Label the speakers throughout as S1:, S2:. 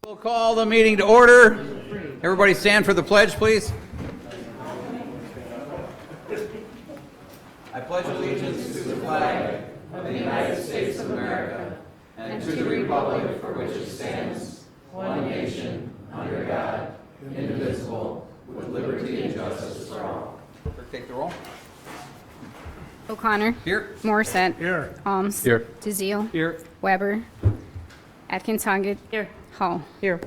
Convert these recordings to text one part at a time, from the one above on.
S1: We'll call the meeting to order. Everybody stand for the pledge, please. I pledge allegiance to the flag of the United States of America and to the republic for which it stands, one nation, under God, indivisible, with liberty and justice for all. Take the roll.
S2: O'Connor.
S1: Here.
S2: Morissette.
S3: Here.
S2: Holmes.
S3: Here.
S2: DeZiel.
S3: Here.
S2: Weber. Atkins Hungate. Here. Hall.
S3: Here.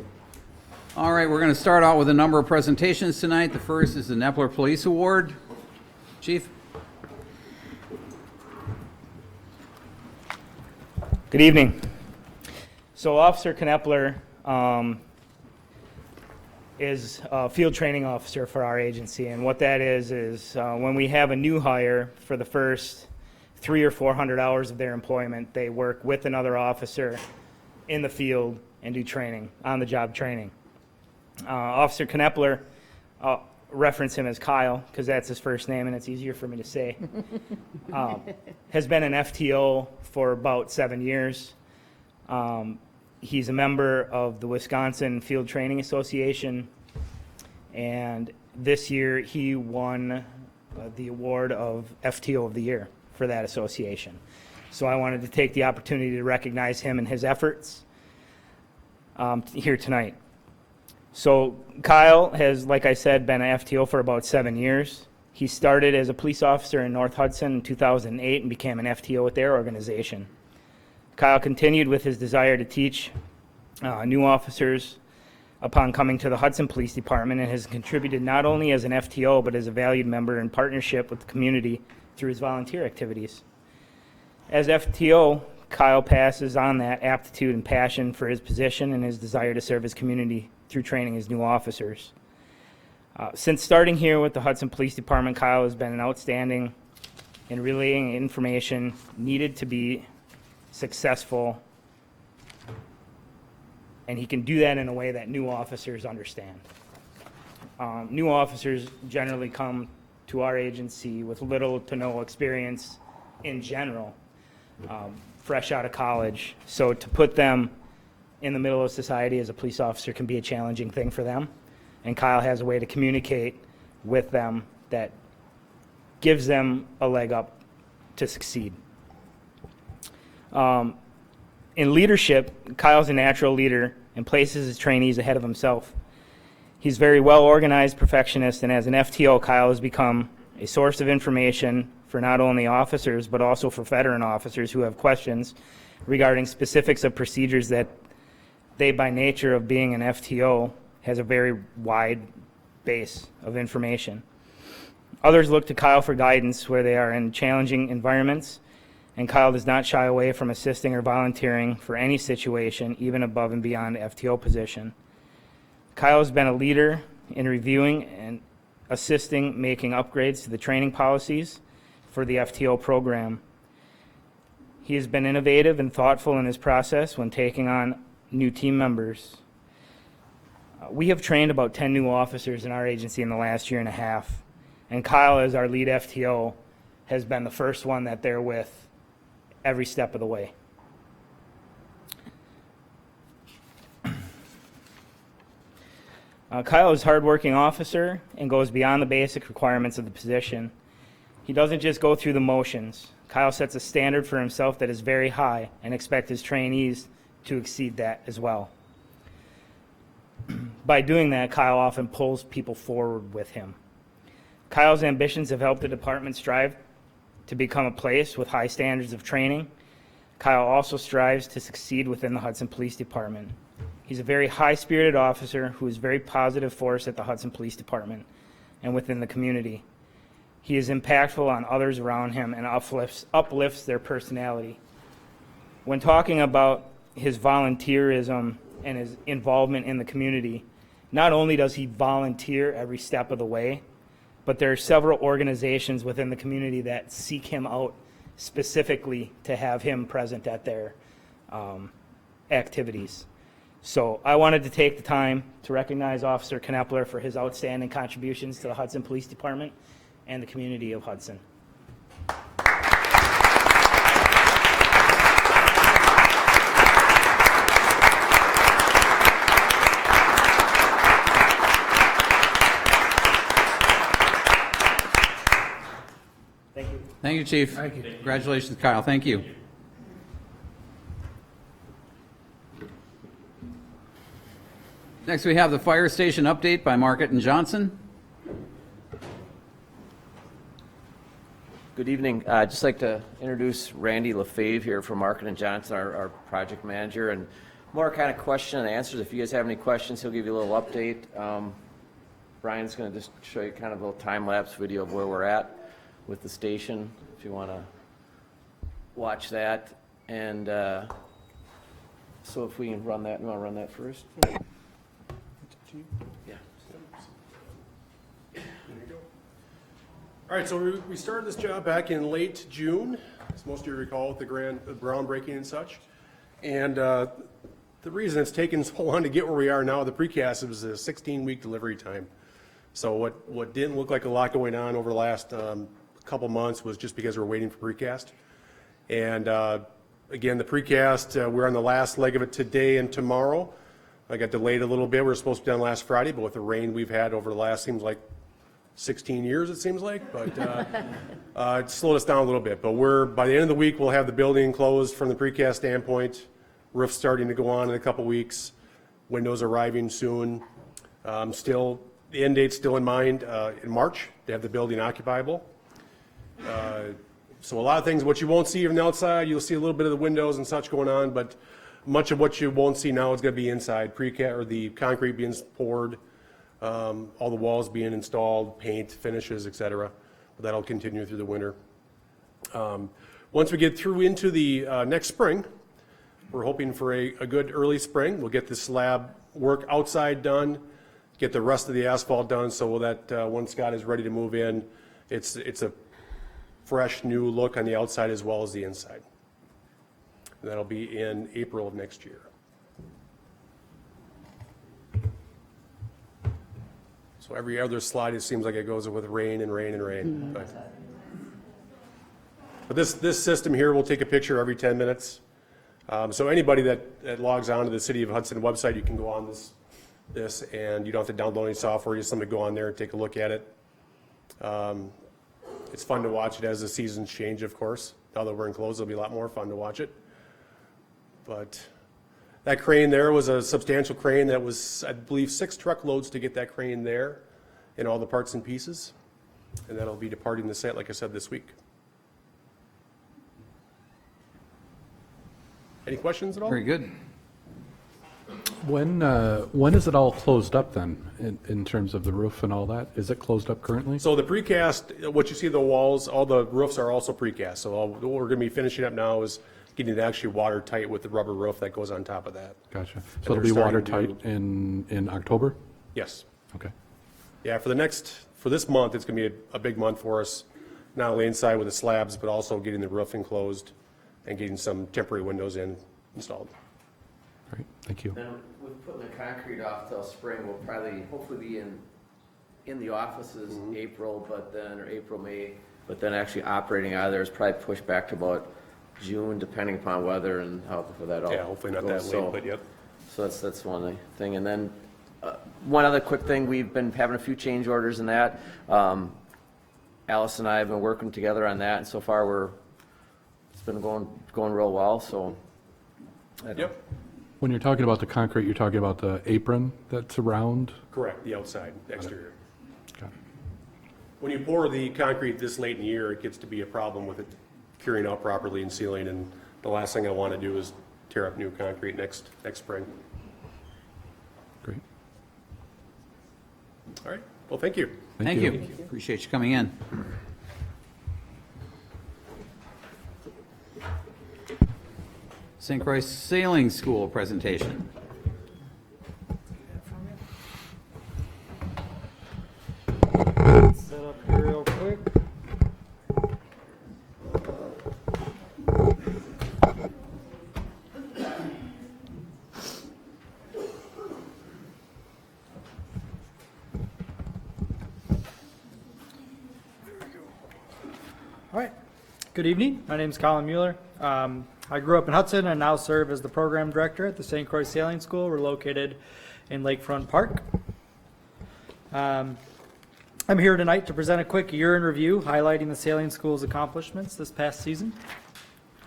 S1: All right, we're going to start out with a number of presentations tonight. The first is the Knepler Police Award. Chief.
S4: Good evening. So Officer Knepler is a field training officer for our agency, and what that is when we have a new hire for the first 300 or 400 hours of their employment, they work with another officer in the field and do training, on-the-job training. Officer Knepler, reference him as Kyle because that's his first name and it's easier for me to say, has been an FTO for about 7 years. He's a member of the Wisconsin Field Training Association, and this year he won the award of FTO of the Year for that association. So I wanted to take the opportunity to recognize him and his efforts here tonight. So Kyle has, like I said, been an FTO for about 7 years. He started as a police officer in North Hudson in 2008 and became an FTO with their organization. Kyle continued with his desire to teach new officers upon coming to the Hudson Police Department and has contributed not only as an FTO but as a valued member in partnership with the community through his volunteer activities. As FTO, Kyle passes on that aptitude and passion for his position and his desire to serve his community through training his new officers. Since starting here with the Hudson Police Department, Kyle has been an outstanding in relaying information needed to be successful, and he can do that in a way that new officers understand. New officers generally come to our agency with little to no experience in general, fresh out of college. So to put them in the middle of society as a police officer can be a challenging thing for them. And Kyle has a way to communicate with them that gives them a leg up to succeed. In leadership, Kyle's a natural leader and places his trainees ahead of himself. He's very well organized, perfectionist, and as an FTO, Kyle has become a source of information for not only officers, but also for veteran officers who have questions regarding specifics of procedures that they, by nature of being an FTO, has a very wide base of information. Others look to Kyle for guidance where they are in challenging environments, and Kyle does not shy away from assisting or volunteering for any situation, even above and beyond the FTO position. Kyle has been a leader in reviewing and assisting making upgrades to the training policies for the FTO program. He has been innovative and thoughtful in his process when taking on new team members. We have trained about 10 new officers in our agency in the last year and a half, and Kyle, as our lead FTO, has been the first one that they're with every step of the way. Kyle is a hardworking officer and goes beyond the basic requirements of the position. He doesn't just go through the motions. Kyle sets a standard for himself that is very high and expects his trainees to exceed that as well. By doing that, Kyle often pulls people forward with him. Kyle's ambitions have helped the department strive to become a place with high standards of training. Kyle also strives to succeed within the Hudson Police Department. He's a very high-spirited officer who is a very positive force at the Hudson Police Department and within the community. He is impactful on others around him and uplifts their personality. When talking about his volunteerism and his involvement in the community, not only does he volunteer every step of the way, but there are several organizations within the community that seek him out specifically to have him present at their activities. So I wanted to take the time to recognize Officer Knepler for his outstanding contributions to the Hudson Police Department and the community of Hudson.
S1: Thank you, Chief.
S3: Thank you.
S1: Congratulations, Kyle. Thank you. Next, we have the fire station update by Market and Johnson.
S5: Good evening. I'd just like to introduce Randy LaFave here from Market and Johnson, our project manager, and more kind of question and answers. If you guys have any questions, he'll give you a little update. Brian's going to just show you kind of a little time-lapse video of where we're at with the station, if you want to watch that. And so if we can run that, you want to run that first? Yeah.
S3: All right, so we started this job back in late June, as most of you recall, with the groundbreaking and such. And the reason it's taken so long to get where we are now, the precast, it was a 16-week delivery time. So what didn't look like a lot going on over the last couple months was just because we're waiting for precast. And again, the precast, we're on the last leg of it today and tomorrow. I got delayed a little bit. We were supposed to be done last Friday, but with the rain we've had over the last, seems like 16 years, it seems like, but it slowed us down a little bit. But by the end of the week, we'll have the building closed from the precast standpoint. Roof's starting to go on in a couple weeks. Windows arriving soon. Still, the end date's still in mind in March. They have the building occupiable. So a lot of things, what you won't see from the outside, you'll see a little bit of the windows and such going on, but much of what you won't see now is going to be inside. Precast, or the concrete being poured, all the walls being installed, paint, finishes, etc. But that'll continue through the winter. Once we get through into the next spring, we're hoping for a good early spring. We'll get the slab work outside done, get the rest of the asphalt done, so that when Scott is ready to move in, it's a fresh new look on the outside as well as the inside. And that'll be in April of next year. So every other slide, it seems like it goes with rain and rain and rain. But this system here will take a picture every 10 minutes. So anybody that logs on to the City of Hudson website, you can go on this and you don't have to download any software. You just simply go on there and take a look at it. It's fun to watch it as the seasons change, of course. Now that we're enclosed, it'll be a lot more fun to watch it. But that crane there was a substantial crane that was, I believe, 6 truckloads to get that crane there and all the parts and pieces. And that'll be departing the site, like I said, this week. Any questions at all?
S1: Very good.
S6: When is it all closed up then, in terms of the roof and all that? Is it closed up currently?
S3: So the precast, what you see the walls, all the roofs are also precast. So what we're going to be finishing up now is getting it actually watertight with the rubber roof that goes on top of that.
S6: Gotcha. So
S3: they're
S6: it'll be
S3: starting to-
S6: watertight in October?
S3: Yes.
S6: Okay.
S3: Yeah, for this month, it's going to be a big month for us, not only inside with the slabs, but also getting the roof enclosed and getting some temporary windows installed.
S6: Great, thank you.
S5: Then with putting the concrete off till spring, we'll probably, hopefully be in the offices April, or April, May, but then actually operating out of there is probably pushed back to about June, depending upon weather and how that all
S3: Yeah, hopefully not that
S5: goes.
S3: late, but yep.
S5: So that's one thing. And then one other quick thing, we've been having a few change orders in that. Alice and I have been working together on that, and so far it's been going real well. So.
S3: Yep,
S6: When you're talking about the concrete, you're talking about the apron that's around?
S3: correct, the outside, the exterior.
S6: Got it.
S3: When you pour the concrete this late in the year, it gets to be a problem with it curing out properly and sealing, and the last thing I want to do is tear up new concrete next spring.
S6: Great.
S3: All right, well, thank you.
S1: Thank you. Appreciate you coming in. St. Croix Sailing School presentation.
S7: Set up here real quick. All right. Good evening. My name is Colin Mueller. I grew up in Hudson and now serve as the program director at the St. Croix Sailing School. We're located in Lakefront Park. I'm here tonight to present a quick year in review highlighting the sailing school's accomplishments this past season.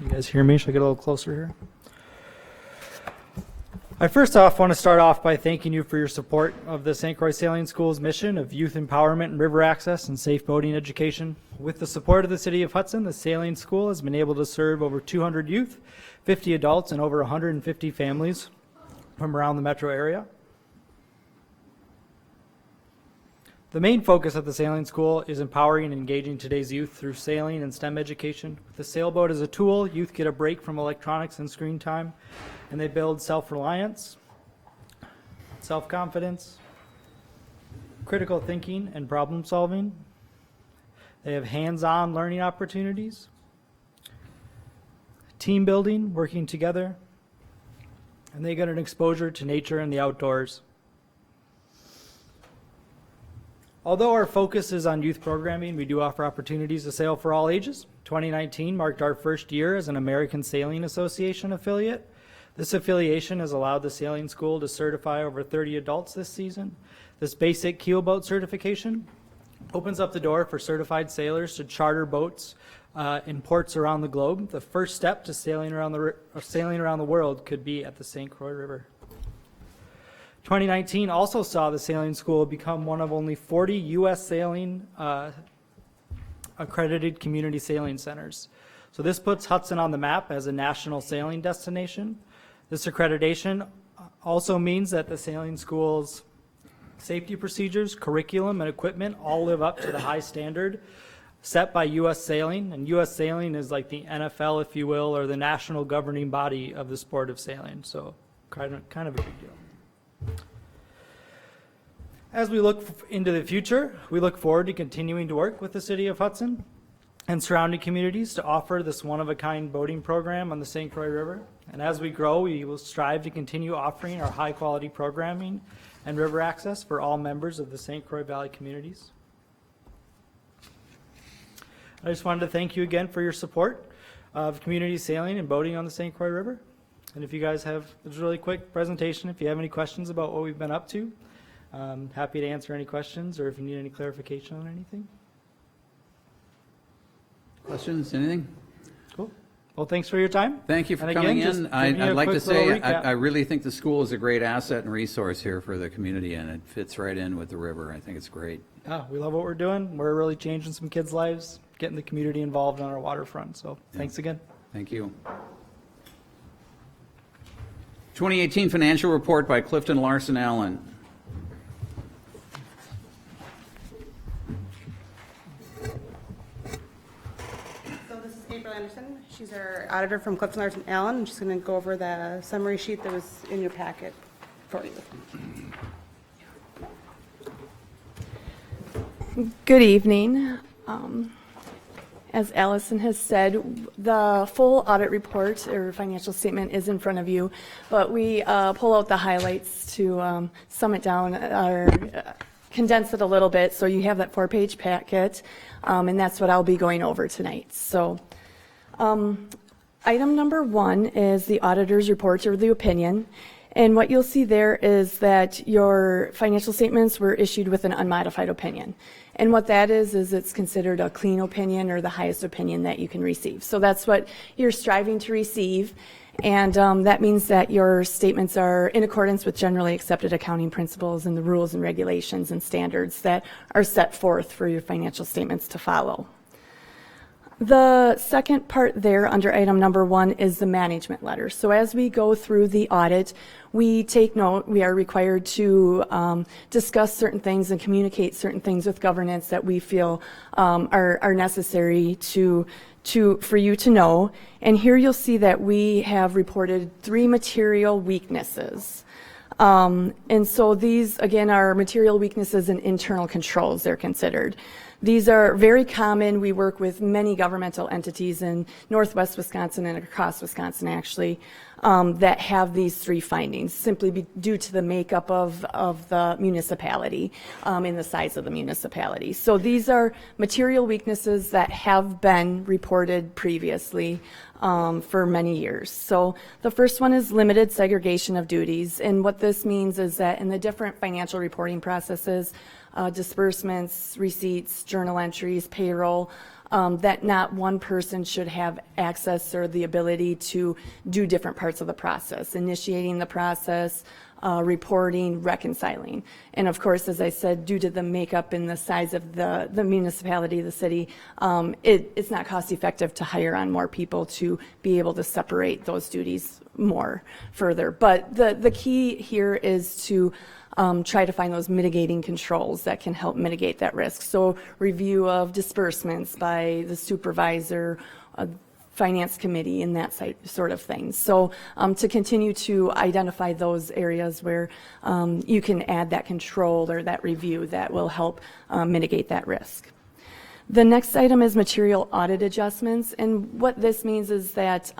S7: You guys hear me? Should I get a little closer here? I first off want to start off by thanking you for your support of the St. Croix Sailing School's mission of youth empowerment and river access and safe boating education. With the support of the City of Hudson, the Sailing School has been able to serve over 200 youth, 50 adults, and over 150 families from around the metro area. The main focus of the Sailing School is empowering and engaging today's youth through sailing and STEM education. With the sailboat as a tool, youth get a break from electronics and screen time, and they build self-reliance, self-confidence, critical thinking, and problem solving. They have hands-on learning opportunities, team building, working together, and they get an exposure to nature and the outdoors. Although our focus is on youth programming, we do offer opportunities to sail for all ages. 2019 marked our first year as an American Sailing Association affiliate. This affiliation has allowed the Sailing School to certify over 30 adults this season. This basic keelboat certification opens up the door for certified sailors to charter boats in ports around the globe. The first step to sailing around the world could be at the St. Croix River. 2019 also saw the Sailing School become one of only 40 U.S. sailing accredited community sailing centers. So this puts Hudson on the map as a national sailing destination. This accreditation also means that the Sailing School's safety procedures, curriculum, and equipment all live up to the high standard set by U.S. Sailing. And U.S. Sailing is like the NFL, if you will, or the national governing body of the sport of sailing. So kind of a big deal. As we look into the future, we look forward to continuing to work with the City of Hudson and surrounding communities to offer this one-of-a-kind boating program on the St. Croix River. And as we grow, we will strive to continue offering our high-quality programming and river access for all members of the St. Croix Valley communities. I just wanted to thank you again for your support of community sailing and boating on the St. Croix River. And if you guys have, it was a really quick presentation. If you have any questions about what we've been up to, happy to answer any questions, or if you need any clarification on anything.
S1: Questions, anything?
S7: Cool. Well, thanks for your time.
S1: Thank you for
S7: And
S1: coming
S7: again,
S1: in.
S7: just give me
S1: I'd
S7: a
S1: like to
S7: quick
S1: say,
S7: little recap.
S1: I really think the school is a great asset and resource here for the community, and it fits right in with the river. I think it's great.
S7: Yeah, we love what we're doing. We're really changing some kids' lives, getting the community involved on our waterfront. So thanks again.
S1: Thank you. 2018 financial report by Clifton Larson Allen.
S8: So this is April Anderson. She's our auditor from Clifton Larson Allen. I'm just going to go over the summary sheet that was in your packet for you.
S9: Good evening. As Allison has said, the full audit report or financial statement is in front of you, but we pull out the highlights to sum it down or condense it a little bit, so you have that 4-page packet, and that's what I'll be going over tonight. So item number 1 is the auditor's report or the opinion. And what you'll see there is that your financial statements were issued with an unmodified opinion. And what that is it's considered a clean opinion or the highest opinion that you can receive. So that's what you're striving to receive. And that means that your statements are in accordance with generally accepted accounting principles and the rules and regulations and standards that are set forth for your financial statements to follow. The second part there under item number 1 is the management letter. So as we go through the audit, we take note, we are required to discuss certain things and communicate certain things with governance that we feel are necessary for you to know. And here you'll see that we have reported 3 material weaknesses. And so these, again, are material weaknesses and internal controls, they're considered. These are very common. We work with many governmental entities in Northwest Wisconsin and across Wisconsin, actually, that have these 3 findings, simply due to the makeup of the municipality and the size of the municipality. So these are material weaknesses that have been reported previously for many years. So the first one is limited segregation of duties. And what this means is that in the different financial reporting processes, disbursements, receipts, journal entries, payroll, that not one person should have access or the ability to do different parts of the process, initiating the process, reporting, reconciling. And of course, as I said, due to the makeup and the size of the municipality, the city, it's not cost effective to hire on more people to be able to separate those duties more further. But the key here is to try to find those mitigating controls that can help mitigate that risk. So review of disbursements by the supervisor, finance committee, and that sort of thing. So to continue to identify those areas where you can add that control or that review that will help mitigate that risk. The next item is material audit adjustments, and what this means is that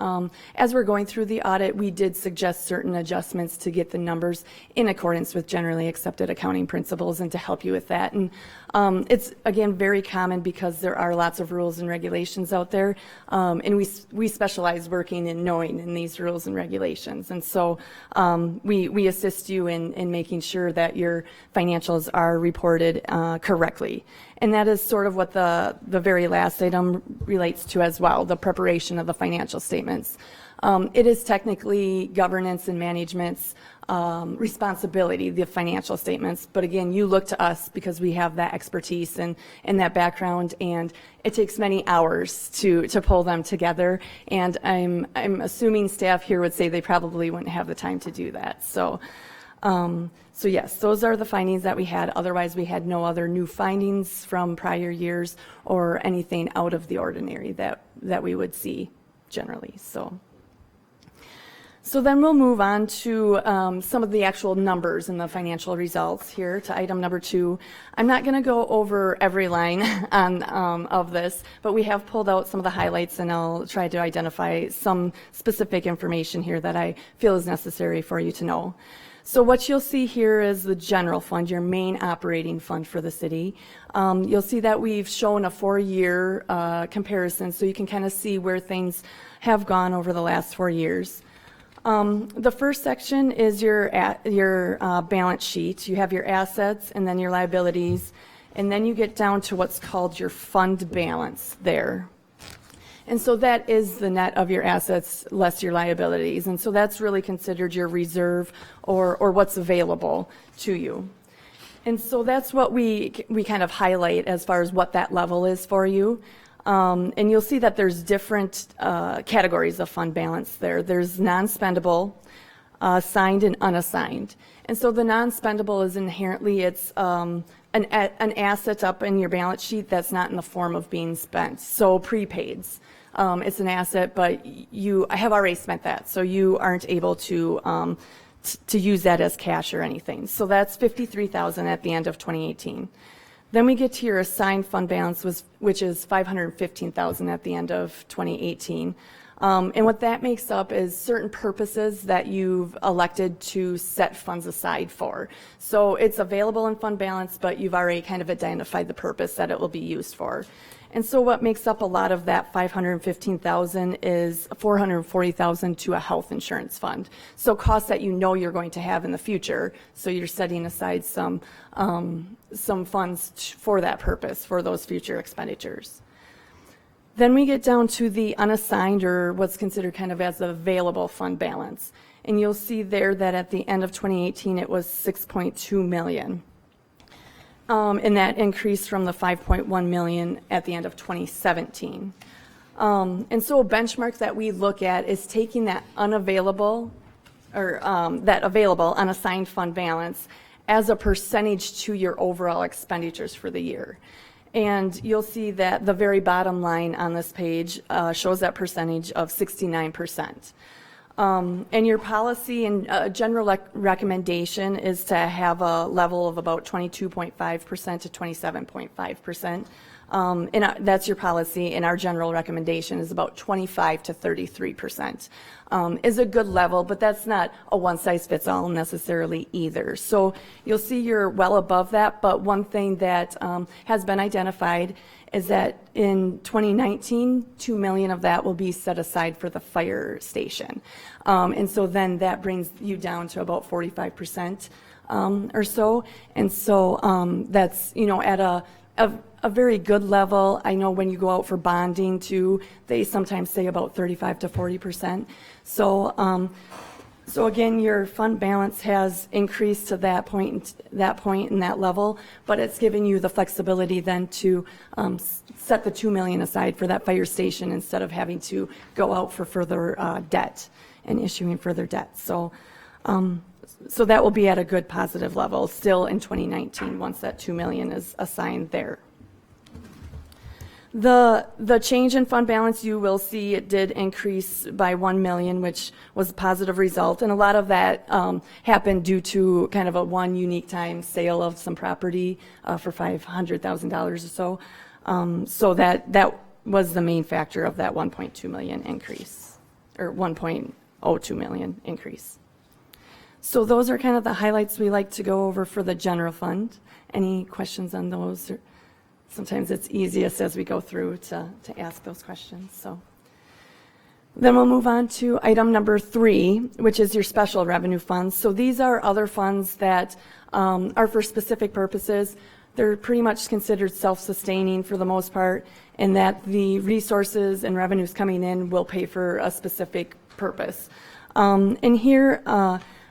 S9: as we're going through the audit, we did suggest certain adjustments to get the numbers in accordance with generally accepted accounting principles and to help you with that. And it's, again, very common because there are lots of rules and regulations out there, and we specialize working in knowing in these rules and regulations. And so we assist you in making sure that your financials are reported correctly. And that is sort of what the very last item relates to as well, the preparation of the financial statements. It is technically governance and management's responsibility, the financial statements. But again, you look to us because we have that expertise and that background, and it takes many hours to pull them together. And I'm assuming staff here would say they probably wouldn't have the time to do that. So yes, those are the findings that we had. Otherwise, we had no other new findings from prior years or anything out of the ordinary that we would see generally. So then we'll move on to some of the actual numbers in the financial results here to item number 2. I'm not going to go over every line of this, but we have pulled out some of the highlights, and I'll try to identify some specific information here that I feel is necessary for you to know. So what you'll see here is the general fund, your main operating fund for the city. You'll see that we've shown a 4-year comparison, so you can kind of see where things have gone over the last 4 years. The first section is your balance sheet. You have your assets and then your liabilities, and then you get down to what's called your fund balance there. And so that is the net of your assets less your liabilities. And so that's really considered your reserve or what's available to you. And so that's what we kind of highlight as far as what that level is for you. And you'll see that there's different categories of fund balance there. There's non-spendable, assigned, and unassigned. And so the non-spendable is inherently, it's an asset up in your balance sheet that's not in the form of being spent. So prepaids. It's an asset, but you have already spent that, so you aren't able to use that as cash or anything. So that's $53,000 at the end of 2018. Then we get to your assigned fund balance, which is $515,000 at the end of 2018. And what that makes up is certain purposes that you've elected to set funds aside for. So it's available in fund balance, but you've already kind of identified the purpose that it will be used for. And so what makes up a lot of that $515,000 is $440,000 to a health insurance fund. So costs that you know you're going to have in the future. So you're setting aside some funds for that purpose, for those future expenditures. Then we get down to the unassigned, or what's considered kind of as the available fund balance. And you'll see there that at the end of 2018, it was $6.2 million. And that increased from the $5.1 million at the end of 2017. And so a benchmark that we look at is taking that unavailable, or that available unassigned fund balance as a percentage to your overall expenditures for the year. And you'll see that the very bottom line on this page shows that percentage of 69%. And your policy and general recommendation is to have a level of about 22.5% to 27.5%. And that's your policy, and our general recommendation is about 25 to 33%. Is a good level, but that's not a one-size-fits-all necessarily either. So you'll see you're well above that, but one thing that has been identified is that in 2019, $2 million of that will be set aside for the fire station. And so then that brings you down to about 45% or so. And so that's, at a very good level. I know when you go out for bonding too, they sometimes say about 35 to 40%. So again, your fund balance has increased to that point and that level, but it's given you the flexibility then to set the $2 million aside for that fire station instead of having to go out for further debt and issuing further debt. So that will be at a good positive level still in 2019 once that $2 million is assigned there. The change in fund balance, you will see it did increase by $1 million, which was a positive result. And a lot of that happened due to kind of a one unique time sale of some property for $500,000 or so. So that was the main factor of that 1.2 million increase, or 1.02 million increase. So those are kind of the highlights we like to go over for the general fund. Any questions on those? Sometimes it's easiest as we go through to ask those questions. So then we'll move on to item number 3, which is your special revenue funds. So these are other funds that are for specific purposes. They're pretty much considered self-sustaining for the most part, in that the resources and revenues coming in will pay for a specific purpose. And here,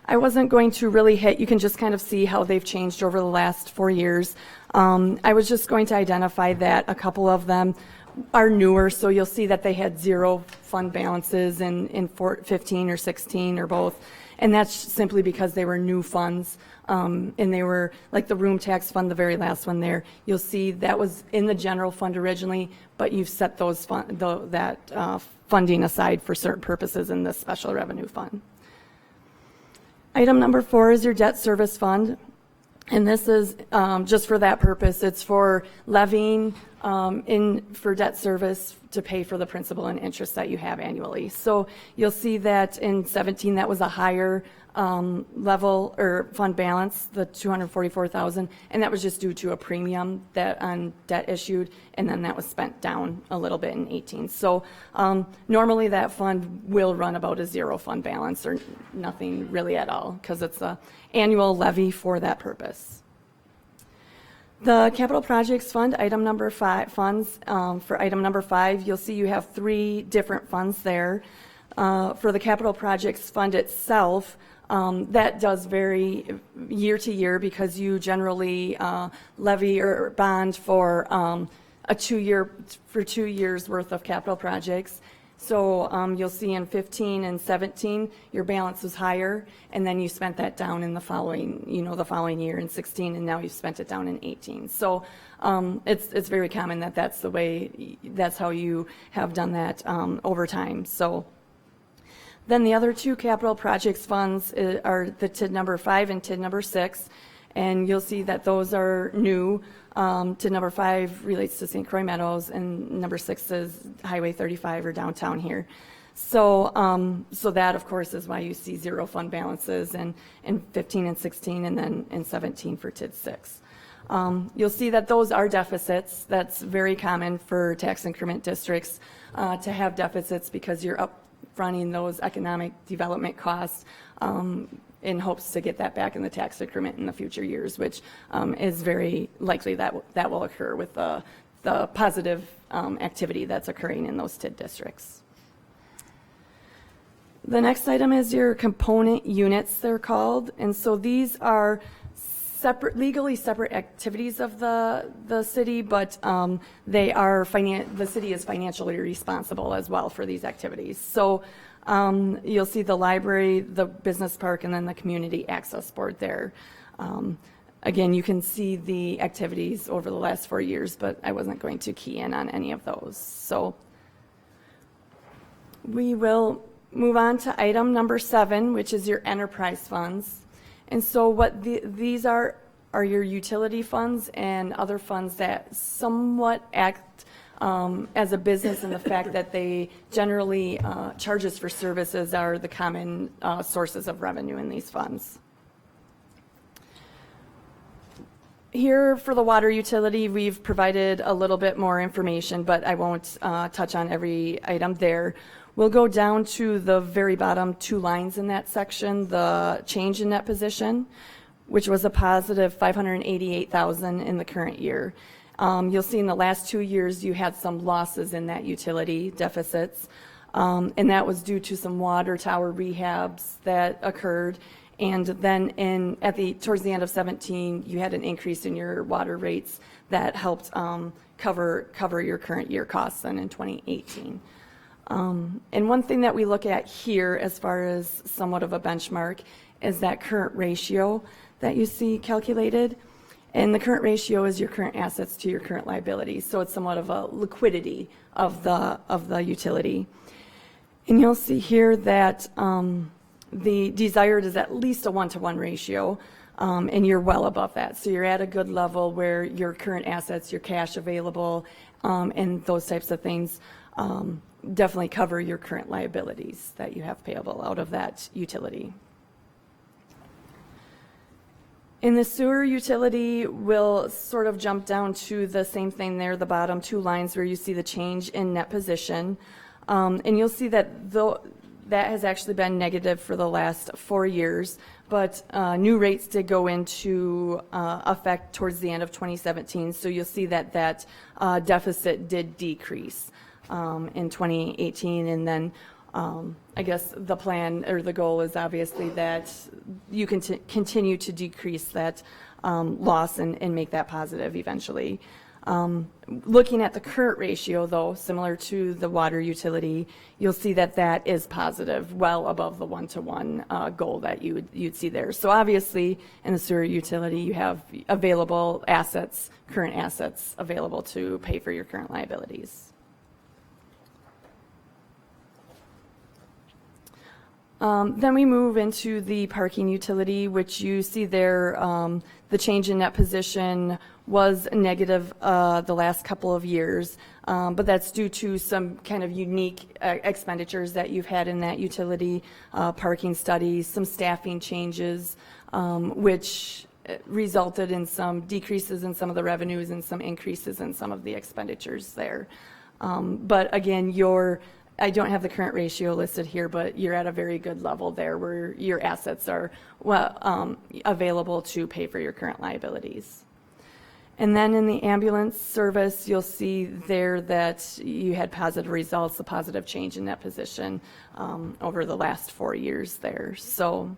S9: I wasn't going to really hit, you can just kind of see how they've changed over the last 4 years. I was just going to identify that a couple of them are newer, so you'll see that they had 0 fund balances in 15 or 16 or both, and that's simply because they were new funds, and they were like the room tax fund, the very last one there. You'll see that was in the general fund originally, but you've set those funding aside for certain purposes in the special revenue fund. Item number 4 is your debt service fund. And this is just for that purpose. It's for levying for debt service to pay for the principal and interest that you have annually. So you'll see that in 17, that was a higher level or fund balance, the $244,000, and that was just due to a premium that on debt issued, and then that was spent down a little bit in 18. So normally that fund will run about a 0 fund balance or nothing really at all, because it's a annual levy for that purpose. The capital projects fund, item number 5, funds for item number 5, you'll see you have 3 different funds there. For the capital projects fund itself, that does vary year to year because you generally levy or bond for a 2 years worth of capital projects. So you'll see in 15 and 17 your balance is higher, and then you spent that down in the following year in 16, and now you've spent it down in 18. So it's very common that's how you have done that over time. So then the other 2 capital projects funds are the TID number 5 and TID number 6, and you'll see that those are new. TID number 5 relates to St. Croix Meadows, and number 6 is Highway 35 or downtown here. So that, of course, is why you see 0 fund balances in 15 and 16, and then in 17 for TID 6. You'll see that those are deficits. That's very common for tax increment districts to have deficits because you're upfronting those economic development costs in hopes to get that back in the tax increment in the future years, which is very likely that will occur with the positive activity that's occurring in those TID districts. The next item is your component units, they're called, and so these are legally separate activities of the city, but the city is financially responsible as well for these activities. So you'll see the library, the business park, and then the community access board there. Again, you can see the activities over the last 4 years, but I wasn't going to key in on any of those. So we will move on to item number 7, which is your enterprise funds. And so what these are your utility funds and other funds that somewhat act as a business, in the fact that they generally charges for services are the common sources of revenue in these funds. Here for the water utility, we've provided a little bit more information, but I won't touch on every item there. We'll go down to the very bottom 2 lines in that section, the change in net position. which was a positive $588,000 in the current year. You'll see in the last 2 years you had some losses in that utility deficits, and that was due to some water tower rehabs that occurred. And then towards the end of 17, you had an increase in your water rates that helped cover your current year costs then in 2018. And one thing that we look at here as far as somewhat of a benchmark is that current ratio that you see calculated. And the current ratio is your current assets to your current liabilities. So it's somewhat of a liquidity of the utility. And you'll see here that the desired is at least a 1-to-1 ratio, and you're well above that. So you're at a good level where your current assets, your cash available, and those types of things definitely cover your current liabilities that you have payable out of that utility. In the sewer utility, we'll sort of jump down to the same thing there, the bottom 2 lines where you see the change in net position. And you'll see that that has actually been negative for the last 4 years, but new rates did go into effect towards the end of 2017. So you'll see that deficit did decrease in 2018, and then I guess the plan or the goal is obviously that you can continue to decrease that loss and make that positive eventually. Looking at the current ratio, though, similar to the water utility, you'll see that is positive, well above the 1-to-1 goal that you'd see there. So obviously, in the sewer utility, you have available assets, current assets available to pay for your current liabilities. Then we move into the parking utility, which you see there, the change in net position was negative the last couple of years, but that's due to some kind of unique expenditures that you've had in that utility, parking studies, some staffing changes, which resulted in some decreases in some of the revenues and some increases in some of the expenditures there. But again, I don't have the current ratio listed here, but you're at a very good level there where your assets are available to pay for your current liabilities. And then in the ambulance service, you'll see there that you had positive results, a positive change in that position over the last 4 years there. So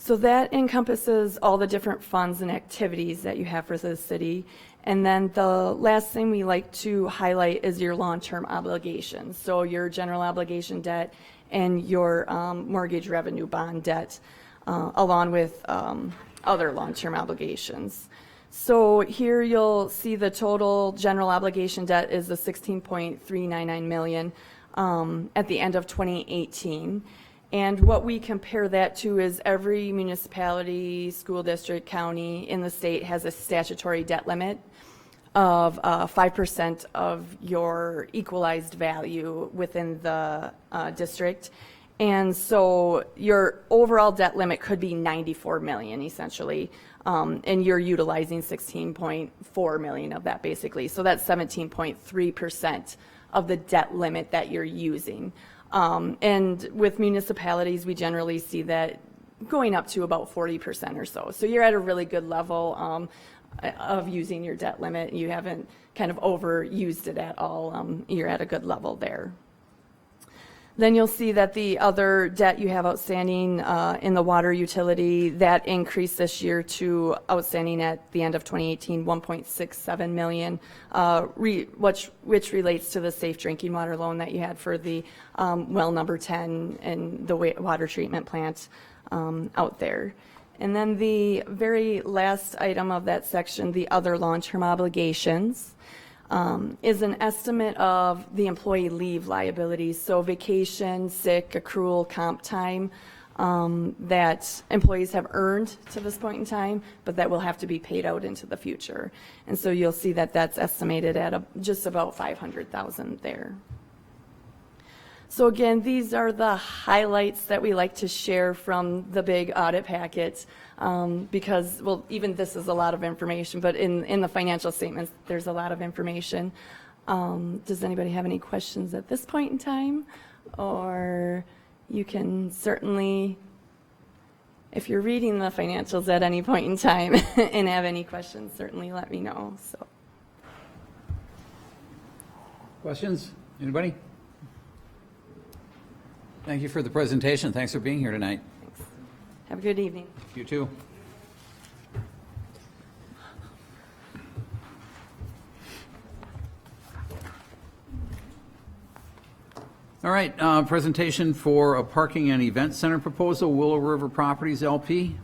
S9: that encompasses all the different funds and activities that you have for the city. And then the last thing we like to highlight is your long-term obligations. So your general obligation debt and your mortgage revenue bond debt, along with other long-term obligations. So here you'll see the total general obligation debt is the $16.399 million at the end of 2018. And what we compare that to is every municipality, school district, county in the state has a statutory debt limit of 5% of your equalized value within the district. And so your overall debt limit could be $94 million essentially, and you're utilizing $16.4 million of that basically. So that's 17.3% of the debt limit that you're using. And with municipalities, we generally see that going up to about 40% or so. So you're at a really good level of using your debt limit. You haven't kind of overused it at all. You're at a good level there. Then you'll see that the other debt you have outstanding in the water utility, that increased this year to outstanding at the end of 2018, $1.67 million, which relates to the safe drinking water loan that you had for the well number 10 and the water treatment plant out there. And then the very last item of that section, the other long-term obligations, is an estimate of the employee leave liabilities, so vacation, sick, accrual, comp time that employees have earned to this point in time, but that will have to be paid out into the future. And so you'll see that that's estimated at just about $500,000 there. So again, these are the highlights that we like to share from the big audit packet because, well, even this is a lot of information, but in the financial statements, there's a lot of information. Does anybody have any questions at this point in time? Or you can certainly if you're reading the financials at any point in time and have any questions, certainly let me know. So,
S1: Questions? Anybody? Thank you for the presentation. Thanks for being here tonight.
S9: have a good evening.
S1: You too. All right, presentation for a parking and event center proposal, Willow River Properties LP.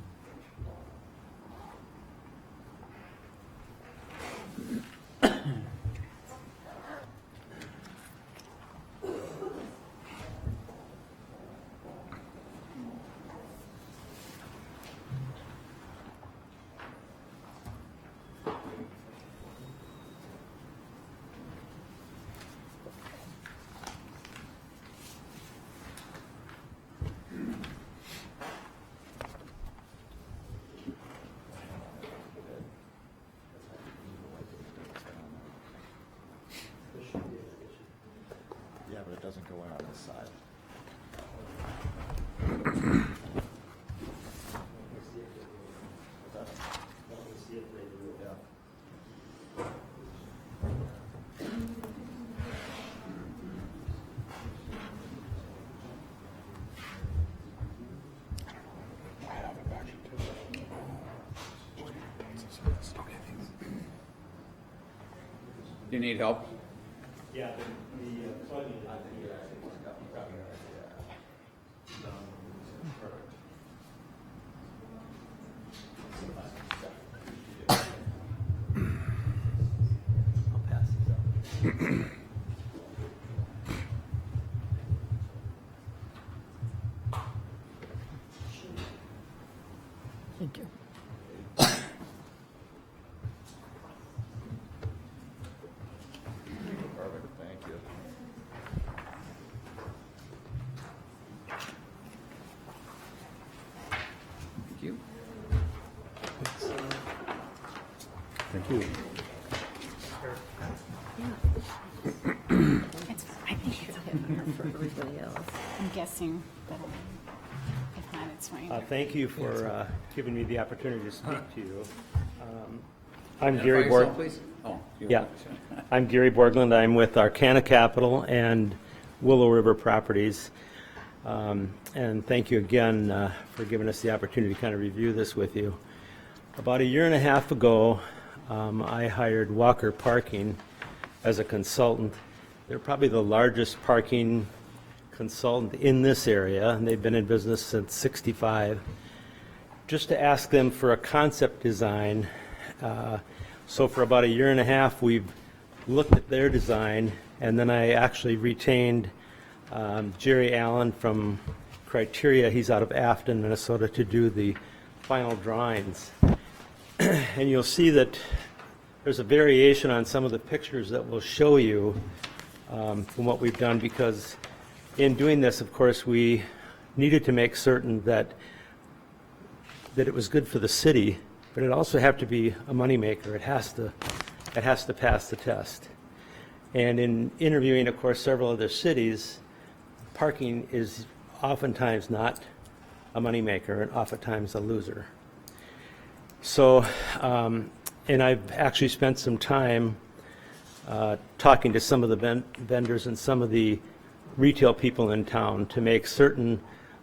S10: Yeah, but it doesn't go in on this side.
S1: Do you need help?
S4: Yeah,
S9: Thank you.
S10: Perfect, thank you.
S1: Thank you.
S6: Thank you.
S2: I think it's a bit more for everybody else. I'm guessing that if not, it's fine.
S11: Thank you for giving me the opportunity to speak to you. I'm
S1: Identify
S11: Gary
S1: yourself,
S11: Borg.
S1: please. Oh, you-
S11: Yeah, I'm Gary Borgland. I'm with Arcana Capital and Willow River Properties. And thank you again for giving us the opportunity to kind of review this with you. About a year and a half ago, I hired Walker Parking as a consultant. They're probably the largest parking consultant in this area, and they've been in business since '65, just to ask them for a concept design. So for about a year and a half, we've looked at their design, and then I actually retained Jerry Allen from Criteria. He's out of Afton, Minnesota, to do the final drawings. And you'll see that there's a variation on some of the pictures that we'll show you from what we've done, because in doing this, of course, we needed to make certain that it was good for the city, but it also had to be a moneymaker. It has to pass the test. And in interviewing, of course, several other cities, parking is oftentimes not a moneymaker and oftentimes a loser. So, and I've actually spent some time talking to some of the vendors and some of the retail people in town to make certain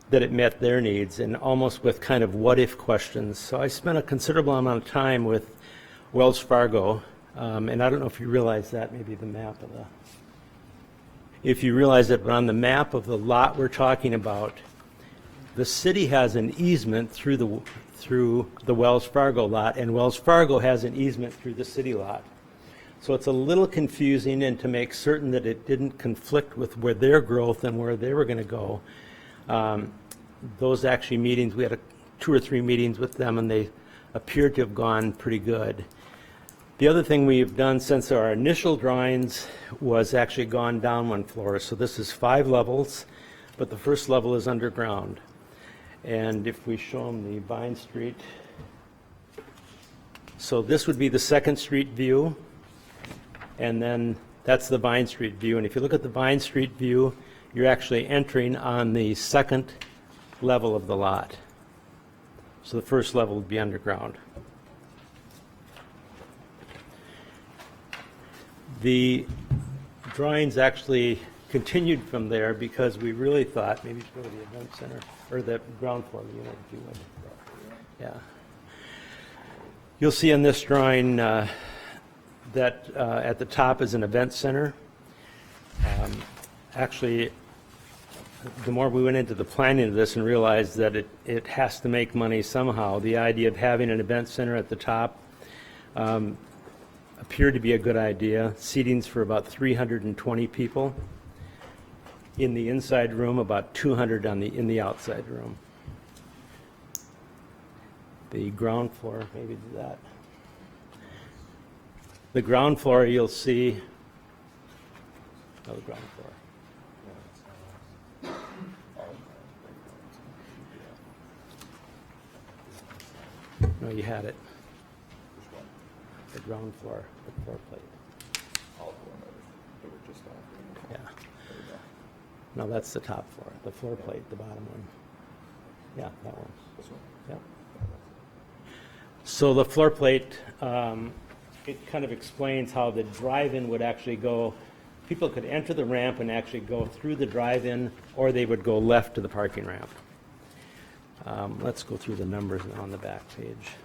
S11: that it met their needs, and almost with kind of what-if questions. So I spent a considerable amount of time with Wells Fargo, and I don't know if you realize that, maybe the map of if you realize that, but on the map of the lot we're talking about, the city has an easement through the Wells Fargo lot, and Wells Fargo has an easement through the city lot. So it's a little confusing, and to make certain that it didn't conflict with where their growth and where they were going to go, those actually meetings, we had 2 or 3 meetings with them, and they appeared to have gone pretty good. The other thing we've done since our initial drawings was actually gone down 1 floor. So this is 5 levels, but the first level is underground. And if we show them the Vine Street, so this would be the 2nd Street view, and then that's the Vine Street view. And if you look at the Vine Street view, you're actually entering on the 2nd level of the lot. So the first level would be underground. The drawings actually continued from there because we really thought, maybe go to the event center, or the ground floor unit, if you would. Yeah. You'll see in this drawing that at the top is an event center. Actually, the more we went into the planning of this and realized that it has to make money somehow, the idea of having an event center at the top appeared to be a good idea. Seating's for about 320 people. In the inside room, about 200 in the outside room. The ground floor, maybe do that. The ground floor, you'll see. Oh, the ground floor. No, you had it. The ground floor, the floor plate. Yeah. No, that's the top floor, the floor plate, the bottom one. Yeah, that one. Yep. So the floor plate, it kind of explains how the drive-in would actually go. People could enter the ramp and actually go through the drive-in, or they would go left to the parking ramp. Let's go through the numbers on the back page.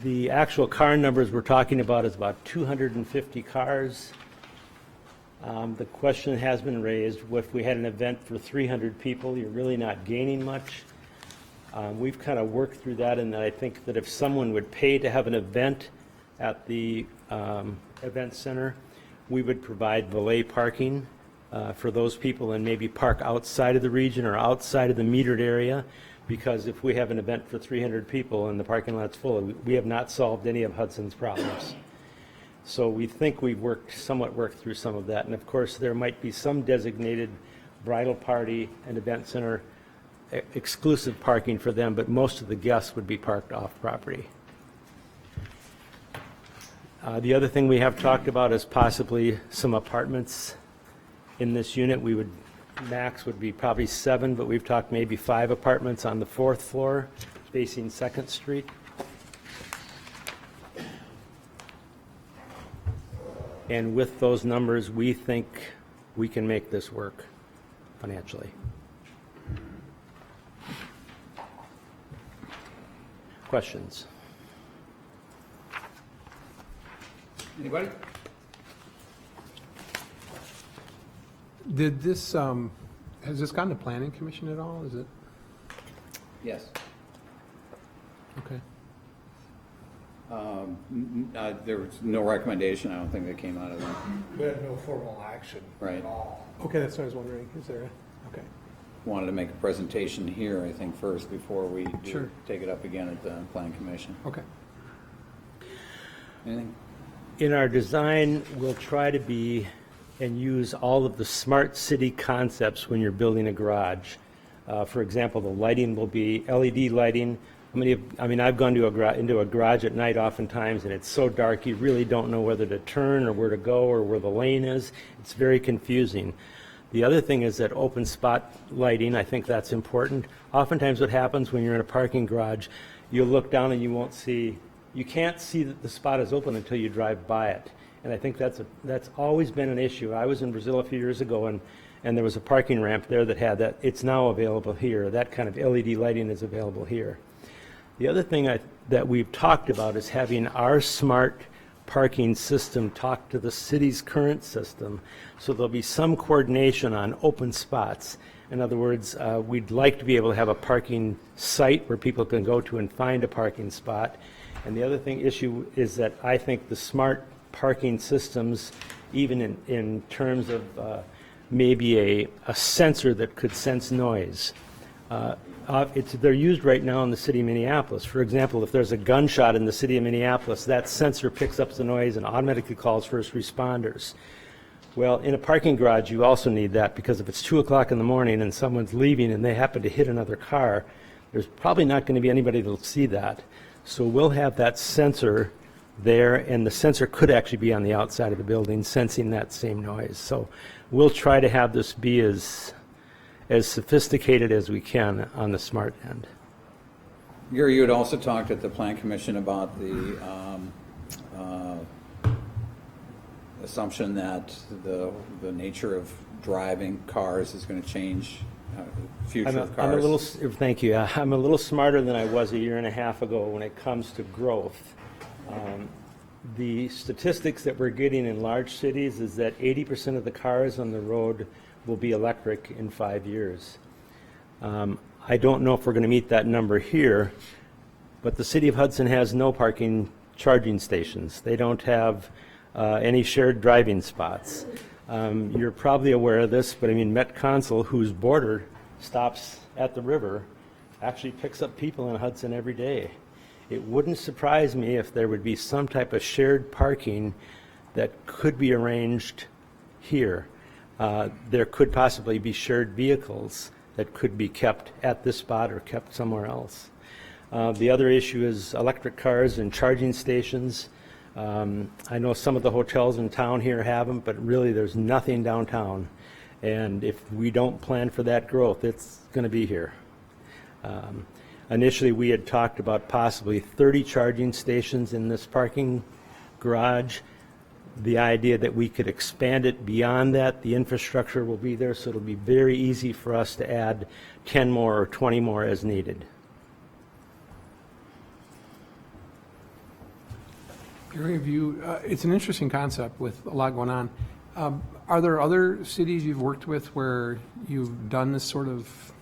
S11: The actual car numbers we're talking about is about 250 cars. The question has been raised, if we had an event for 300 people, you're really not gaining much. We've kind of worked through that, and I think that if someone would pay to have an event at the event center, we would provide valet parking for those people and maybe park outside of the region or outside of the metered area, because if we have an event for 300 people and the parking lot's full, we have not solved any of Hudson's problems. So we think we've somewhat worked through some of that. And of course, there might be some designated bridal party and event center exclusive parking for them, but most of the guests would be parked off property. The other thing we have talked about is possibly some apartments in this unit. Max would be probably 7, but we've talked maybe 5 apartments on the 4th floor facing 2nd Street. And with those numbers, we think we can make this work financially. Questions?
S1: Anybody?
S12: Did this, has this gone to planning commission at all? Is it?
S1: Yes.
S12: Okay.
S1: There was no recommendation, I don't think, that came out of them.
S13: We had no formal action
S1: Right.
S13: at all.
S12: Okay, that's what I was wondering. Is there okay.
S1: Wanted to make a presentation here, I think, first before we
S12: Sure.
S1: take it up again at the Plan Commission.
S12: Okay.
S1: Anything?
S11: In our design, we'll try to be and use all of the smart city concepts when you're building a garage. For example, the lighting will be LED lighting. I've gone to into a garage at night oftentimes, and it's so dark you really don't know whether to turn or where to go or where the lane is. It's very confusing. The other thing is that open spot lighting, I think that's important. Oftentimes what happens when you're in a parking garage, you'll look down and you can't see that the spot is open until you drive by it. And I think that's always been an issue. I was in Brazil a few years ago, and there was a parking ramp there that had that. It's now available here. That kind of LED lighting is available here. The other thing that we've talked about is having our smart parking system talk to the city's current system, so there'll be some coordination on open spots. In other words, we'd like to be able to have a parking site where people can go to and find a parking spot. And the other issue is that I think the smart parking systems, even in terms of maybe a sensor that could sense noise. They're used right now in the city of Minneapolis. For example, if there's a gunshot in the city of Minneapolis, that sensor picks up the noise and automatically calls first responders. Well, in a parking garage, you also need that, because if it's 2 o'clock in the morning and someone's leaving and they happen to hit another car, there's probably not going to be anybody that'll see that. So we'll have that sensor there, and the sensor could actually be on the outside of the building sensing that same noise. So we'll try to have this be as as sophisticated as we can on the smart end.
S1: Gary, you had also talked at the Plan Commission about the assumption that the nature of driving cars is going to change, future of cars.
S11: Thank you. I'm a little smarter than I was a year and a half ago when it comes to growth. The statistics that we're getting in large cities is that 80% of the cars on the road will be electric in 5 years. I don't know if we're going to meet that number here, but the city of Hudson has no parking charging stations. They don't have any shared driving spots. You're probably aware of this, but I mean, Met Council, whose border stops at the river, actually picks up people in Hudson every day. It wouldn't surprise me if there would be some type of shared parking that could be arranged here. There could possibly be shared vehicles that could be kept at this spot or kept somewhere else. The other issue is electric cars and charging stations. I know some of the hotels in town here have them, but really there's nothing downtown. And if we don't plan for that growth, it's going to be here. Initially, we had talked about possibly 30 charging stations in this parking garage. The idea that we could expand it beyond that, the infrastructure will be there, so it'll be very easy for us to add 10 more or 20 more as needed.
S12: Gary, it's an interesting concept with a lot going on. Are there other cities you've worked with where you've done this sort of?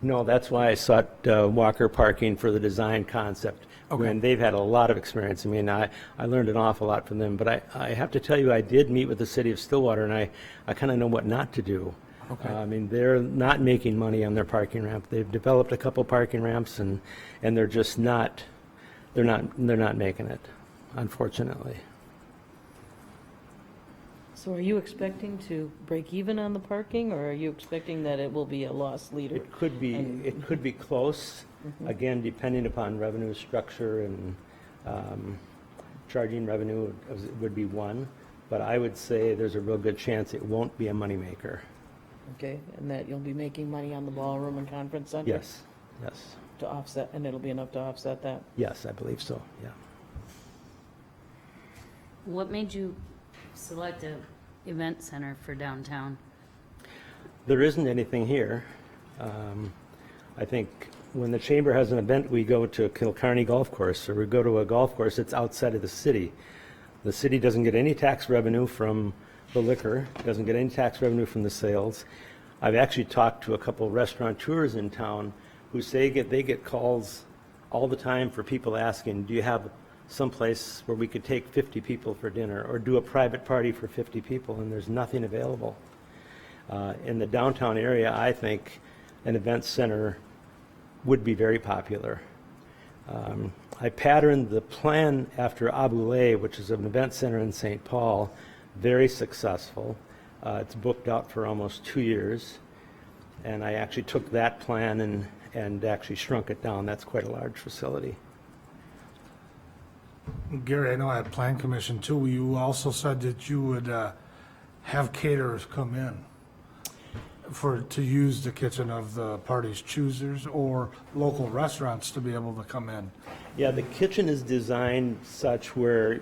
S11: No, that's why I sought Walker Parking for the design concept.
S12: Okay.
S11: When they've had a lot of experience. I mean, I learned an awful lot from them, but I have to tell you, I did meet with the city of Stillwater, and I kind of know what not to do.
S12: Okay.
S11: I mean, they're not making money on their parking ramp. They've developed a couple parking ramps, and they're just not, they're not making it, unfortunately.
S13: So are you expecting to break even on the parking, or are you expecting that it will be a loss leader?
S11: It could be close, again, depending upon revenue structure, and charging revenue would be one, but I would say there's a real good chance it won't be a moneymaker.
S13: Okay, and that you'll be making money on the ballroom and conference center?
S11: Yes.
S13: To offset, and it'll be enough to offset that?
S11: Yes, I believe so, yeah.
S2: What made you select an event center for downtown?
S11: There isn't anything here. I think when the chamber has an event, we go to Kilcarney Golf Course, or we go to a golf course that's outside of the city. The city doesn't get any tax revenue from the liquor, doesn't get any tax revenue from the sales. I've actually talked to a couple of restaurateurs in town who say they get calls all the time for people asking, do you have someplace where we could take 50 people for dinner or do a private party for 50 people, and there's nothing available. In the downtown area, I think an event center would be very popular. I patterned the plan after Aboulay, which is an event center in St. Paul, very successful. It's booked out for almost 2 years, and I actually took that plan and actually shrunk it down. That's quite a large facility.
S14: Gary, I know at Plan Commission too, you also said that you would have caterers come in to use the kitchen of the party's choosers, or local restaurants to be able to come in.
S11: Yeah, the kitchen is designed such where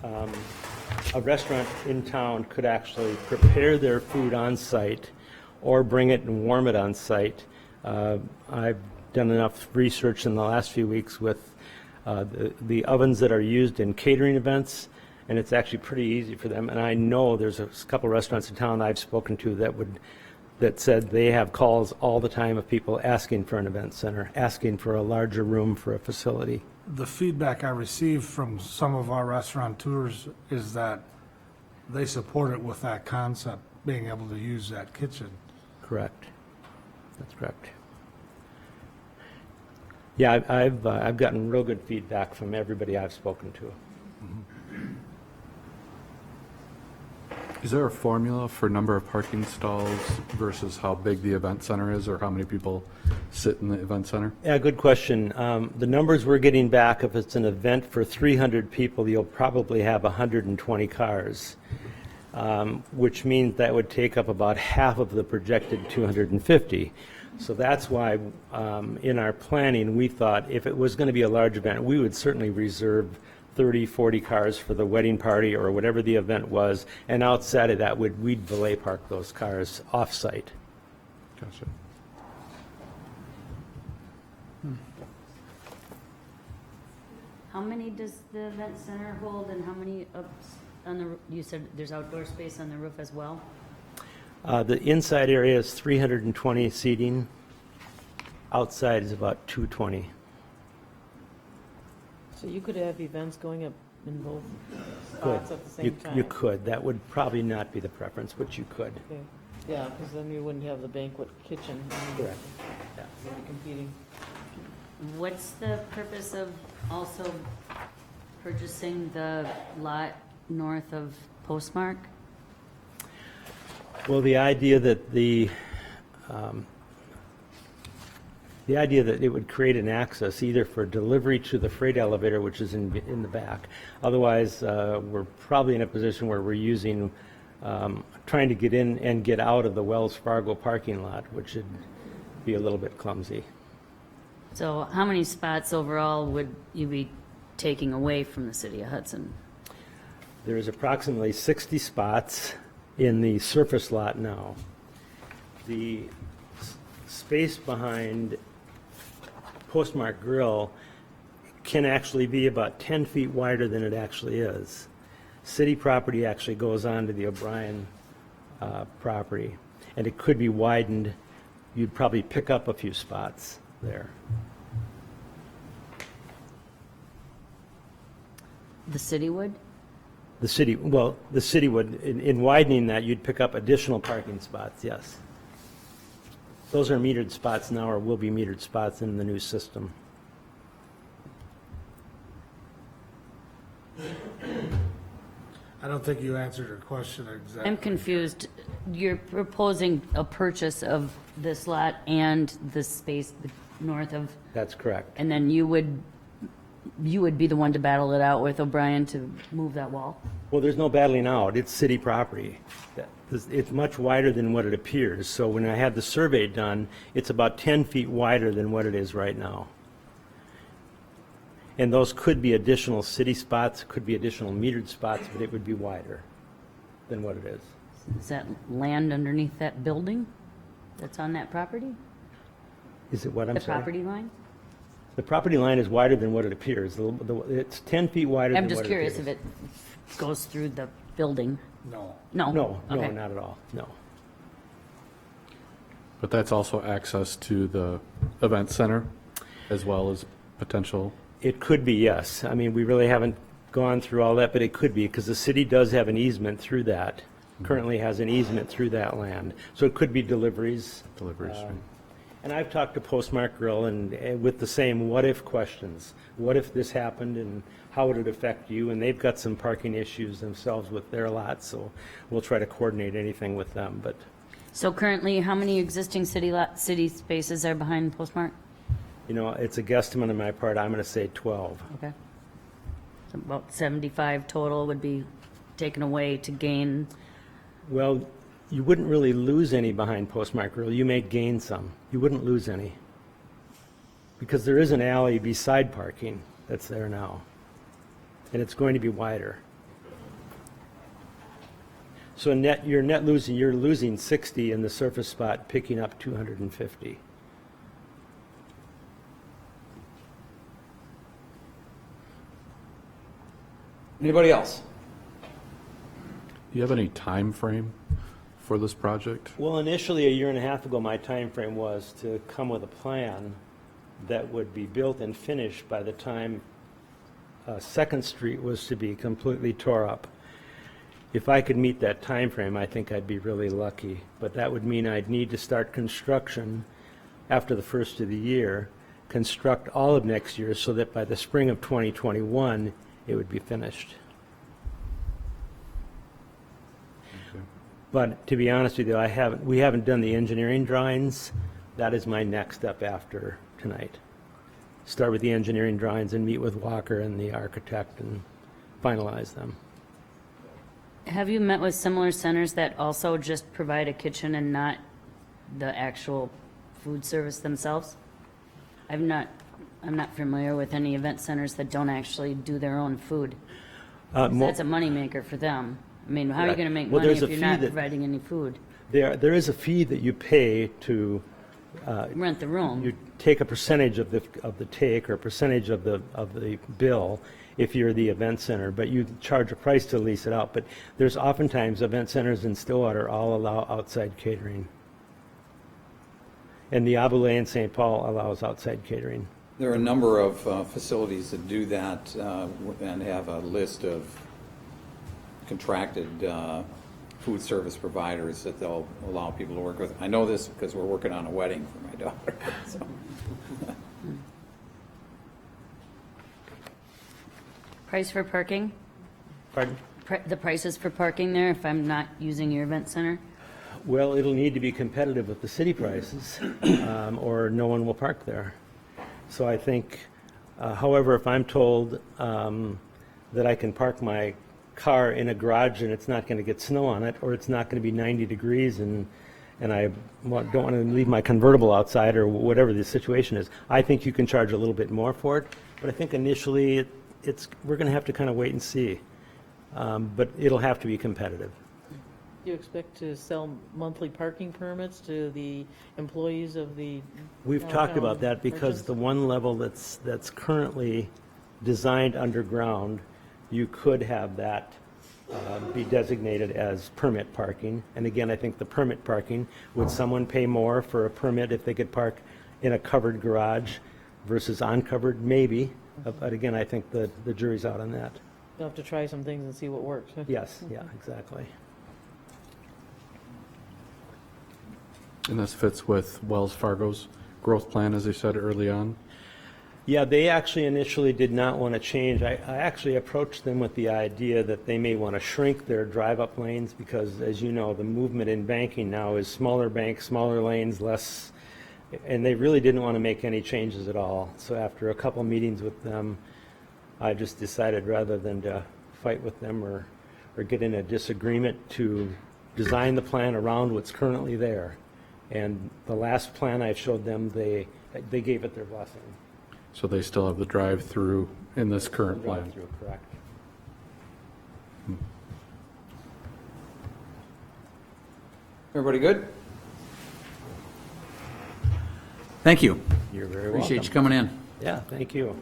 S11: a restaurant in town could actually prepare their food on site or bring it and warm it on site. I've done enough research in the last few weeks with the ovens that are used in catering events, and it's actually pretty easy for them. And I know there's a couple restaurants in town I've spoken to that said they have calls all the time of people asking for an event center, asking for a larger room for a facility.
S14: The feedback I received from some of our restaurateurs is that they support it with that concept, being able to use that kitchen.
S11: Correct. That's correct. Yeah, I've gotten real good feedback from everybody I've spoken to.
S6: Is there a formula for number of parking stalls versus how big the event center is, or how many people sit in the event center?
S11: Yeah, good question. The numbers we're getting back, if it's an event for 300 people, you'll probably have 120 cars. which means that would take up about half of the projected 250. So that's why in our planning, we thought if it was going to be a large event, we would certainly reserve 30, 40 cars for the wedding party or whatever the event was, and outside of that, we'd valet park those cars off-site.
S6: Gotcha.
S2: How many does the event center hold, and how many up on the, you said there's outdoor space on the roof as well?
S11: The inside area is 320 seating. Outside is about 220.
S13: So you could have events going up in both
S11: Good.
S13: spots at the same time?
S11: You could. That would probably not be the preference, but you could.
S13: Okay. Yeah, because then you wouldn't have the banquet kitchen.
S11: Correct. Yeah.
S13: You'd be competing.
S2: What's the purpose of also purchasing the lot north of Postmark?
S11: Well, the idea that it would create an access either for delivery to the freight elevator, which is in the back. Otherwise, we're probably in a position where we're using, trying to get in and get out of the Wells Fargo parking lot, which would be a little bit clumsy.
S2: So how many spots overall would you be taking away from the city of Hudson?
S11: There's approximately 60 spots in the surface lot now. The space behind Postmark Grill can actually be about 10 feet wider than it actually is. City property actually goes on to the O'Brien property, and it could be widened. You'd probably pick up a few spots there.
S2: The city would?
S11: The city would, in widening that, you'd pick up additional parking spots, yes. Those are metered spots now, or will be metered spots in the new system.
S14: I don't think you answered her question exactly.
S2: I'm confused. You're proposing a purchase of this lot and the space north of,
S11: That's correct.
S2: and then you would be the one to battle it out with O'Brien to move that wall?
S11: Well, there's no battling out. It's city property. It's much wider than what it appears. So when I had the survey done, it's about 10 feet wider than what it is right now. And those could be additional city spots, could be additional metered spots, but it would be wider than what it is.
S2: Is that land underneath that building that's on that property?
S11: Is it what, I'm
S2: The
S11: sorry?
S2: property line?
S11: The property line is wider than what it appears. It's 10 feet wider than
S2: I'm
S11: what it
S2: just curious
S11: appears.
S2: if it goes through the building.
S14: No.
S2: No?
S11: No,
S2: Okay.
S11: not at all, no.
S6: But that's also access to the event center as well as potential.
S11: It could be, yes. I mean, we really haven't gone through all that, but it could be, because the city does have an easement through that, currently has an easement through that land. So it could be deliveries.
S6: Right.
S11: And I've talked to Postmark Grill and with the same what-if questions. What if this happened, and how would it affect you? And they've got some parking issues themselves with their lots, so we'll try to coordinate anything with them. But
S2: So currently, how many existing city spaces are behind Postmark?
S11: you know, it's a guesstimate on my part. I'm going to say 12.
S2: Okay. So about 75 total would be taken away to gain.
S11: Well, you wouldn't really lose any behind Postmark Grill. You may gain some. You wouldn't lose any. Because there is an alley beside parking that's there now. And it's going to be wider. So you're losing 60 in the surface spot, picking up 250.
S5: Anybody else?
S6: Do you have any time frame for this project?
S11: Well, initially, a year and a half ago, my time frame was to come with a plan that would be built and finished by the time Second Street was to be completely tore up. If I could meet that time frame, I think I'd be really lucky. But that would mean I'd need to start construction after the first of the year, construct all of next year so that by the spring of 2021, it would be finished. But to be honest with you, we haven't done the engineering drawings. That is my next step after tonight. Start with the engineering drawings and meet with Walker and the architect and finalize them.
S2: Have you met with similar centers that also just provide a kitchen and not the actual food service themselves? I'm not familiar with any event centers that don't actually do their own food. That's a moneymaker for them. I mean, how are you going to make money if you're not providing any food?
S11: There is a fee that you pay to
S2: Rent the room.
S11: you take a percentage of the take or a percentage of the bill if you're the event center, but you charge a price to lease it out. But there's oftentimes event centers in Stillwater all allow outside catering. And the Aboulet in St. Paul allows outside catering.
S1: There are a number of facilities that do that and have a list of contracted food service providers that they'll allow people to work with. I know this because we're working on a wedding for my daughter. So.
S2: Price for parking?
S11: Pardon?
S2: The prices for parking there if I'm not using your event center?
S11: Well, it'll need to be competitive with the city prices, or no one will park there. So I think, however, if I'm told that I can park my car in a garage and it's not going to get snow on it, or it's not going to be 90 degrees and I don't want to leave my convertible outside or whatever the situation is, I think you can charge a little bit more for it. But I think initially we're going to have to kind of wait and see. But it'll have to be competitive.
S13: Do you expect to sell monthly parking permits to the employees of the
S11: We've talked about that because the one level that's currently designed underground, you could have that be designated as permit parking. And again, I think the permit parking, would someone pay more for a permit if they could park in a covered garage versus uncovered? Maybe. But again, I think the jury's out on that.
S13: You'll have to try some things and see what works. Huh?
S11: Yes, yeah, exactly.
S6: And this fits with Wells Fargo's growth plan, as they said early on?
S11: Yeah, they actually initially did not want to change. I actually approached them with the idea that they may want to shrink their drive-up lanes because, as you know, the movement in banking now is smaller banks, smaller lanes, less, and they really didn't want to make any changes at all. So after a couple meetings with them, I just decided rather than to fight with them or get in a disagreement to design the plan around what's currently there. And the last plan I showed them, they gave it their blessing.
S6: So they still have the drive-through in this current plan?
S11: Drive-through, correct.
S1: Everybody good? Thank you.
S11: You're very welcome.
S1: Appreciate you coming in.
S11: Yeah, thank you.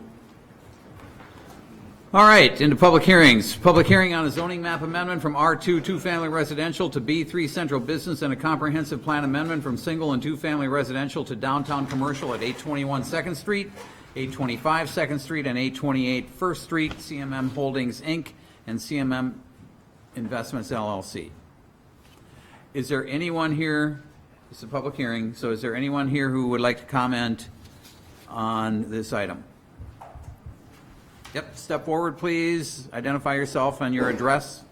S1: All right, into public hearings. Public hearing on a zoning map amendment from R2 two-family residential to B3 central business and a comprehensive plan amendment from single and two-family residential to downtown commercial at 821 2nd Street, 825 2nd Street, and 828 1st Street, CMM Holdings, Inc., and CMM Investments, LLC. Is there anyone here, this is a public hearing, so is there anyone here who would like to comment on this item? Yep, step forward, please. Identify yourself and your address.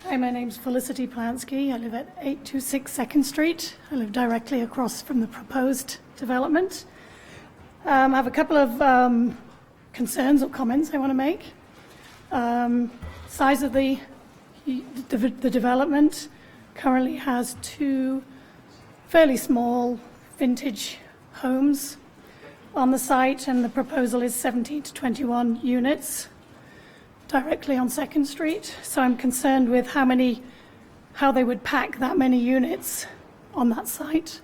S15: Hi, my name's Felicity Plansky. I live at 826 2nd Street. I live directly across from the proposed development. I have a couple of concerns or comments I want to make. Size of the development currently has two fairly small vintage homes on the site, and the proposal is 17 to 21 units directly on 2nd Street. So I'm concerned with how they would pack that many units on that site.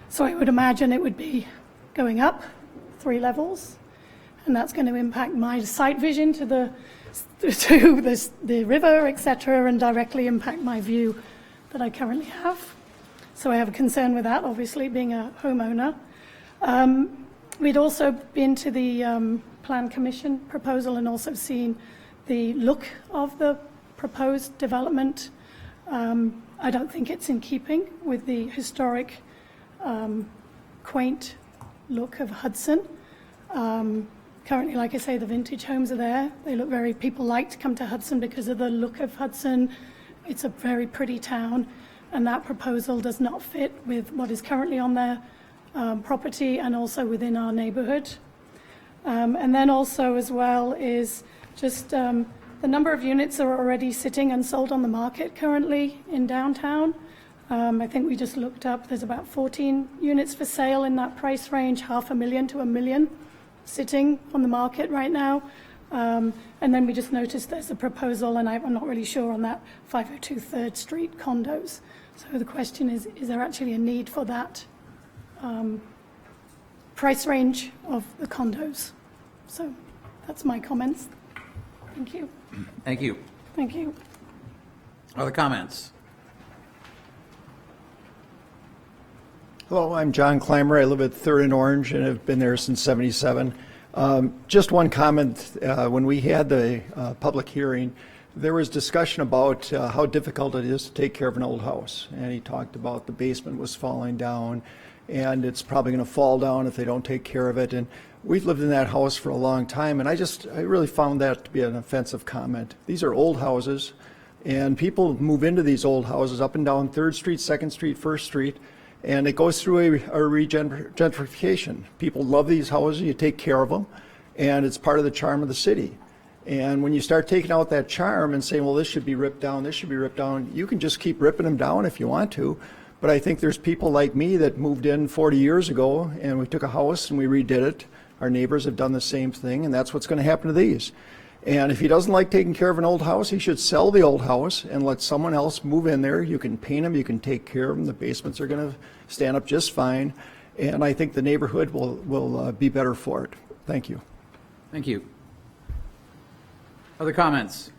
S15: So I would imagine it would be going up 3 levels, and that's going to impact my sight vision to the river, etc., and directly impact my view that I currently have. So I have a concern with that, obviously, being a homeowner. We'd also been to the Plan Commission proposal and also seen the look of the proposed development. I don't think it's in keeping with the historic, quaint look of Hudson. Currently, like I say, the vintage homes are there. They look people like to come to Hudson because of the look of Hudson. It's a very pretty town, and that proposal does not fit with what is currently on there property and also within our neighborhood. And then also as well is just the number of units that are already sitting unsold on the market currently in downtown. I think we just looked up, there's about 14 units for sale in that price range, $500,000 to $1 million sitting on the market right now. And then we just noticed there's a proposal, and I'm not really sure on that 502 3rd Street condos. So the question is there actually a need for that price range of the condos? So that's my comments. Thank you.
S1: Thank you.
S15: Thank you.
S1: Other comments?
S16: Hello, I'm John Clymer. I live at 3rd and Orange and have been there since '77. Just one comment. When we had the public hearing, there was discussion about how difficult it is to take care of an old house. And he talked about the basement was falling down, and it's probably going to fall down if they don't take care of it. And we've lived in that house for a long time, and I really found that to be an offensive comment. These are old houses, and people move into these old houses up and down 3rd Street, 2nd Street, 1st Street, and it goes through a gentrification. People love these houses, you take care of them, and it's part of the charm of the city. And when you start taking out that charm and saying, well, this should be ripped down, this should be ripped down, you can just keep ripping them down if you want to. But I think there's people like me that moved in 40 years ago, and we took a house and we redid it. Our neighbors have done the same thing, and that's what's going to happen to these. And if he doesn't like taking care of an old house, he should sell the old house and let someone else move in there. You can paint them, you can take care of them. The basements are going to stand up just fine. And I think the neighborhood will be better for it. Thank you.
S1: Thank you. Other comments?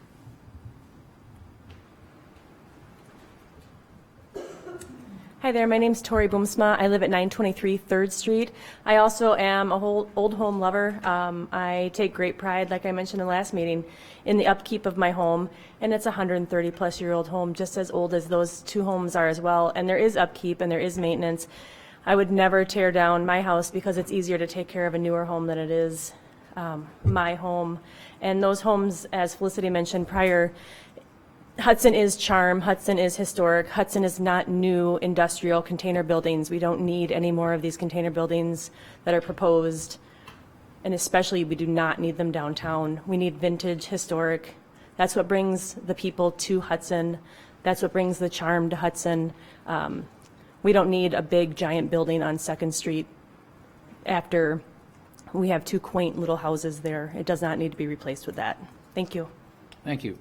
S17: Hi there, my name's Tori Boomsma. I live at 923 3rd Street. I also am a whole old home lover. I take great pride, like I mentioned in the last meeting, in the upkeep of my home. And it's a 130-plus-year-old home, just as old as those two homes are as well. And there is upkeep and there is maintenance. I would never tear down my house because it's easier to take care of a newer home than it is my home. And those homes, as Felicity mentioned prior, Hudson is charm, Hudson is historic, Hudson is not new industrial container buildings. We don't need any more of these container buildings that are proposed, and especially we do not need them downtown. We need vintage, historic. That's what brings the people to Hudson. That's what brings the charm to Hudson. We don't need a big giant building on 2nd Street after we have two quaint little houses there. It does not need to be replaced with that. Thank you.
S1: Thank you.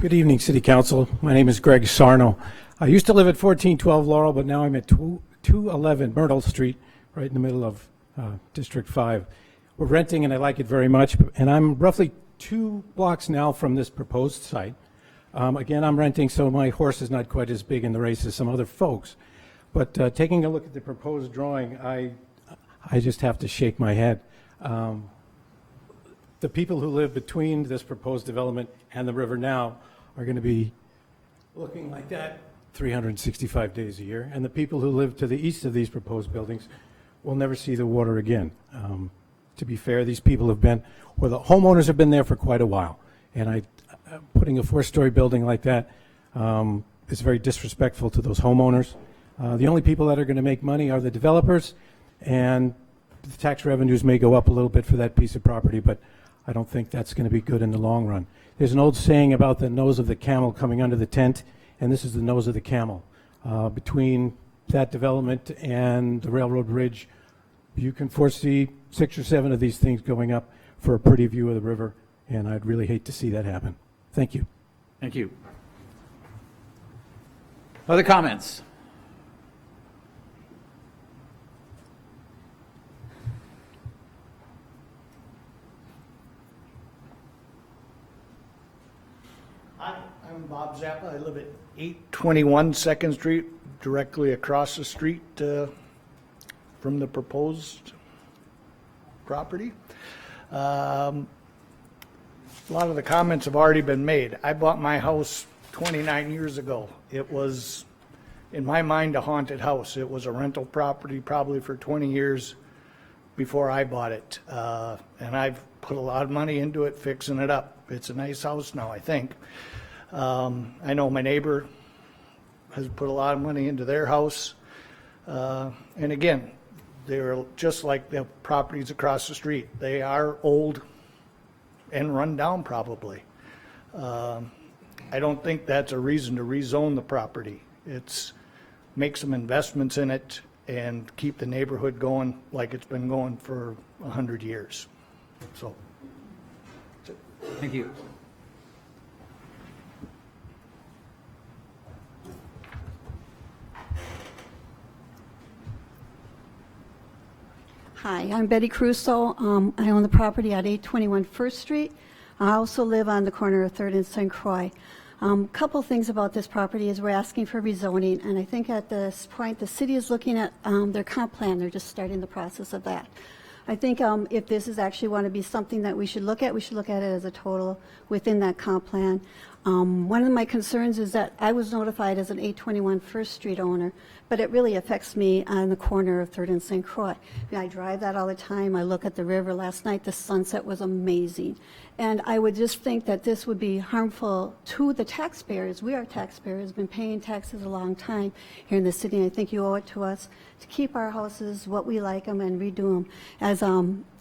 S18: Good evening, City Council. My name is Greg Sarno. I used to live at 1412 Laurel, but now I'm at 211 Myrtle Street, right in the middle of District 5. We're renting, and I like it very much, and I'm roughly 2 blocks now from this proposed site. Again, I'm renting, so my horse is not quite as big in the race as some other folks. But taking a look at the proposed drawing, I just have to shake my head. The people who live between this proposed development and the river now are going to be looking like that 365 days a year, and the people who live to the east of these proposed buildings will never see the water again. To be fair, these people have been, or the homeowners have been there for quite a while, and putting a 4-story building like that is very disrespectful to those homeowners. The only people that are going to make money are the developers, and the tax revenues may go up a little bit for that piece of property, but I don't think that's going to be good in the long run. There's an old saying about the nose of the camel coming under the tent, and this is the nose of the camel. Between that development and the railroad bridge, you can foresee 6 or 7 of these things going up for a pretty view of the river, and I'd really hate to see that happen. Thank you.
S1: Thank you. Other comments?
S19: Hi, I'm Bob Zappa. I live at 821 2nd Street, directly across the street from the proposed property. A lot of the comments have already been made. I bought my house 29 years ago. It was, in my mind, a haunted house. It was a rental property probably for 20 years before I bought it. And I've put a lot of money into it, fixing it up. It's a nice house now, I think. I know my neighbor has put a lot of money into their house. And again, they're just like the properties across the street. They are old and run down probably. I don't think that's a reason to rezone the property. It's make some investments in it and keep the neighborhood going like it's been going for 100 years. So.
S1: Thank you.
S20: Hi, I'm Betty Crusoe. I own the property at 821 First Street. I also live on the corner of 3rd and St. Croix. Couple things about this property is we're asking for rezoning, and I think at this point the city is looking at their comp plan. They're just starting the process of that. I think if this is actually want to be something that we should look at it as a total within that comp plan. One of my concerns is that I was notified as an 821 First Street owner, but it really affects me on the corner of 3rd and St. Croix. I drive that all the time. I look at the river. Last night the sunset was amazing. And I would just think that this would be harmful to the taxpayers. We are taxpayers, been paying taxes a long time here in the city, and I think you owe it to us to keep our houses what we like them and redo them. As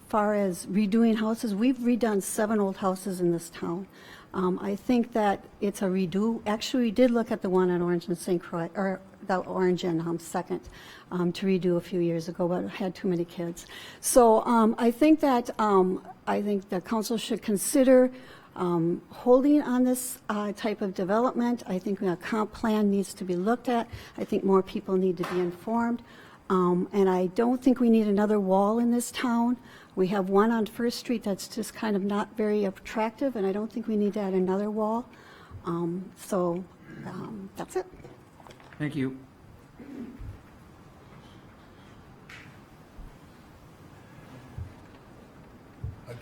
S20: far as redoing houses, we've redone 7 old houses in this town. I think that it's a redo. Actually, we did look at the one on Orange and St. Croix, or the Orange and 2nd, to redo a few years ago, but had too many kids. So I think that the council should consider holding on this type of development. I think a comp plan needs to be looked at. I think more people need to be informed. And I don't think we need another wall in this town. We have one on First Street that's just kind of not very attractive, and I don't think we need to add another wall. That's it.
S1: Thank you.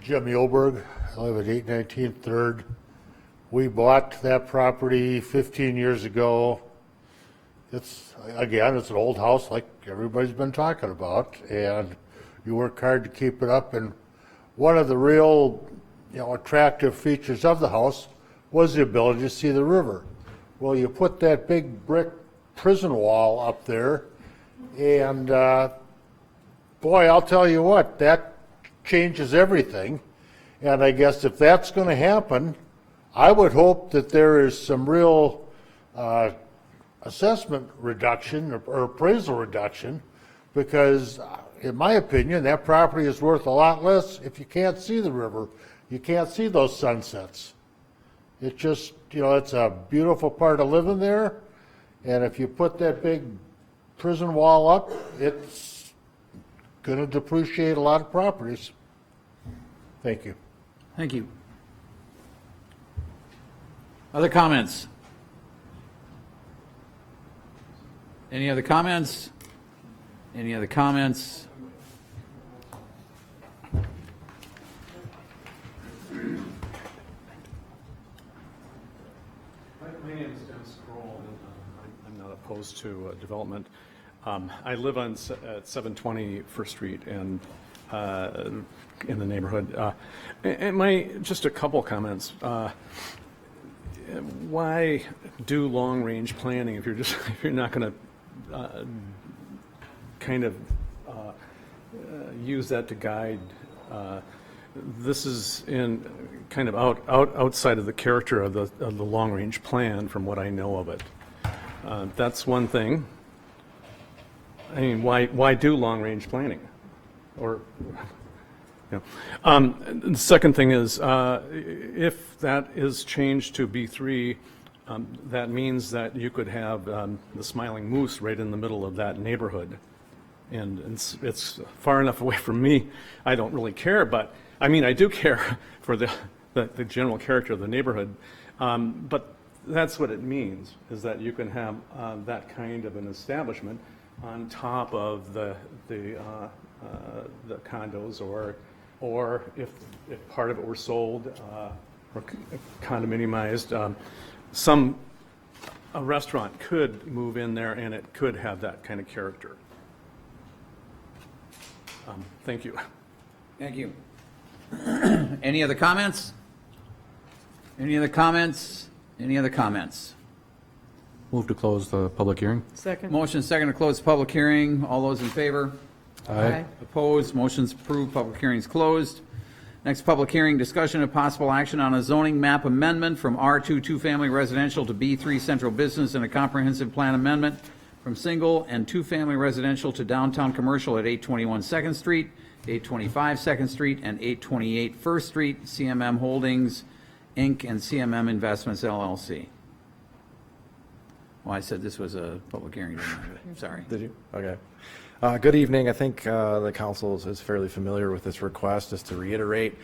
S21: Jimmy Oberg. I live at 819 3rd. We bought that property 15 years ago. It's an old house like everybody's been talking about, and you work hard to keep it up. And one of the real, attractive features of the house was the ability to see the river. Well, you put that big brick prison wall up there, and boy, I'll tell you what, that changes everything. And I guess if that's going to happen, I would hope that there is some real assessment reduction or appraisal reduction, because in my opinion, that property is worth a lot less if you can't see the river. You can't see those sunsets. It just, it's a beautiful part of living there. And if you put that big prison wall up, it's going to depreciate a lot of properties. Thank you.
S1: Thank you. Other comments? Any other comments? Any other comments?
S6: My name is Dennis Kroll, and I'm not opposed to development. I live on at 720 First Street and in the neighborhood. And just a couple comments. Why do long-range planning if you're not going to kind of use that to guide? This is in kind of outside of the character of the long-range plan, from what I know of it. That's one thing. I mean, why do long-range planning? Or, the second thing is, if that is changed to B3, that means that you could have the Smiling Moose right in the middle of that neighborhood. And it's far enough away from me, I don't really care, but I mean, I do care for the general character of the neighborhood. But that's what it means, is that you can have that kind of an establishment on top of the condos, or if part of it were sold or condominiumized, a restaurant could move in there and it could have that kind of character. Thank you.
S1: Thank you. Any other comments? Any other comments? Any other comments?
S3: Move to close the public hearing.
S13: Second.
S1: Motion is second to close the public hearing. All those in favor?
S3: Aye.
S1: Opposed? Motion's approved. Public hearing is closed. Next public hearing, discussion of possible action on a zoning map amendment from R2 two-family residential to B3 central business and a comprehensive plan amendment from single and two-family residential to downtown commercial at 821 Second Street, 825 Second Street, and 828 First Street, CMM Holdings, Inc., and CMM Investments, LLC. Well, I said this was a public hearing, didn't I? Sorry.
S22: Did you? Okay. Good evening. I think the council is fairly familiar with this request. Just to reiterate,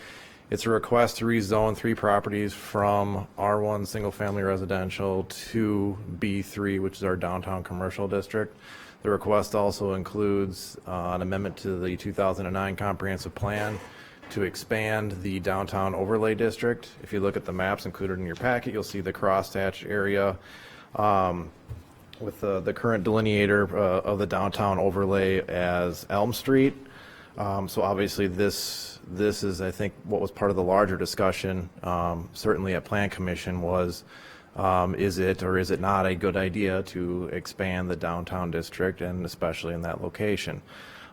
S22: it's a request to rezone 3 properties from R1 single-family residential to B3, which is our downtown commercial district. The request also includes an amendment to the 2009 comprehensive plan to expand the downtown overlay district. If you look at the maps included in your packet, you'll see the crosshatched area with the current delineator of the downtown overlay as Elm Street. So obviously this is, I think, what was part of the larger discussion, certainly at Plan Commission, was is it or is it not a good idea to expand the downtown district, and especially in that location.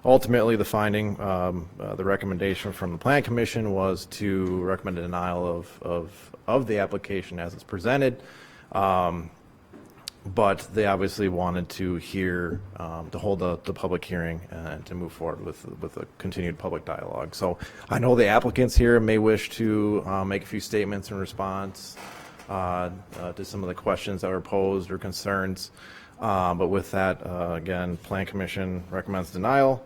S22: Ultimately, the finding, the recommendation from the Plan Commission was to recommend a denial of the application as it's presented. But they obviously wanted to hear, to hold the public hearing and to move forward with a continued public dialogue. So I know the applicants here may wish to make a few statements in response to some of the questions that were posed or concerns. But with that, again, Plan Commission recommends denial,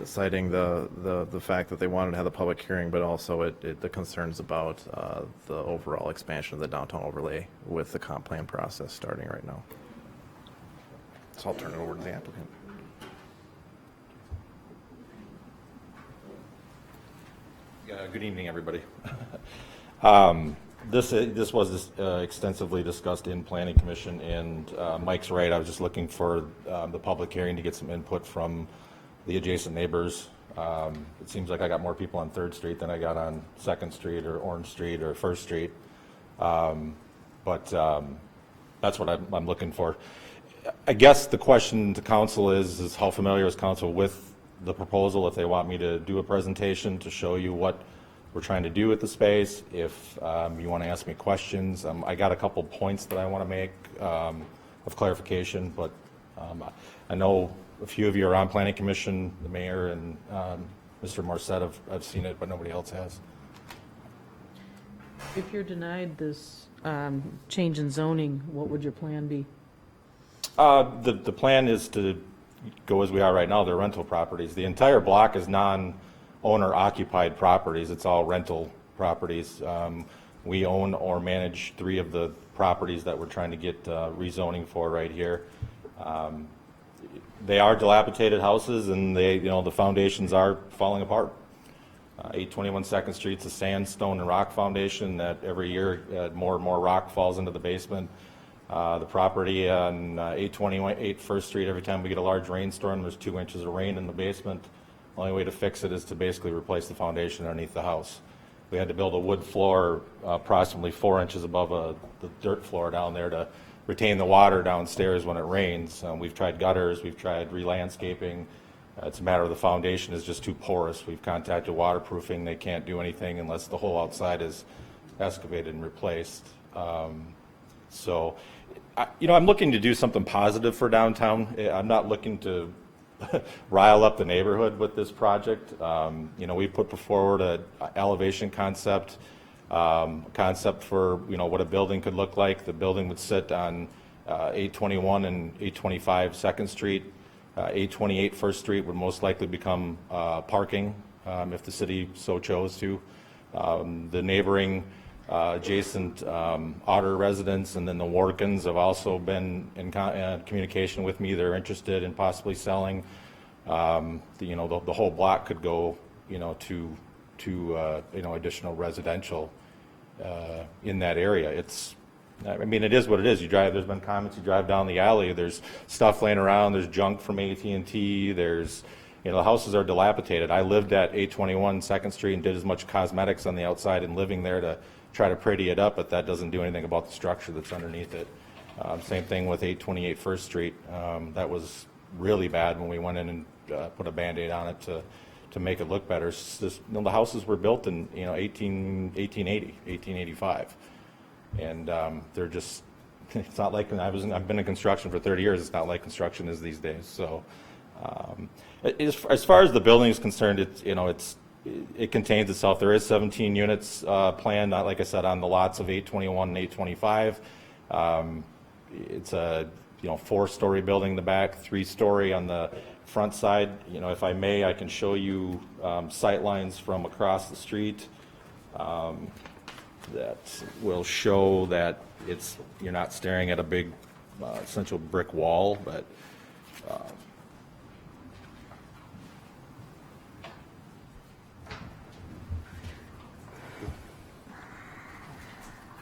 S22: citing the fact that they wanted to have the public hearing, but also the concerns about the overall expansion of the downtown overlay with the comp plan process starting right now. So I'll turn it over to the applicant.
S23: Good evening, everybody. This was extensively discussed in Planning Commission, and Mike's right. I was just looking for the public hearing to get some input from the adjacent neighbors. It seems like I got more people on 3rd Street than I got on 2nd Street or Orange Street or 1st Street. But that's what I'm looking for. I guess the question to council is how familiar is council with the proposal? If they want me to do a presentation to show you what we're trying to do with the space, if you want to ask me questions. I got a couple points that I want to make of clarification, but I know a few of you are on Planning Commission, the mayor and Mr. Morissette have seen it, but nobody else has.
S13: If you're denied this change in zoning, what would your plan be?
S23: The plan is to go as we are right now. They're rental properties. The entire block is non-owner occupied properties. It's all rental properties. We own or manage 3 of the properties that we're trying to get rezoning for right here. They are dilapidated houses, and the foundations are falling apart. 821 Second Street's a sandstone and rock foundation that every year more and more rock falls into the basement. The property on 828 First Street, every time we get a large rainstorm, there's 2 inches of rain in the basement. The only way to fix it is to basically replace the foundation underneath the house. We had to build a wood floor approximately 4 inches above the dirt floor down there to retain the water downstairs when it rains. We've tried gutters, we've tried re-landscaping. It's a matter of the foundation is just too porous. We've contacted waterproofing. They can't do anything unless the whole outside is excavated and replaced. So, I'm looking to do something positive for downtown. I'm not looking to rile up the neighborhood with this project. We put forward an elevation concept for what a building could look like. The building would sit on 821 and 825 Second Street. 828 First Street would most likely become parking if the city so chose to. The neighboring adjacent Otter residents and then the Warkins have also been in communication with me. They're interested in possibly selling. The whole block could go to additional residential in that area. It is what it is. There's been comments, you drive down the alley, there's stuff laying around, there's junk from AT&T, there's You know, the houses are dilapidated. I lived at 821 Second Street and did as much cosmetics on the outside and living there to try to pretty it up, but that doesn't do anything about the structure that's underneath it. Same thing with 828 First Street. That was really bad when we went in and put a Band-Aid on it to make it look better. The houses were built in 1880, 1885, and they're just. It's not like I've been in construction for 30 years. It's not like construction is these days. So, as far as the building is concerned, it contains itself. There is 17 units planned, like I said, on the lots of 821 and 825. It's a 4-story building in the back, 3-story on the front side. If I may, I can show you sight lines from across the street that will show that you're not staring at a big essential brick wall, but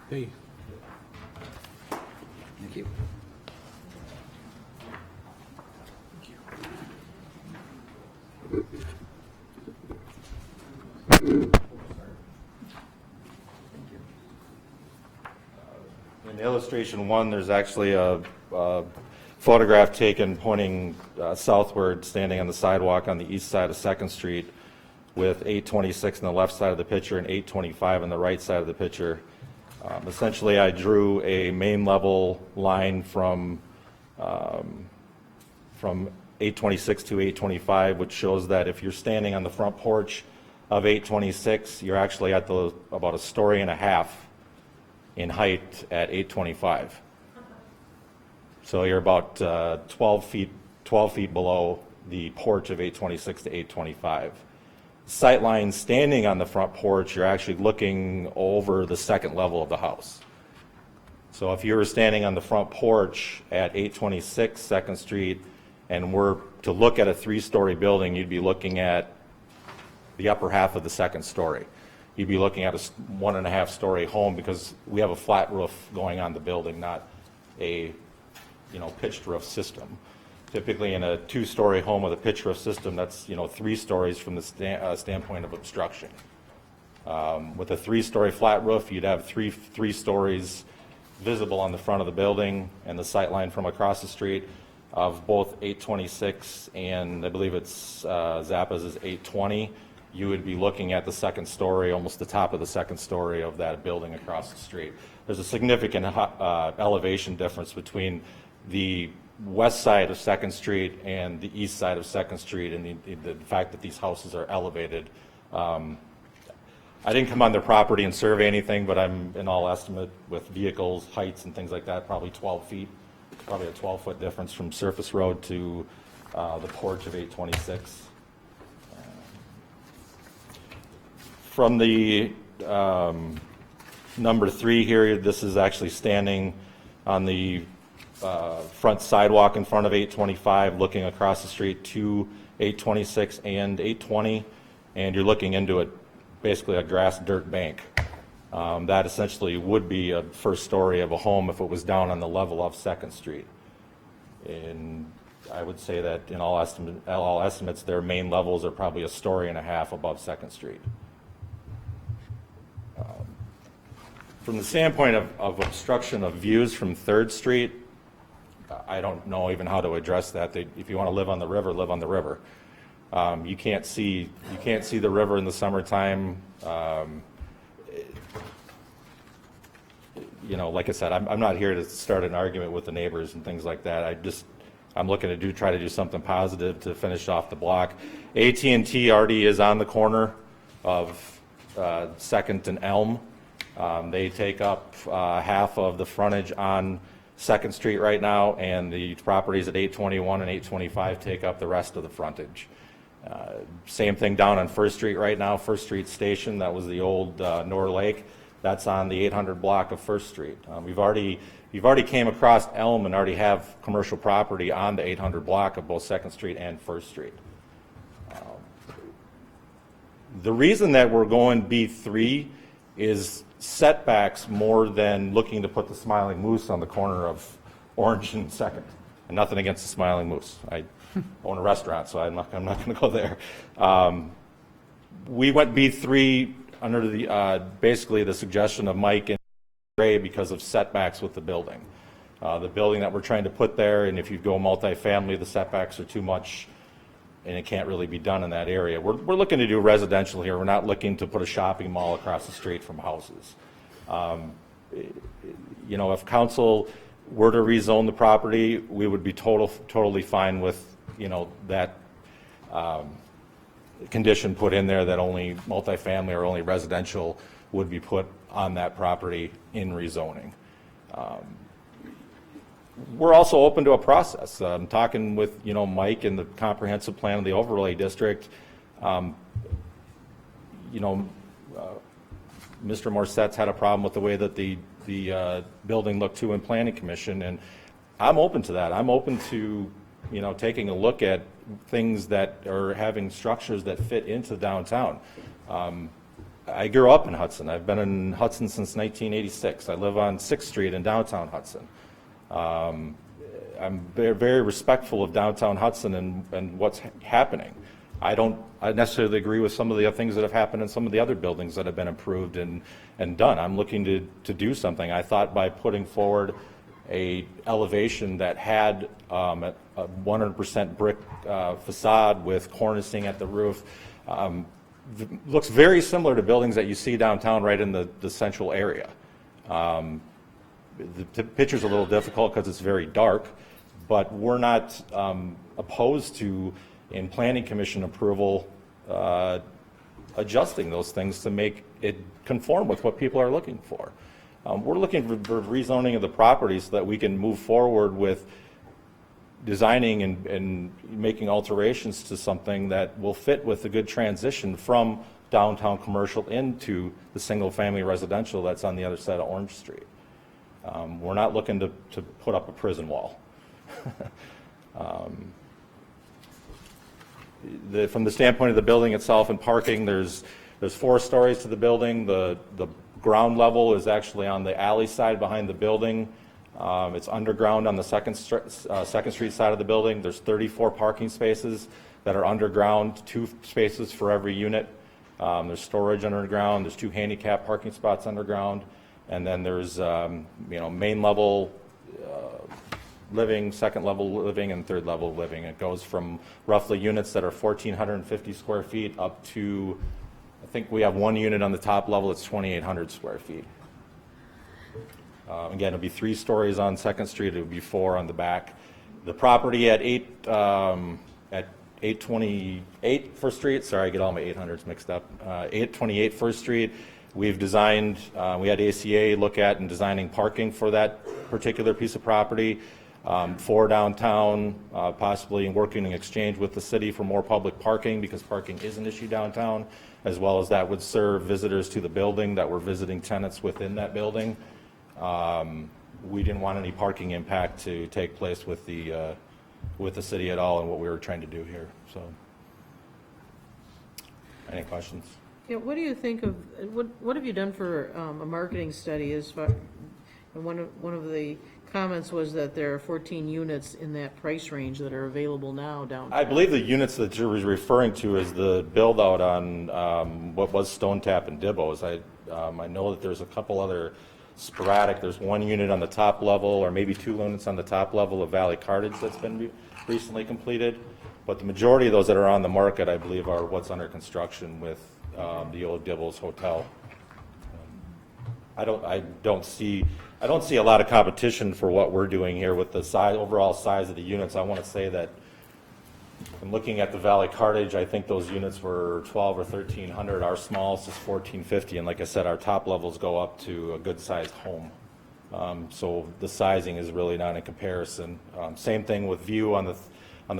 S12: Hey.
S1: Thank you.
S23: in illustration 1, there's actually a photograph taken pointing southward, standing on the sidewalk on the east side of 2nd Street, with 826 on the left side of the picture and 825 on the right side of the picture. Essentially, I drew a main level line from 826 to 825, which shows that if you're standing on the front porch of 826, you're actually at about a story and a half in height at 825. So you're about 12 feet below the porch of 826 to 825. Sight line standing on the front porch, you're actually looking over the 2nd level of the house. So if you were standing on the front porch at 826 2nd Street and were to look at a 3-story building, you'd be looking at the upper half of the 2nd story. You'd be looking at a 1.5-story home because we have a flat roof going on the building, not a pitched roof system. Typically in a 2-story home with a pitched roof system, that's 3 stories from the standpoint of obstruction. With a 3-story flat roof, you'd have three stories visible on the front of the building, and the sight line from across the street of both 826 and I believe it's Zappa's is 820. You would be looking at the 2nd story, almost the top of the 2nd story of that building across the street. There's a significant elevation difference between the west side of 2nd Street and the east side of 2nd Street, and the fact that these houses are elevated. I didn't come on their property and survey anything, but I'm in all estimate with vehicles, heights and things like that, probably 12 feet, probably a 12-foot difference from surface road to the porch of 826. From the number 3 here, this is actually standing on the front sidewalk in front of 825, looking across the street to 826 and 820, and you're looking into it, basically a grass dirt bank. That essentially would be a 1st story of a home if it was down on the level of 2nd Street. And I would say that in all estimates, their main levels are probably a story and a half above 2nd Street. From the standpoint of obstruction of views from 3rd Street, I don't know even how to address that. If you want to live on the river, live on the river. You can't see the river in the summertime. Like I said, I'm not here to start an argument with the neighbors and things like that. I'm looking to try to do something positive to finish off the block. AT&T already is on the corner of 2nd and Elm. They take up half of the frontage on 2nd Street right now, and the properties at 821 and 825 take up the rest of the frontage. Same thing down on 1st Street right now. 1st Street Station, that was the old Nor Lake. That's on the 800 block of 1st Street. You've already came across Elm and already have commercial property on the 800 block of both 2nd Street and 1st Street. The reason that we're going B3 is setbacks more than looking to put the Smiling Moose on the corner of Orange and 2nd. And nothing against the Smiling Moose. own a restaurant, so I'm not going to go there. We went B3 under the basically the suggestion of Mike and Ray because of setbacks with the building. The building that we're trying to put there, and if you go multifamily, the setbacks are too much, and it can't really be done in that area. We're looking to do residential here. We're not looking to put a shopping mall across the street from houses. You know, if council were to rezone the property, we would be totally fine with, you know, that condition put in there that only multifamily or only residential would be put on that property in rezoning. We're also open to a process. I'm talking with, you know, Mike and the comprehensive plan of the overlay district. You know, Mr. Morset's had a problem with the way that the building looked too in planning commission, and I'm open to that. I'm open to, you know, taking a look at things that are having structures that fit into downtown. I grew up in Hudson. I've been in Hudson since 1986. I live on 6th Street in downtown Hudson. I'm very, very respectful of downtown Hudson and what's happening. I don't necessarily agree with some of the things that have happened in some of the other buildings that have been improved and done. I'm looking to do something. I thought by putting forward a elevation that had a 100% brick facade with cornicing at the roof, looks very similar to buildings that you see downtown right in the central area. The picture's a little difficult because it's very dark, but we're not opposed to, in planning commission approval, adjusting those things to make it conform with what people are looking for. We're looking for rezoning of the property so that we can move forward with designing and making alterations to something that will fit with a good transition from downtown commercial into the single-family residential that's on the other side of Orange Street. We're not looking to put up a prison wall. From the standpoint of the building itself and parking, there's 4 stories to the building. The ground level is actually on the alley side behind the building. It's underground on the Second Street side of the building. There's 34 parking spaces that are underground, 2 spaces for every unit. There's storage underground. There's 2 handicap parking spots underground. And then there's, you know, main level living, second level living, and third level living. It goes from roughly units that are 1,450 square feet up to, I think we have 1 unit on the top level, it's 2,800 square feet. Again, it'll be 3 stories on Second Street, it would be 4 on the back. The property at 828 First Street, sorry, I get all my 800s mixed up, 828 First Street, we've designed, we had ACA look at and designing parking for that particular piece of property, for downtown, possibly working in exchange with the city for more public parking, because parking is an issue downtown, as well as that would serve visitors to the building that were visiting tenants within that building. We didn't want any parking impact to take place with the city at all and what we were trying to do here. So, any questions?
S13: Yeah, what do you think of, what have you done for a marketing study as far, and one of the comments was that there are 14 units in that price range that are available now downtown.
S23: I believe the units that you're referring to is the build out on what was Stone Tap and Dibbo's. I know that there's a couple other sporadic, there's 1 unit on the top level or maybe 2 units on the top level of Valley Cartage that's been recently completed, but the majority of those that are on the market, I believe, are what's under construction with the old Dibbo's Hotel. I don't see a lot of competition for what we're doing here with the overall size of the units. I want to say that I'm looking at the Valley Cartage, I think those units were 1,200 or 1,300. Our smallest is 1,450, and like I said, our top levels go up to a good sized home. So the sizing is really not in comparison. Same thing with view on the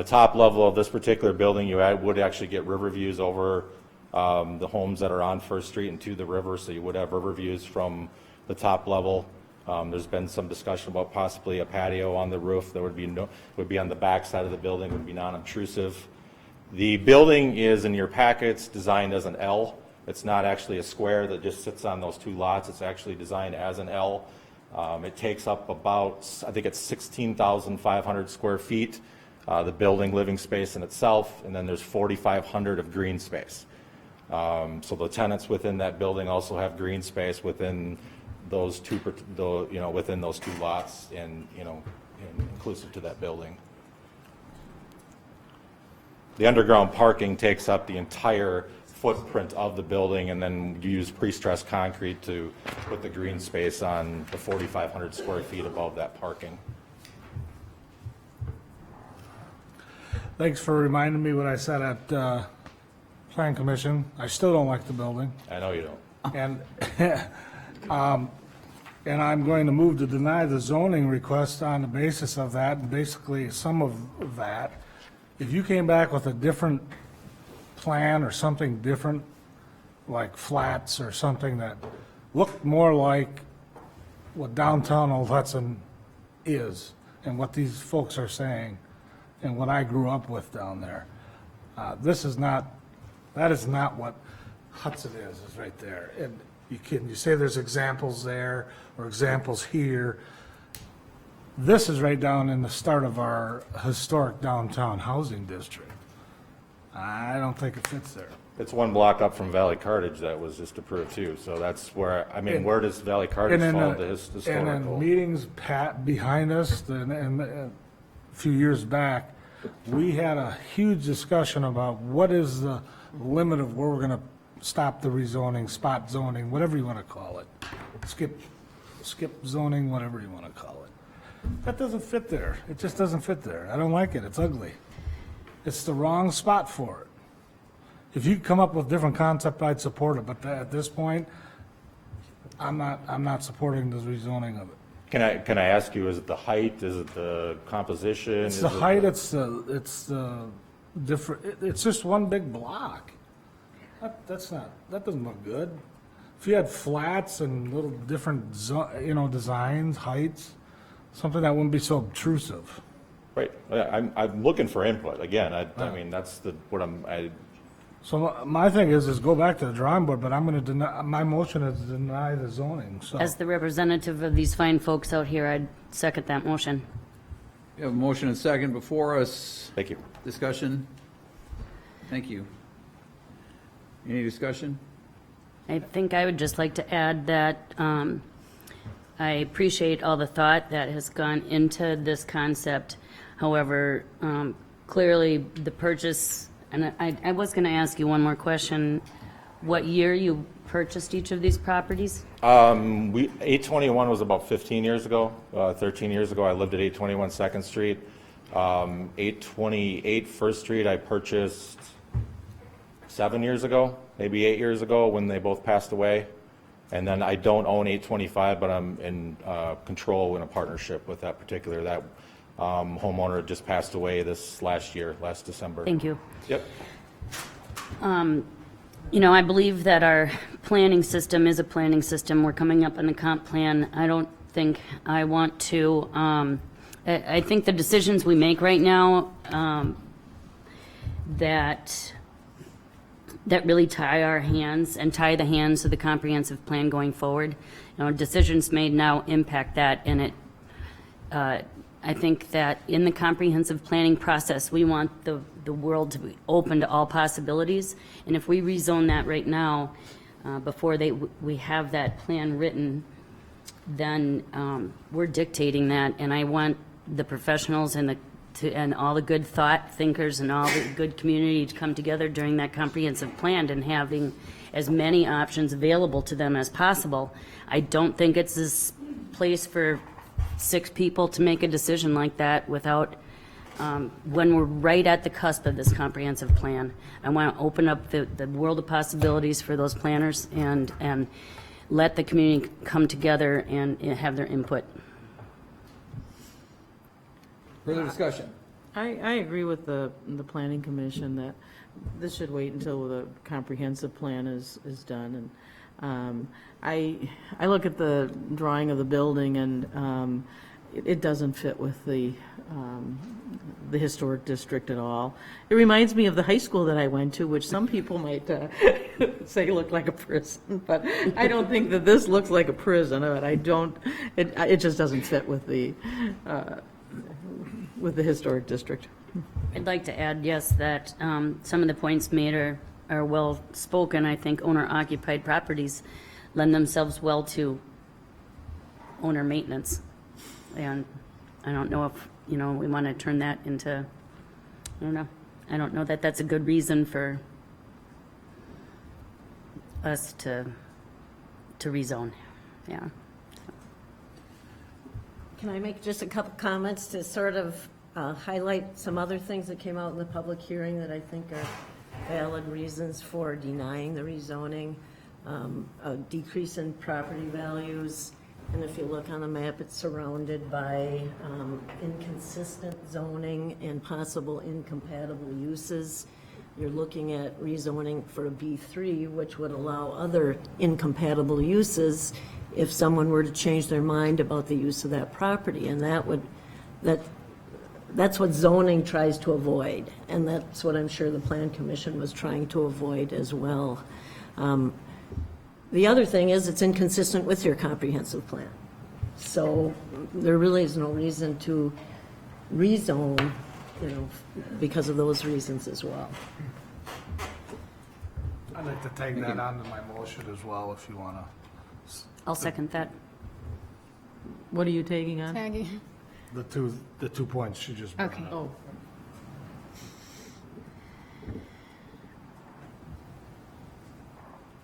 S23: top level of this particular building. You would actually get river views over the homes that are on First Street and to the river, so you would have river views from the top level. There's been some discussion about possibly a patio on the roof that would be on the back side of the building, would be non-intrusive. The building is, in your packets, designed as an L. It's not actually a square that just sits on those 2 lots. It's actually designed as an L. It takes up about, I think it's 16,500 square feet. the building living space in itself, and then there's 4,500 of green space. So the tenants within that building also have green space within those within those two lots, and inclusive to that building. The underground parking takes up the entire footprint of the building, and then you use pre-stressed concrete to put the green space on the 4,500 square feet above that parking.
S14: Thanks for reminding me what I said at Plan Commission. I still don't like the building.
S23: I know you don't.
S14: And, and I'm going to move to deny the zoning request on the basis of that, and basically some of that. If you came back with a different plan or something different, like flats or something that looked more like what downtown Old Hudson is and what these folks are saying and what I grew up with down there, that is not what Hudson is right there. And you say there's examples there or examples here. This is right down in the start of our historic downtown housing district. I don't think it fits there.
S23: It's one block up from Valley Cartage that was just approved too, so that's where, where does Valley Cartage fall into historical?
S14: And in meetings behind us, and a few years back, we had a huge discussion about what is the limit of where we're going to stop the rezoning, spot zoning, whatever you want to call it. Skip zoning, whatever you want to call it. That doesn't fit there. It just doesn't fit there. I don't like it. It's ugly. It's the wrong spot for it. If you come up with a different concept, I'd support it, but at this point, I'm not supporting the rezoning of it.
S23: Can I ask you, is it the height, is it the composition?
S14: It's the height, it's the different, it's just one big block. That doesn't look good. If you had flats and little different, designs, heights, something that wouldn't be so obtrusive.
S23: Right, I'm looking for input, again, I mean, that's
S14: So my thing is go back to the drawing board, but I'm going to deny, my motion is to deny the zoning, so.
S2: As the representative of these fine folks out here, I'd second that motion.
S1: We have a motion and second before us.
S23: Thank you.
S1: Discussion? Thank you. Any discussion?
S2: I think I would just like to add that I appreciate all the thought that has gone into this concept. However, clearly the purchase, and I was going to ask you one more question. What year you purchased each of these properties?
S23: 821 was about 15 years ago, 13 years ago. I lived at 821 2nd Street. 828 First Street I purchased 7 years ago, maybe 8 years ago when they both passed away. And then I don't own 825, but I'm in control in a partnership with that particular, homeowner just passed away this last December.
S2: Thank you.
S23: Yep.
S2: I believe that our planning system is a planning system. We're coming up on a comp plan. I don't think I want to, I think the decisions we make right now that really tie our hands and tie the hands of the comprehensive plan going forward. Decisions made now impact that, and I think that in the comprehensive planning process, we want the world to be open to all possibilities. And if we rezone that right now, before we have that plan written, then we're dictating that. And I want the professionals and all the good thought thinkers and all the good community to come together during that comprehensive plan and having as many options available to them as possible. I don't think it's this place for 6 people to make a decision like that without, when we're right at the cusp of this comprehensive plan. I want to open up the world of possibilities for those planners and let the community come together and have their input.
S1: Further discussion?
S13: I agree with the planning commission that this should wait until the comprehensive plan is done. And I look at the drawing of the building, and it doesn't fit with the historic district at all. It reminds me of the high school that I went to, which some people might say looked like a prison, but I don't think that this looks like a prison. It just doesn't fit with the historic district.
S2: I'd like to add, yes, that some of the points made are well spoken. I think owner-occupied properties lend themselves well to owner maintenance. And I don't know if, we want to turn that into, I don't know. I don't know that that's a good reason for us to rezone. Yeah.
S4: Can I make just a couple comments to sort of highlight some other things that came out in the public hearing that I think are valid reasons for denying the rezoning? A decrease in property values, and if you look on the map, it's surrounded by inconsistent zoning and possible incompatible uses. You're looking at rezoning for a B3, which would allow other incompatible uses if someone were to change their mind about the use of that property, and that's what zoning tries to avoid, and that's what I'm sure the Plan Commission was trying to avoid as well. The other thing is it's inconsistent with your comprehensive plan, so there really is no reason to rezone, because of those reasons as well.
S14: I'd like to take that onto my motion as well, if you want to.
S2: I'll second that.
S13: What are you taking on?
S15: Tagging.
S14: The 2 points she just brought
S15: Okay.
S14: up.
S13: Oh,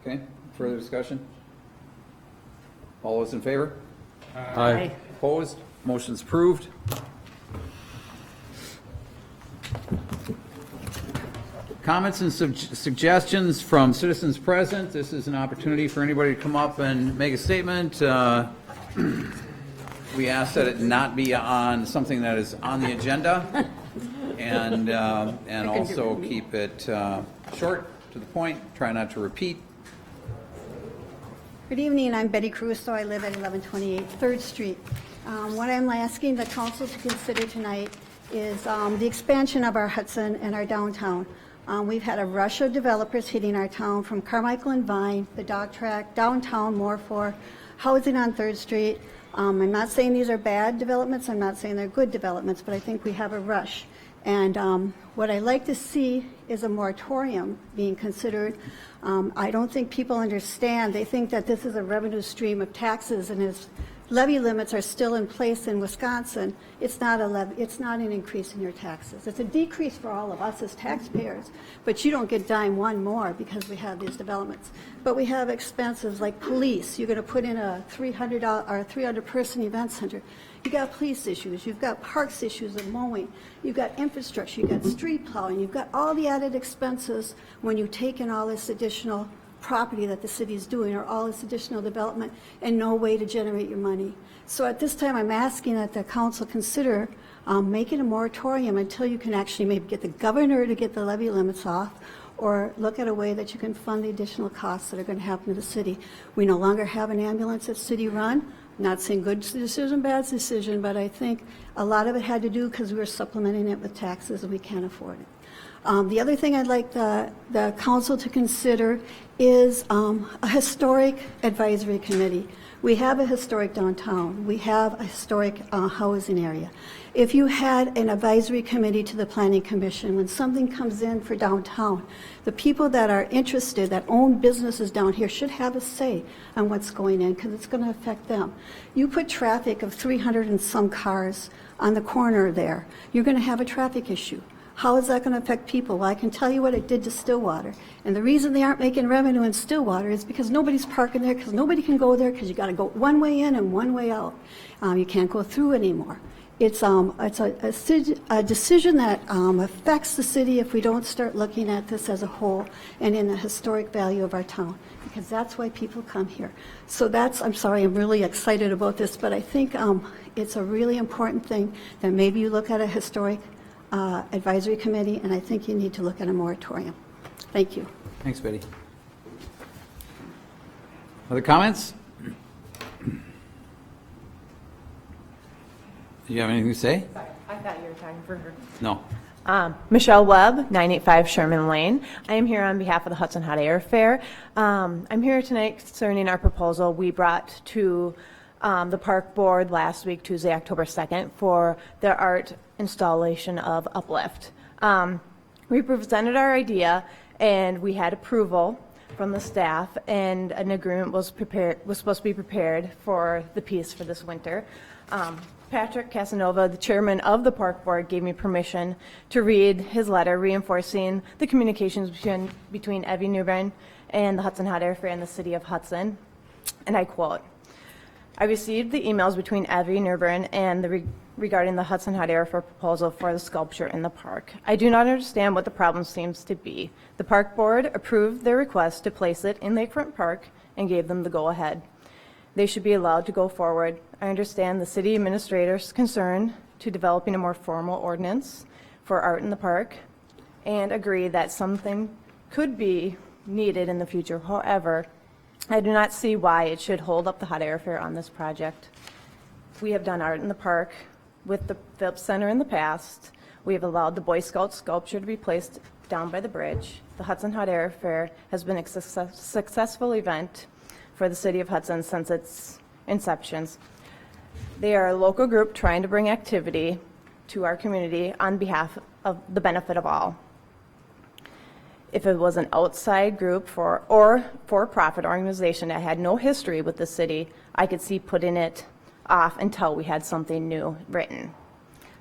S1: Okay, further discussion? All those in favor?
S3: Aye.
S1: Opposed? Motion's approved. Comments and suggestions from citizens present. This is an opportunity for anybody to come up and make a statement. We ask that it not be on something that is on the agenda, and also keep it short, to the point. Try not to repeat.
S20: Good evening, I'm Betty Caruso, I live at 1128 3rd Street. What I'm asking the council to consider tonight is the expansion of our Hudson and our downtown. We've had a rush of developers hitting our town from Carmichael and Vine, the dog track, downtown, more for housing on 3rd Street. I'm not saying these are bad developments, I'm not saying they're good developments, but I think we have a rush. And what I like to see is a moratorium being considered. I don't think people understand. They think that this is a revenue stream of taxes, and as levy limits are still in place in Wisconsin, it's not an increase in your taxes. It's a decrease for all of us as taxpayers, but you don't get dime one more because we have these developments. But we have expenses like police. You're going to put in a 300-person event center. You've got police issues. You've got parks issues of mowing. You've got infrastructure. You've got street plowing. You've got all the added expenses when you take in all this additional property that the city is doing, or all this additional development, and no way to generate your money. So at this time, I'm asking that the council consider making a moratorium until you can actually maybe get the governor to get the levy limits off, or look at a way that you can fund the additional costs that are going to happen to the city. We no longer have an ambulance that's city-run. Not saying good decision, bad decision, but I think a lot of it had to do because we were supplementing it with taxes and we can't afford it. The other thing I'd like the council to consider is a historic advisory committee. We have a historic downtown. We have a historic housing area. If you had an advisory committee to the Planning Commission, when something comes in for downtown, the people that are interested, that own businesses down here, should have a say on what's going in, because it's going to affect them. You put traffic of 300 and some cars on the corner there, you're going to have a traffic issue. How is that going to affect people? Well, I can tell you what it did to Stillwater. And the reason they aren't making revenue in Stillwater is because nobody's parking there, because nobody can go there, because you got to go one way in and one way out. You can't go through anymore. It's a decision that affects the city if we don't start looking at this as a whole and in the historic value of our town, because that's why people come here. So I'm sorry, I'm really excited about this, but I think it's a really important thing that maybe you look at a historic advisory committee, and I think you need to look at a moratorium. Thank you.
S1: Thanks, Betty. Other comments? Do you have anything to say?
S7: Sorry, I thought you were talking for her.
S1: No.
S7: Michelle Webb, 985 Sherman Lane. I am here on behalf of the Hudson Hot Air Fair. I'm here tonight concerning our proposal we brought to the park board last week, Tuesday, October 2nd, for their art installation of uplift. We presented our idea, and we had approval from the staff, and an agreement was supposed to be prepared for the piece for this winter. Patrick Casanova, the chairman of the park board, gave me permission to read his letter reinforcing the communications between Evie Newbern and the Hudson Hot Air Fair and the city of Hudson. And I quote, "I received the emails between Evie Newbern and regarding the Hudson Hot Air Fair proposal for the sculpture in the park. I do not understand what the problem seems to be. The park board approved their request to place it in Lakefront Park and gave them the go-ahead. They should be allowed to go forward. I understand the city administrator's concern to developing a more formal ordinance for art in the park and agree that something could be needed in the future. However, I do not see why it should hold up the hot air fair on this project. We have done art in the park with the Phillips Center in the past. We have allowed the Boy Scout sculpture to be placed down by the bridge. The Hudson Hot Air Fair has been a successful event for the city of Hudson since its inceptions. They are a local group trying to bring activity to our community on behalf of the benefit of all. If it was an outside group or for-profit organization that had no history with the city, I could see putting it off until we had something new written.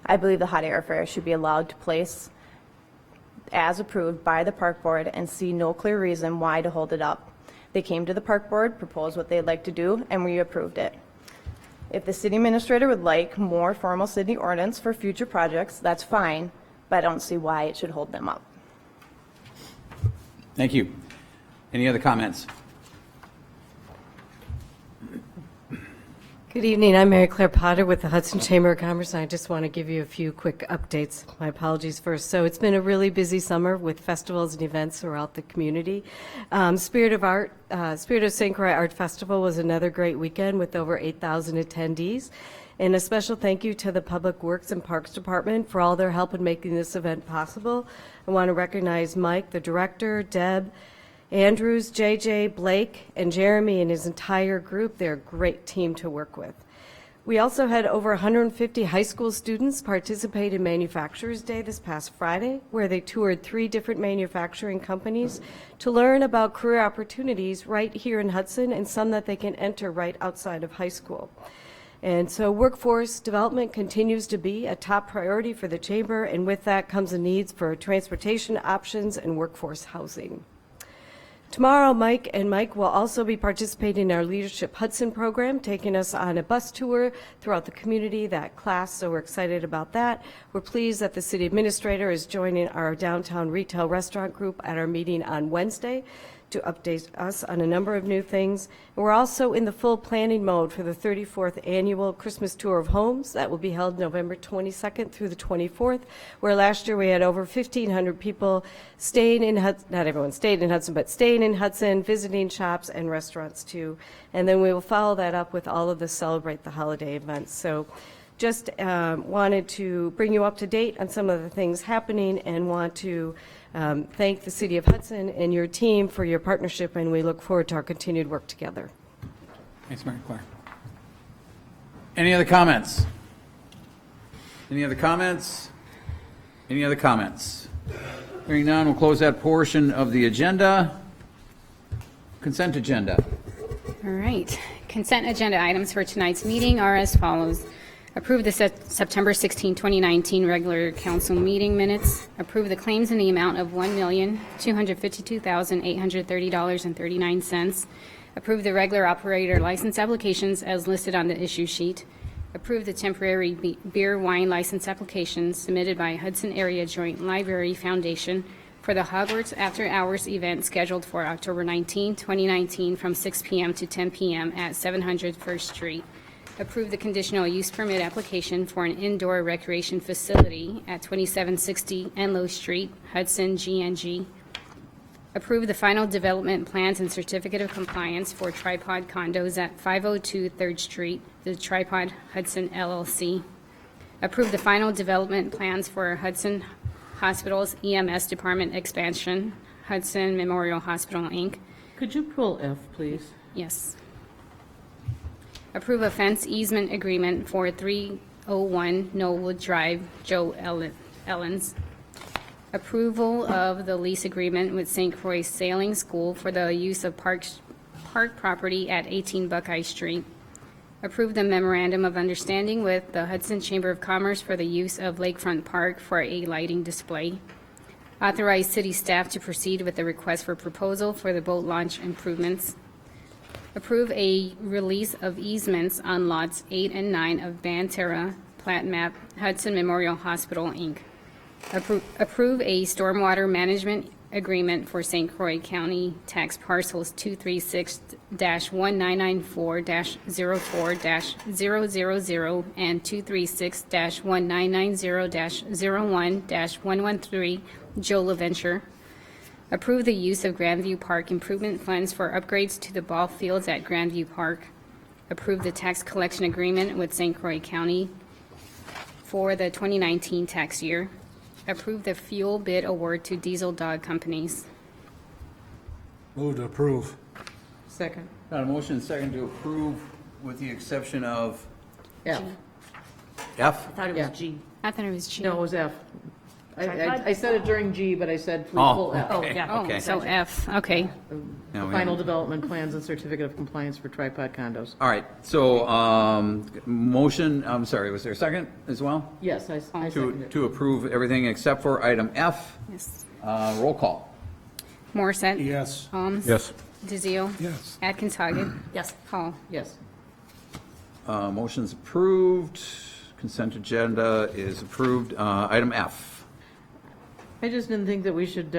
S7: I believe the hot air fair should be allowed to place as approved by the park board and see no clear reason why to hold it up. They came to the park board, proposed what they'd like to do, and we approved it. If the city administrator would like more formal city ordinance for future projects, that's fine, but I don't see why it should hold them up.
S1: Thank you. Any other comments?
S8: Good evening. I'm Mary Claire Potter with the Hudson Chamber of Commerce, and I just want to give you a few quick updates. My apologies first. So it's been a really busy summer with festivals and events throughout the community. Spirit of St. Croix Art Festival was another great weekend with over 8,000 attendees. And a special thank you to the Public Works and Parks Department for all their help in making this event possible. I want to recognize Mike, the director, Deb, Andrews, JJ, Blake, and Jeremy and his entire group. They're a great team to work with. We also had over 150 high school students participate in Manufacturers Day this past Friday, where they toured 3 different manufacturing companies to learn about career opportunities right here in Hudson and some that they can enter right outside of high school. And so workforce development continues to be a top priority for the Chamber, and with that comes the needs for transportation options and workforce housing. Tomorrow, Mike will also be participating in our Leadership Hudson program, taking us on a bus tour throughout the community, that class, so we're excited about that. We're pleased that the city administrator is joining our downtown retail restaurant group at our meeting on Wednesday to update us on a number of new things. And we're also in the full planning mode for the 34th annual Christmas Tour of Homes that will be held November 22nd through the 24th, where last year we had over 1,500 people staying in Hudson, not everyone stayed in Hudson, but staying in Hudson, visiting shops and restaurants too. And then we will follow that up with all of the Celebrate the Holiday events. So just wanted to bring you up to date on some of the things happening and want to thank the City of Hudson and your team for your partnership, and we look forward to our continued work together.
S1: Thanks, Mary Claire. Any other comments? Any other comments? Any other comments? Hearing none, we'll close that portion of the agenda. Consent agenda.
S9: All right. Consent agenda items for tonight's meeting are as follows. Approve the September 16, 2019 regular council meeting minutes. Approve the claims in the amount of $1,252,830.39. Approve the regular operator license applications as listed on the issue sheet. Approve the temporary beer wine license applications submitted by Hudson Area Joint Library Foundation for the Hogwarts After Hours event scheduled for October 19, 2019 from 6 p.m. to 10 p.m. at 700 First Street. Approve the conditional use permit application for an indoor recreation facility at 2760 Enloe Street, Hudson, GNG. Approve the final development plans and certificate of compliance for tripod condos at 502 3rd Street, the Tripod Hudson LLC. Approve the final development plans for Hudson Hospital's EMS department expansion, Hudson Memorial Hospital, Inc.
S13: Could you pull F, please?
S9: Yes. Approve a fence easement agreement for 01 Knollwood Drive, Joe Ellens. Approval of the lease agreement with St. Croix Sailing School for the use of park property at 18 Buckeye Street. Approve the memorandum of understanding with the Hudson Chamber of Commerce for the use of Lakefront Park for a lighting display. Authorize city staff to proceed with the request for proposal for the boat launch improvements. Approve a release of easements on lots 8 and 9 of Banterra Plat Map Hudson Memorial Hospital, Inc. Approve a stormwater management agreement for St. Croix County tax parcels 236-1994-04-000 and 236-1990-01-113 Joe LaVenture. Approve the use of Grandview Park improvement funds for upgrades to the ball fields at Grandview Park. Approve the tax collection agreement with St. Croix County for the 2019 tax year. Approve the fuel bid award to diesel dog companies.
S14: Move to approve.
S13: Second.
S1: Got a motion and second to approve with the exception of
S13: F.
S1: F?
S4: I thought it was G.
S9: I thought it was G.
S13: No, it was F. I said it during G, but I said please
S1: Oh,
S13: full F.
S1: okay.
S9: Oh,
S1: Okay.
S9: so F, okay.
S13: The
S1: Now we
S13: final
S1: have-
S13: development plans and certificate of compliance for tripod condos.
S1: All right, so, motion, I'm sorry, was there a second as well?
S13: Yes, I second it.
S1: To approve everything except for item F.
S9: Yes.
S1: Roll call.
S9: Morissette.
S14: Yes.
S9: Holmes.
S3: Yes.
S9: DeZiel.
S14: Yes.
S9: Atkins Hoggett.
S4: Yes.
S9: Hall.
S13: Yes.
S1: Motion's approved. Consent agenda is approved. Item F.
S13: I just didn't think that we should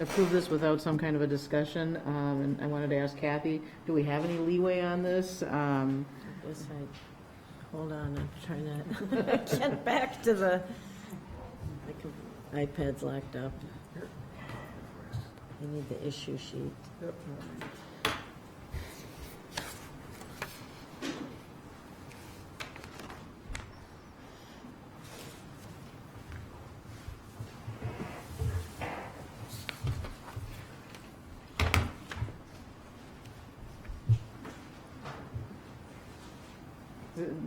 S13: approve this without some kind of a discussion, and I wanted to ask Kathy, do we have any leeway on this?
S4: Yes, hold on, I'm trying to get back to the, iPad's locked up. I need the issue sheet.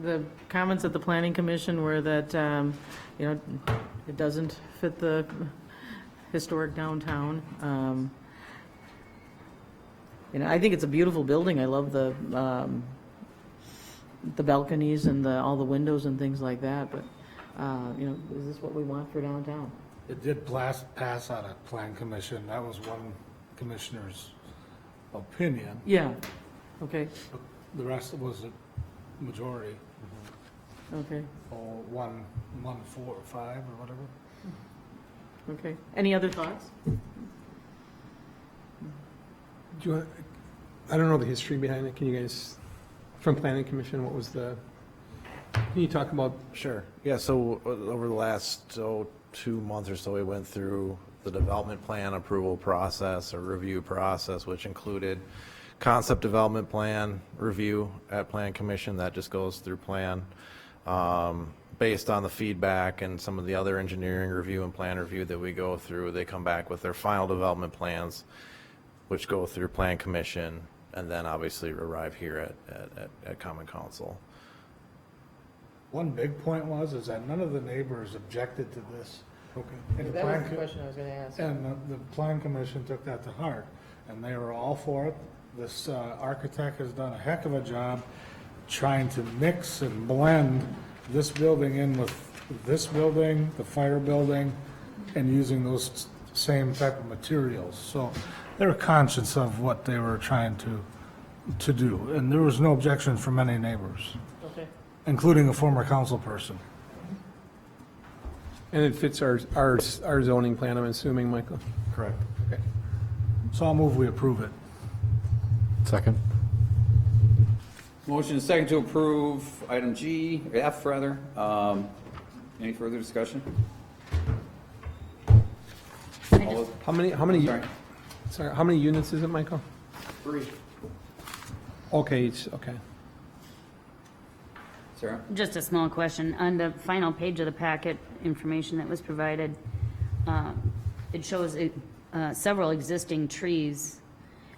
S13: The comments at the planning commission were that, it doesn't fit the historic downtown. I think it's a beautiful building. I love the balconies and all the windows and things like that, but, is this what we want for downtown?
S14: It did pass out of plan commission. That was one commissioner's opinion.
S13: Yeah, okay,
S14: The rest was a majority,
S13: okay,
S14: or 4 or 5 or whatever.
S13: okay. Any other thoughts?
S12: Do you want, I don't know the history behind it. Can you guys, from Planning Commission, what was can you talk about?
S22: Sure. Yeah, so over the last 2 months or so, we went through the development plan approval process or review process, which included concept development plan review at Plan Commission. That just goes through plan. Based on the feedback and some of the other engineering review and plan review that we go through, they come back with their final development plans, which go through Plan Commission, and then obviously arrive here at Common Council.
S14: One big point is that none of the neighbors objected to this.
S12: Okay.
S14: And the
S13: That was
S14: plan
S13: the
S14: co-
S13: question I was going to ask.
S14: And the plan commission took that to heart, and they were all for it. This architect has done a heck of a job trying to mix and blend this building in with this building, the fire building, and using those same type of materials. So they were conscious of what they were trying to do, and there was no objection from any neighbors,
S13: Okay.
S14: including a former council person.
S12: And it fits our zoning plan, I'm assuming, Michael?
S14: Correct. Okay. So I'll move we approve it.
S3: Second.
S1: Motion is second to approve item F rather. Any further discussion?
S12: How many, sorry, how many units is it, Michael?
S1: 3.
S12: Okay, okay.
S1: Sarah?
S2: Just a small question. On the final page of the packet information that was provided, it shows several existing trees.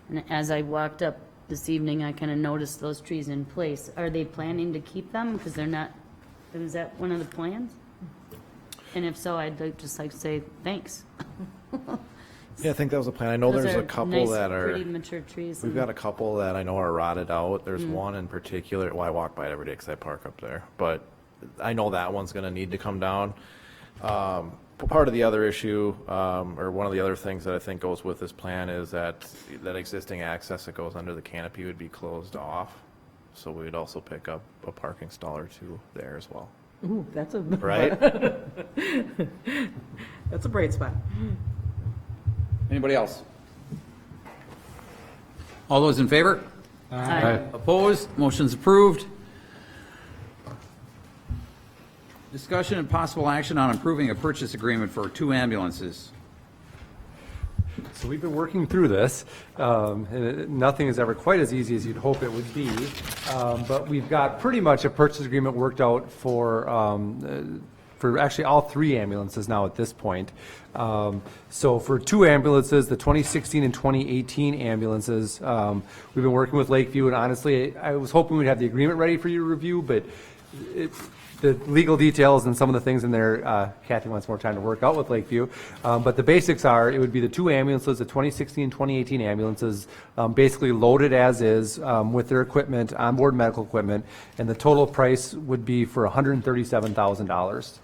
S2: And as I walked up this evening, I kind of noticed those trees in place. Are they planning to keep them? Because they're not Is that one of the plans? And if so, just like to say thanks.
S22: Yeah, I think that was a plan. I know
S2: Those
S22: there's
S2: are
S22: a couple
S2: nice,
S22: that are.
S2: pretty mature trees.
S22: We've
S2: and-
S22: got a couple that I know are rotted out. There's one in particular, well, I walk by it every day because I park up there, but I know that one's going to need to come down. Part of the other issue, or one of the other things that I think goes with this plan is that existing access that goes under the canopy would be closed off. So we'd also pick up a parking stall or two there as well.
S13: Ooh, that's a.
S22: Right?
S13: That's a bright spot.
S1: Anybody else? All those in favor?
S2: Aye.
S1: Opposed? Motion's approved. Discussion and possible action on approving a purchase agreement for 2 ambulances.
S3: So we've been working through this, and nothing is ever quite as easy as you'd hope it would be. But we've got pretty much a purchase agreement worked out for actually all 3 ambulances now at this point. So for 2 ambulances, the 2016 and 2018 ambulances, we've been working with Lakeview, and honestly, I was hoping we'd have the agreement ready for you to review, but the legal details and some of the things in there, Kathy wants more time to work out with Lakeview. But the basics are, it would be the 2 ambulances, the 2016 and 2018 ambulances, basically loaded as is with their equipment, onboard medical equipment, and the total price would be for $137,000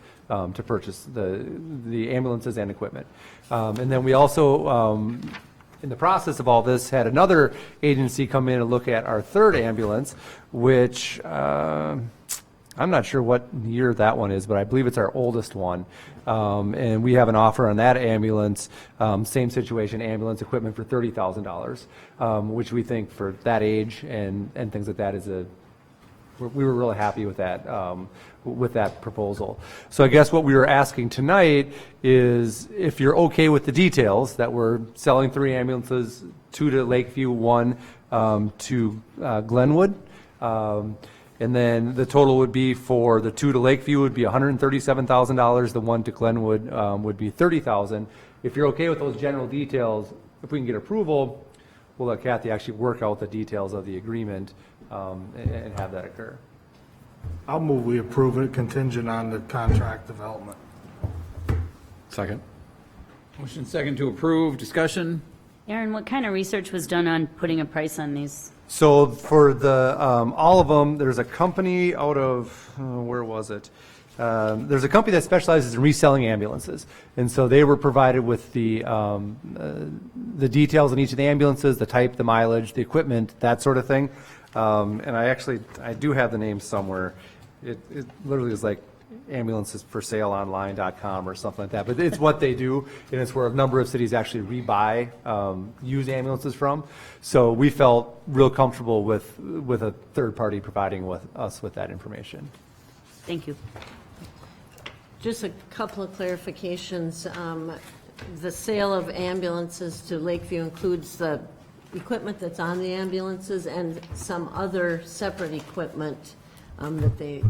S3: to purchase the ambulances and equipment. And then we also, in the process of all this, had another agency come in and look at our 3rd ambulance, which I'm not sure what year that one is, but I believe it's our oldest one. And we have an offer on that ambulance, same situation, ambulance equipment for $30,000, which we think for that age and things like that we were really happy with that proposal. So I guess what we were asking tonight is if you're okay with the details, that we're selling 3 ambulances, 2 to Lakeview, 1 to Glenwood. And then the total would be for the 2 to Lakeview would be $137,000. The 1 to Glenwood would be $30,000. If you're okay with those general details, if we can get approval, we'll let Kathy actually work out the details of the agreement and have that occur.
S14: I'll move we approve it contingent on the contract development.
S3: Second.
S1: Motion second to approve. Discussion?
S2: Aaron, what kind of research was done on putting a price on these?
S3: So for the all of them, there's a company out of where was it? There's a company that specializes in reselling ambulances, and so they were provided with the details on each of the ambulances, the type, the mileage, the equipment, that sort of thing. And I do have the name somewhere. It literally is like ambulancesforSaleOnline.com or something like that. But it's what they do, and it's where a number of cities actually rebuy used ambulances from. So we felt real comfortable with a third party providing us with that information.
S2: Thank you.
S4: Just a couple of clarifications. The sale of ambulances to Lakeview includes the equipment that's on the ambulances and some other separate equipment that they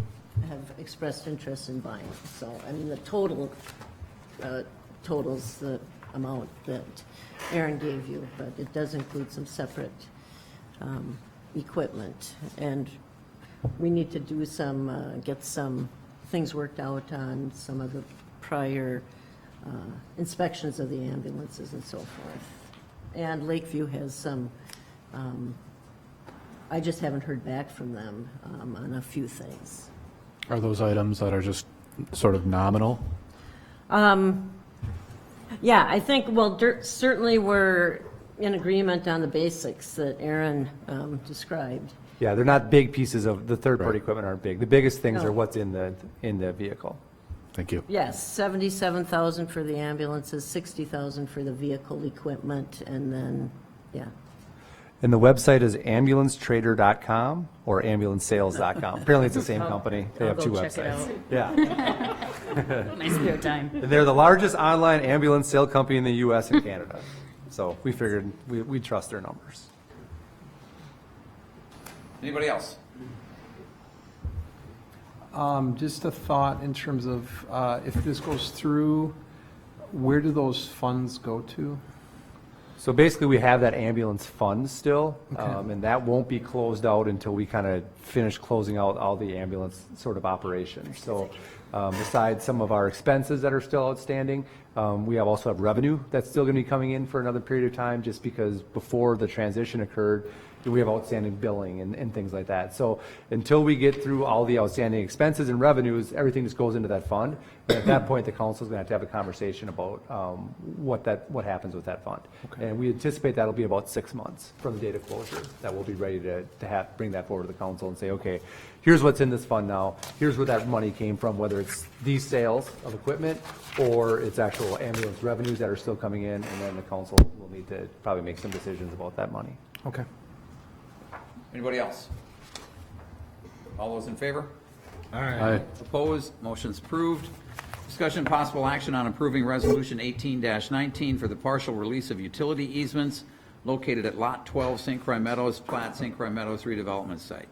S4: have expressed interest in buying. So, I mean, the total totals the amount that Aaron gave you, but it does include some separate equipment. And we need to do get some things worked out on some of the prior inspections of the ambulances and so forth. And Lakeview has some, I just haven't heard back from them on a few things.
S3: Are those items that are just sort of nominal?
S4: Yeah, I think, well, certainly we're in agreement on the basics that Aaron described.
S3: Yeah, they're not big pieces of the third-party equipment aren't big. The biggest things
S4: No.
S3: are what's in the vehicle. Thank you.
S4: Yes, 77,000 for the ambulances, 60,000 for the vehicle equipment, and then, yeah.
S3: And the website is ambulancetrader.com or ambulancesales.com. Apparently it's the same company. They have
S2: I'll
S3: 2
S2: go check it
S3: websites.
S2: out.
S3: Yeah.
S2: My spare time.
S3: And they're the largest online ambulance sale company in the U.S. and Canada. So we figured we'd trust their numbers.
S1: Anybody else?
S12: Just a thought in terms of if this goes through, where do those funds go to?
S3: So basically, we have that ambulance fund still, and that won't be closed out until we kind of finish closing out all the ambulance sort of operations. So besides some of our expenses that are still outstanding, we also have revenue that's still going to be coming in for another period of time, just because before the transition occurred, we have outstanding billing and things like that. So until we get through all the outstanding expenses and revenues, everything just goes into that fund. And at that point, the council is going to have a conversation about what happens with that fund. And we anticipate that'll be about 6 months from the date of closure that we'll be ready to bring that forward to the council and say, okay, here's what's in this fund now. Here's where that money came from, whether it's these sales of equipment or it's actual ambulance revenues that are still coming in, and then the council will need to probably make some decisions about that money.
S12: Okay.
S1: Anybody else? All those in favor?
S3: Aye.
S1: Opposed? Motion's approved. Discussion and possible action on approving Resolution 18-19 for the partial release of utility easements located at Lot 12, St. Croix Meadows, Plat St. Croix Meadows redevelopment site.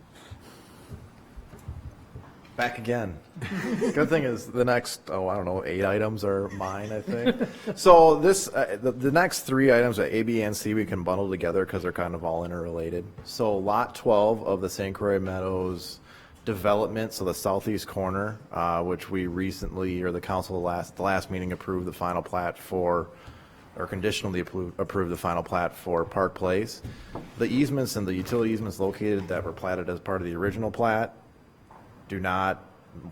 S22: Back again. Good thing is the next, 8 items are mine, I think. So this, the next 3 items, A, B, and C, we can bundle together because they're kind of all interrelated. So Lot 12 of the St. Croix Meadows development, so the southeast corner, which we recently, or the council the last meeting approved the final plat for, or conditionally approved the final plat for Park Place. The easements and the utility easements located that were platted as part of the original plat do not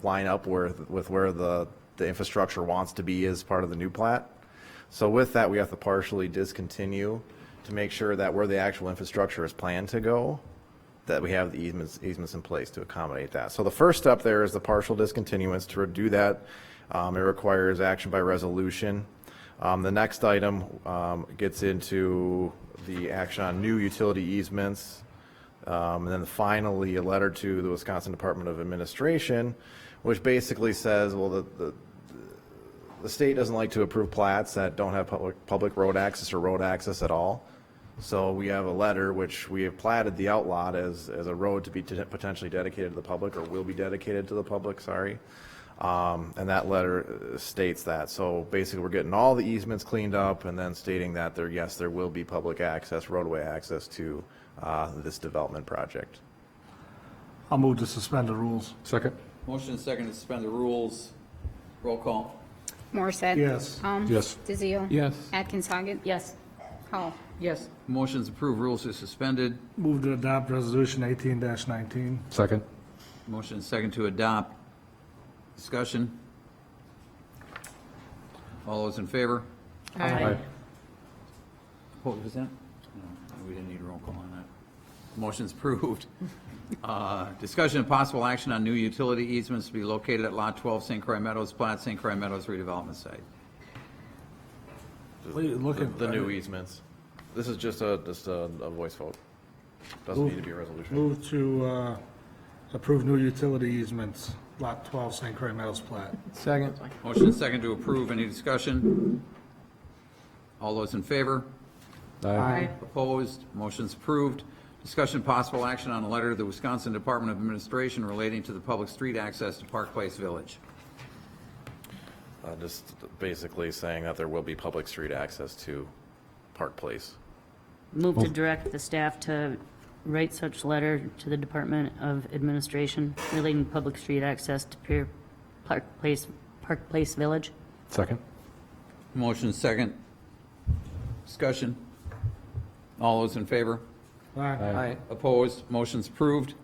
S22: line up with where the infrastructure wants to be as part of the new plat. So with that, we have to partially discontinue to make sure that where the actual infrastructure is planned to go, that we have the easements in place to accommodate that. So the first step there is the partial discontinuance. To do that, it requires action by resolution. The next item gets into the action on new utility easements. And then finally, a letter to the Wisconsin Department of Administration, which basically says, well, the state doesn't like to approve plats that don't have public road access or road access at all. So we have a letter which we have platted the outlot as a road to be potentially dedicated to the public, or will be dedicated to the public, sorry. And that letter states that. So basically, we're getting all the easements cleaned up and then stating that there will be public access, roadway access to this development project.
S14: I'll move to suspend the rules.
S12: Second.
S1: Motion and second to suspend the rules. Roll call.
S9: Morissette.
S14: Yes.
S9: Helm.
S12: Yes.
S9: DeZiel.
S12: Yes.
S9: Atkins Hoggett.
S2: Yes.
S9: Hall.
S13: Yes.
S1: Motion's approved. Rules are suspended.
S14: Move to adopt Resolution 18-19.
S12: Second.
S1: Motion and second to adopt. Discussion. All those in favor?
S12: Aye.
S1: What was that? No, we didn't need a roll call on that. Motion's approved. Discussion and possible action on new utility easements to be located at Lot 12, St. Croix Meadows, Plat St. Croix Meadows redevelopment site.
S22: The new easements. This is just a voice vote. Doesn't need to be a resolution.
S14: Move to approve new utility easements, Lot 12, St. Croix Meadows plat.
S12: Second.
S1: Motion and second to approve. Any discussion? All those in favor?
S12: Aye.
S1: Opposed? Motion's approved. Discussion and possible action on a letter to the Wisconsin Department of Administration relating to the public street access to Park Place Village.
S22: Just basically saying that there will be public street access to Park Place.
S2: Move to direct the staff to write such letter to the Department of Administration relating public street access to Park Place Village.
S12: Second.
S1: Motion second. Discussion. All those in favor?
S12: Aye.
S1: Opposed? Motion's approved.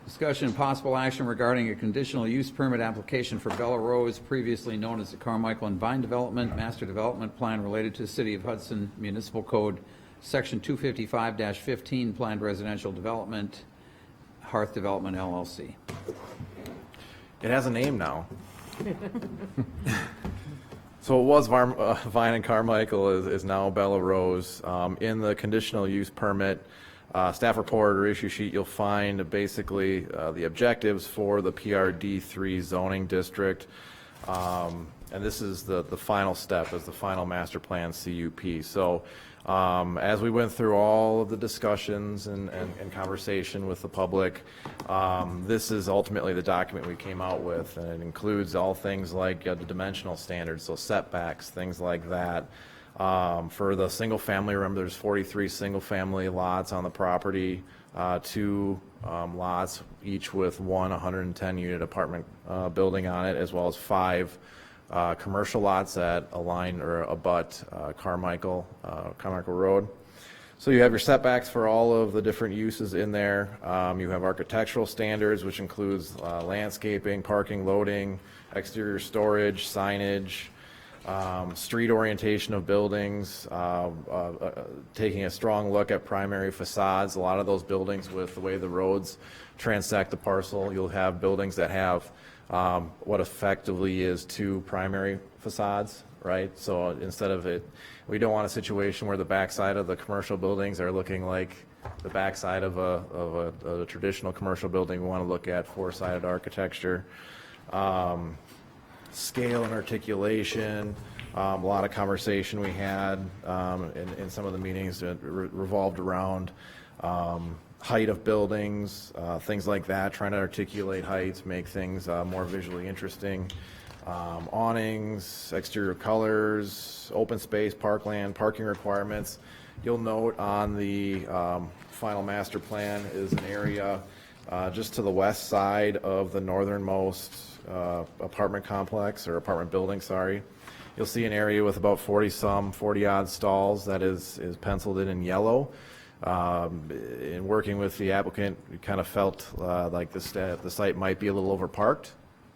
S1: Discussion and possible action regarding a conditional use permit application for Bella Rose, previously known as the Carmichael and Vine Development Master Development Plan related to the City of Hudson Municipal Code, Section 255-15, Planned Residential Development, Hearth Development LLC.
S22: It has a name now. So it was Vine and Carmichael, is now Bella Rose. In the conditional use permit staff report or issue sheet, you'll find basically the objectives for the PRD3 zoning district. And this is the final step, is the final master plan CUP. So as we went through all of the discussions and conversation with the public, this is ultimately the document we came out with, and it includes all things like the dimensional standards, so setbacks, things like that. For the single-family, remember, there's 43 single-family lots on the property, 2 lots, each with one 110-unit apartment building on it, as well as 5 commercial lots that align or abut Carmichael Road. So you have your setbacks for all of the different uses in there. You have architectural standards, which includes landscaping, parking, loading, exterior storage, signage, street orientation of buildings, taking a strong look at primary facades. A lot of those buildings, with the way the roads transect the parcel, you'll have buildings that have what effectively is 2 primary facades, right? So instead of it, we don't want a situation where the backside of the commercial buildings are looking like the backside of a traditional commercial building. We want to look at 4-sided architecture. Scale and articulation, a lot of conversation we had in some of the meetings that revolved around height of buildings, things like that, trying to articulate heights, make things more visually interesting. Awnings, exterior colors, open space, parkland, parking requirements. You'll note on the final master plan is an area just to the west side of the northernmost apartment complex, or apartment building, sorry. You'll see an area with about 40-odd stalls that is penciled in yellow. In working with the applicant, we kind of felt like the site might be a little overparked,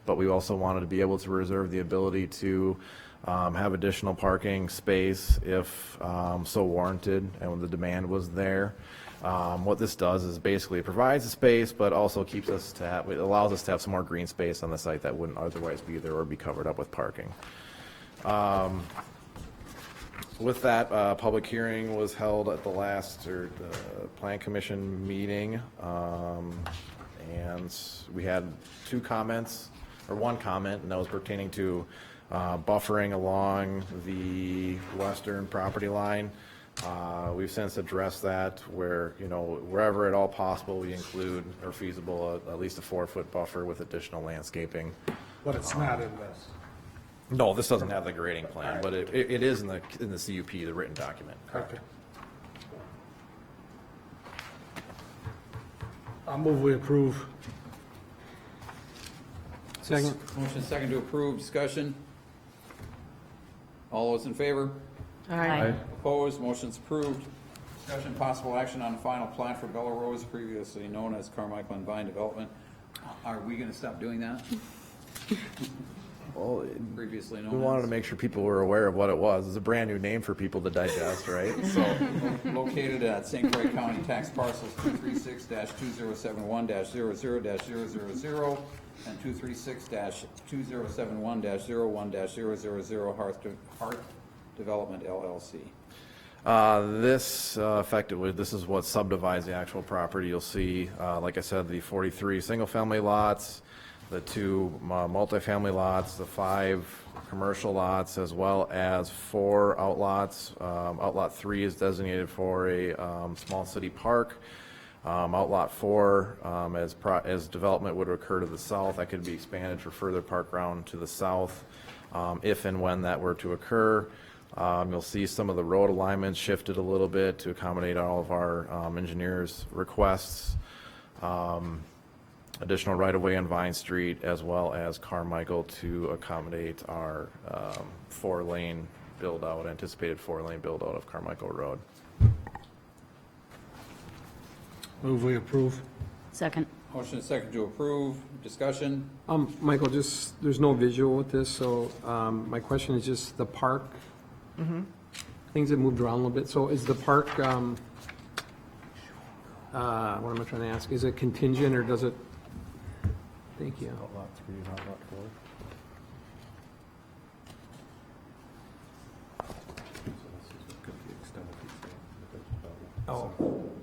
S22: but we also wanted to be able to reserve the ability to have additional parking space if so warranted and when the demand was there. What this does is basically it provides a space, but also keeps us to have, it allows us to have some more green space on the site that wouldn't otherwise be there or be covered up with parking. With that, public hearing was held at the last Plan Commission meeting, and we had 2 comments, or 1 comment, and that was pertaining to buffering along the western property line. We've since addressed that where, wherever at all possible, we include or feasible at least a 4-foot buffer with additional landscaping.
S14: But it's not in this.
S22: No, this doesn't have the grading plan, but it is in the CUP, the written document.
S14: Okay. I'll move we approve.
S12: Second.
S1: Motion second to approve. Discussion. All those in favor?
S2: Aye.
S1: Opposed? Motion's approved. Discussion possible action on the final plan for Bella Rose, previously known as Carmichael and Vine Development. Are we going to stop doing that?
S22: Well,
S1: previously known
S22: we wanted to make sure people were aware of what it was. It's a brand new name for people to digest, right?
S1: So, located at St. Croix County, tax parcels 236-2071-00-000 and 236-2071-01-000 Heart Development LLC.
S22: This effectively, this is what subdivides the actual property. You'll see, like I said, the 43 single-family lots, the 2 multifamily lots, the 5 commercial lots, as well as 4 outlots. Outlot 3 is designated for a small city park. Outlot 4, as development would occur to the south, that could be expanded for further park ground to the south, if and when that were to occur. You'll see some of the road alignments shifted a little bit to accommodate all of our engineers' requests. Additional right-of-way on Vine Street, as well as Carmichael, to accommodate our 4-lane build-out, anticipated 4-lane build-out of Carmichael Road.
S14: Move we approve.
S2: Second.
S1: Motion is second to approve. Discussion.
S12: Michael, there's no visual with this, so my question is just the park. Things have moved around a little bit. So is the park, what am I trying to ask? Is it contingent, or does it? Thank you.
S22: Outlot 3 and outlot 4.
S12: Oh,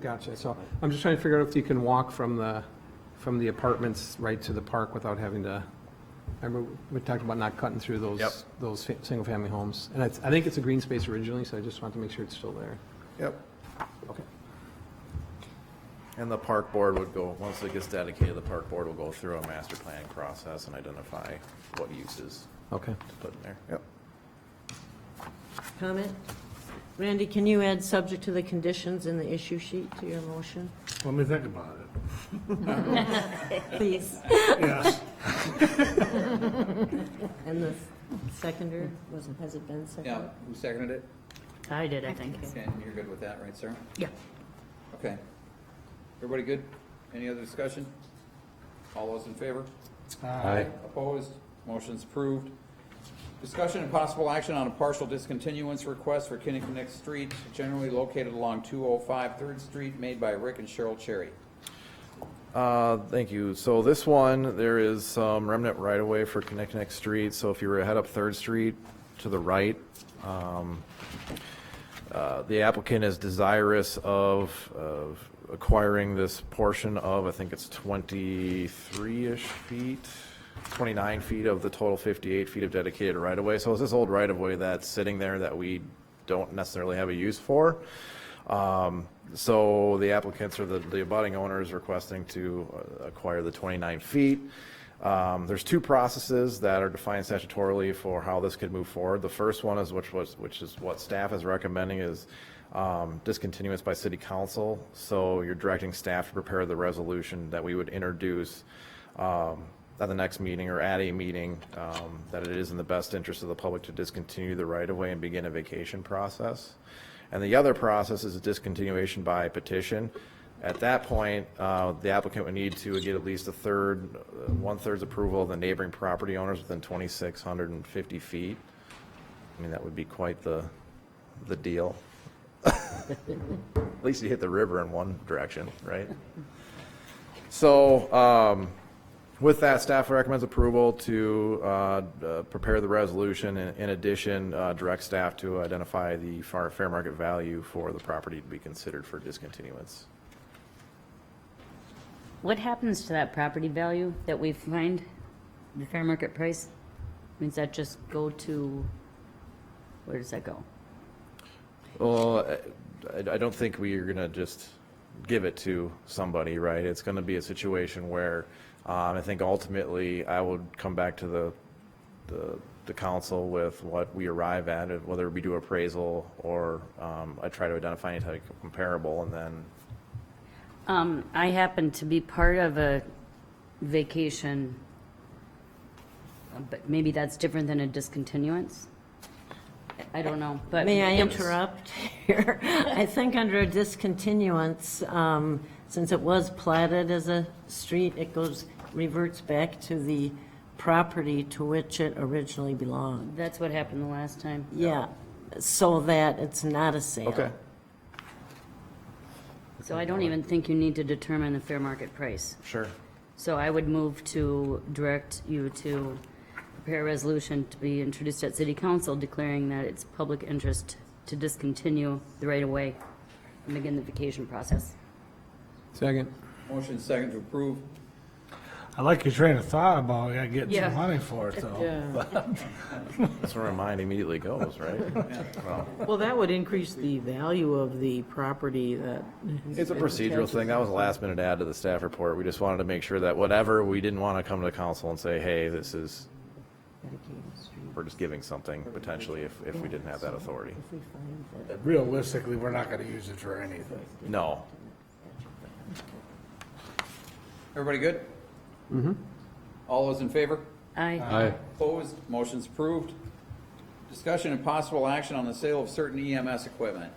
S12: gotcha. So I'm just trying to figure out if you can walk from the apartments right to the park without having to. I remember we talked about not cutting through those single-family homes, and I think it's a green space originally, so I just want to make sure it's still there.
S22: Yep.
S12: Okay.
S22: And the park board would go, once it gets dedicated, the park board will go through a master planning process and identify what uses
S12: to
S22: put in there. Yep.
S4: comment? Randy, can you add subject to the conditions in the issue sheet to your motion?
S14: Let me think about it.
S4: Please.
S14: Yes.
S4: And the seconder, has it been seconded?
S1: Yeah, who seconded it?
S2: I did, I think.
S1: And you're good with that, right, sir?
S2: Yeah.
S1: Okay. Everybody good? Any other discussion? All those in favor?
S3: Aye.
S1: Opposed? Motion's approved. Discussion and possible action on a partial discontinuance request for Kinnickinnick Street, generally located along 205 3rd Street, made by Rick and Cheryl Cherry.
S22: Thank you. So this one, there is some remnant right-of-way for Kinnickinnick Street. So if you were to head up 3rd Street to the right, the applicant is desirous of acquiring this portion of, I think it's 23-ish feet, 29 feet of the total 58 feet of dedicated right-of-way. So it's this old right-of-way that's sitting there that we don't necessarily have a use for. So the applicants or the abutting owner is requesting to acquire the 29 feet. There's two processes that are defined statutorily for how this could move forward. The first one is which is what staff is recommending is discontinuance by city council. So you're directing staff to prepare the resolution that we would introduce at the next meeting or at a meeting, that it is in the best interest of the public to discontinue the right-of-way and begin a vacation process. And the other process is a discontinuation by petition. At that point, the applicant would need to get at least one-third's approval of the neighboring property owners within 2,650 feet. I mean, that would be quite the deal. At least you hit the river in one direction, right? So with that, staff recommends approval to prepare the resolution. In addition, direct staff to identify the fair market value for the property to be considered for discontinuance.
S2: What happens to that property value that we find, the fair market price? Means that just go to, where does that go?
S22: Well, I don't think we are going to just give it to somebody, right? It's going to be a situation where I think ultimately I would come back to the council with what we arrive at, whether we do appraisal or I try to identify any type of comparable, and then.
S2: I happen to be part of a vacation, but maybe that's different than a discontinuance. I don't know, but.
S4: May I interrupt here? I think under a discontinuance, since it was platted as a street, it reverts back to the property to which it originally belonged.
S2: That's what happened the last time.
S4: Yeah, so that it's not a sale.
S22: Okay.
S2: So I don't even think you need to determine the fair market price.
S22: Sure.
S2: So I would move to direct you to prepare a resolution to be introduced at city council declaring that it's public interest to discontinue the right-of-way and begin the vacation process.
S12: Second.
S1: Motion second to approve.
S14: I like your train of thought about getting
S2: Yeah.
S14: some money for it, though.
S13: Yeah.
S22: That's where my mind immediately goes, right? Well,
S13: Well, that would increase the value of the property that.
S22: it's a procedural thing. That was a last minute add to the staff report. We just wanted to make sure that whatever, we didn't want to come to the council and say, hey, this is, we're just giving something potentially if we didn't have that authority.
S14: Realistically, we're not gonna use it for anything.
S22: No.
S1: Everybody good? Mm-hmm. All those in favor?
S2: Aye.
S1: Opposed? Motion's approved. Discussion and possible action on the sale of certain EMS equipment.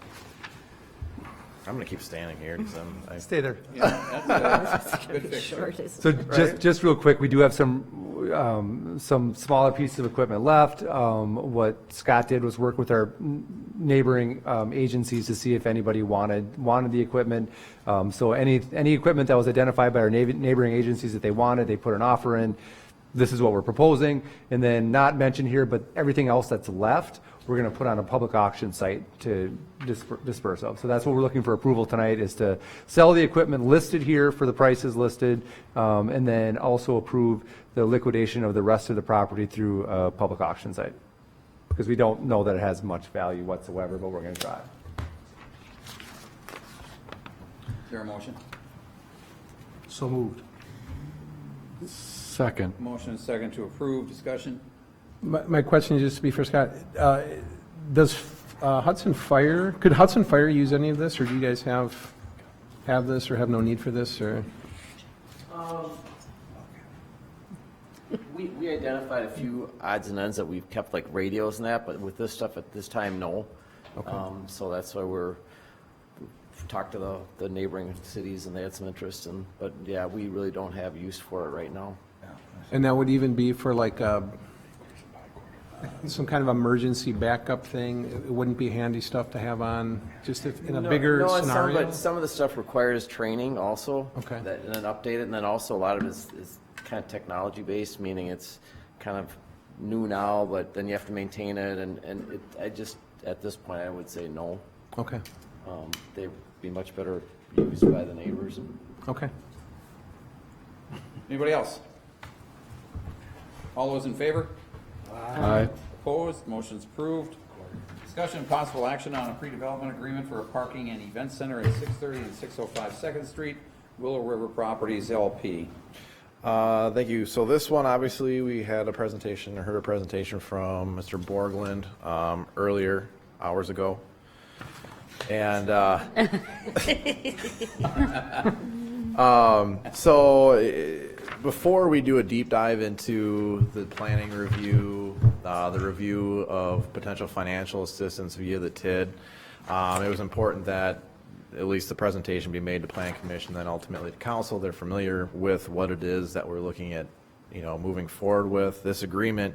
S22: I'm going to keep standing here because
S3: Stay there.
S1: Yeah, that's a good fix.
S3: So just real quick, we do have some smaller pieces of equipment left. What Scott did was work with our neighboring agencies to see if anybody wanted the equipment. So any equipment that was identified by our neighboring agencies that they wanted, they put an offer in. This is what we're proposing. And then not mentioned here, but everything else that's left, we're going to put on a public auction site to disperse of. So that's what we're looking for approval tonight, is to sell the equipment listed here for the prices listed, and then also approve the liquidation of the rest of the property through a public auction site. Because we don't know that it has much value whatsoever, but we're going to try.
S1: Is there a motion?
S14: So moved.
S12: Second.
S1: Motion and second to approve. Discussion?
S12: My question is just to be for Scott. Does Hudson Fire, could Hudson Fire use any of this, or do you guys have this, or have no need for this, or?
S5: We identified a few odds and ends that we've kept, like radios and that, but with this stuff at this time, no.
S12: Okay.
S5: So that's why we've talked to the neighboring cities, and they had some interest in, but yeah, we really don't have use for it right now.
S12: And that would even be for like some kind of emergency backup thing? It wouldn't be handy stuff to have on, just if in a bigger
S5: no,
S12: scenario?
S5: But some of the stuff requires training also.
S12: Okay.
S5: And then update it, and then also a lot of it is kind of technology based, meaning it's kind of new now, but then you have to maintain it, and I just, at this point, I would say no.
S12: Okay.
S5: They'd be much better used by the neighbors.
S12: Okay.
S1: Anybody else? All those in favor?
S12: Aye.
S1: Opposed? Motion's approved. Discussion and possible action on a pre-development agreement for a parking and event center at 630 and 605 2nd Street, Willow River Properties LP.
S22: Thank you. So this one, obviously, we had a presentation, or heard a presentation from Mr. Borgland earlier, hours ago. And before we do a deep dive into the planning review, the review of potential financial assistance via the TID, it was important that at least the presentation be made to Planning Commission, then ultimately to Council. They're familiar with what it is that we're looking at, moving forward with. This agreement,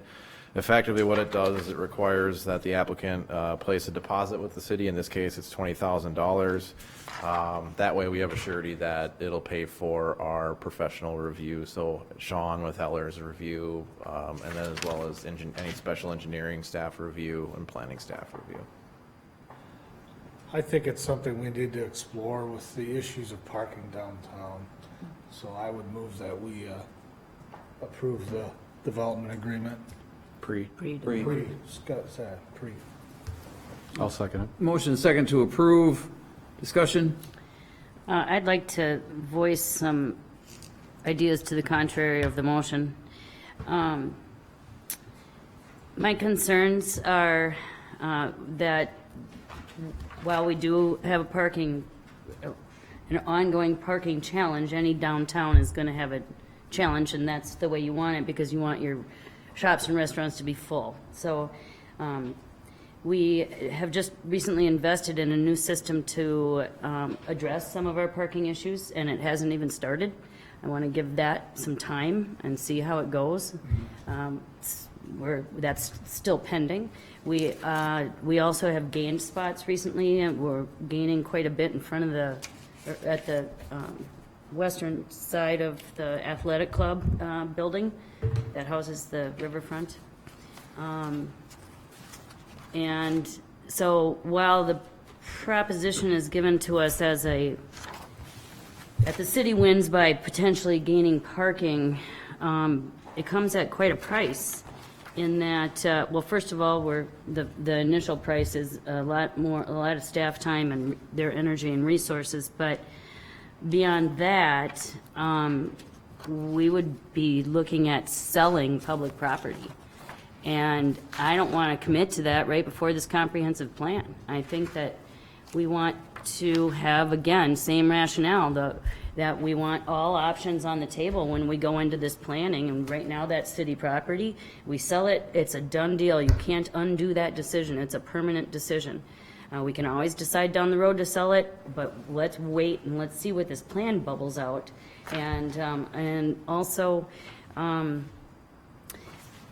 S22: effectively what it does is it requires that the applicant place a deposit with the city. In this case, it's $20,000. That way we have a surety that it'll pay for our professional review. So Sean with Eller's review, and then as well as any special engineering staff review and planning staff review.
S14: I think it's something we need to explore with the issues of parking downtown. So I would move that we approve the development agreement. Scott said pre.
S12: I'll second it.
S1: Motion second to approve. Discussion?
S2: I'd like to voice some ideas to the contrary of the motion. My concerns are that while we do have an ongoing parking challenge, any downtown is going to have a challenge, and that's the way you want it because you want your shops and restaurants to be full. So we have just recently invested in a new system to address some of our parking issues, and it hasn't even started. I want to give that some time and see how it goes. That's still pending. We also have gained spots recently, and we're gaining quite a bit in front of at the western side of the athletic club building that houses the riverfront. And so while the proposition is given to us that the city wins by potentially gaining parking, it comes at quite a price in that, well, first of all, the initial price is a lot of staff time and their energy and resources, but beyond that, we would be looking at selling public property. And I don't want to commit to that right before this comprehensive plan. I think that we want to have, again, same rationale, that we want all options on the table when we go into this planning. And right now, that's city property. We sell it, it's a done deal. You can't undo that decision. It's a permanent decision. We can always decide down the road to sell it, but let's wait and let's see what this plan bubbles out. And also,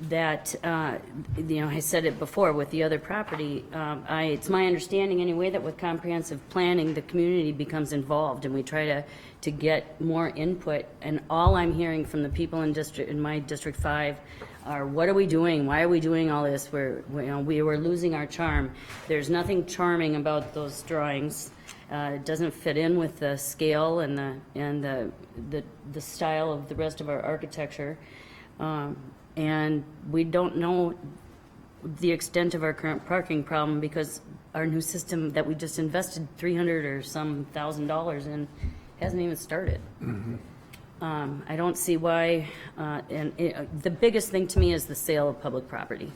S2: that, I said it before with the other property, it's my understanding anyway that with comprehensive planning, the community becomes involved and we try to get more input. And all I'm hearing from the people in my District 5 are, what are we doing? Why are we doing all this? We were losing our charm. There's nothing charming about those drawings. It doesn't fit in with the scale and the style of the rest of our architecture. And we don't know the extent of our current parking problem because our new system that we just invested $300 or some $1,000 in hasn't even started. Mm-hmm. I don't see why, the biggest thing to me is the sale of public property.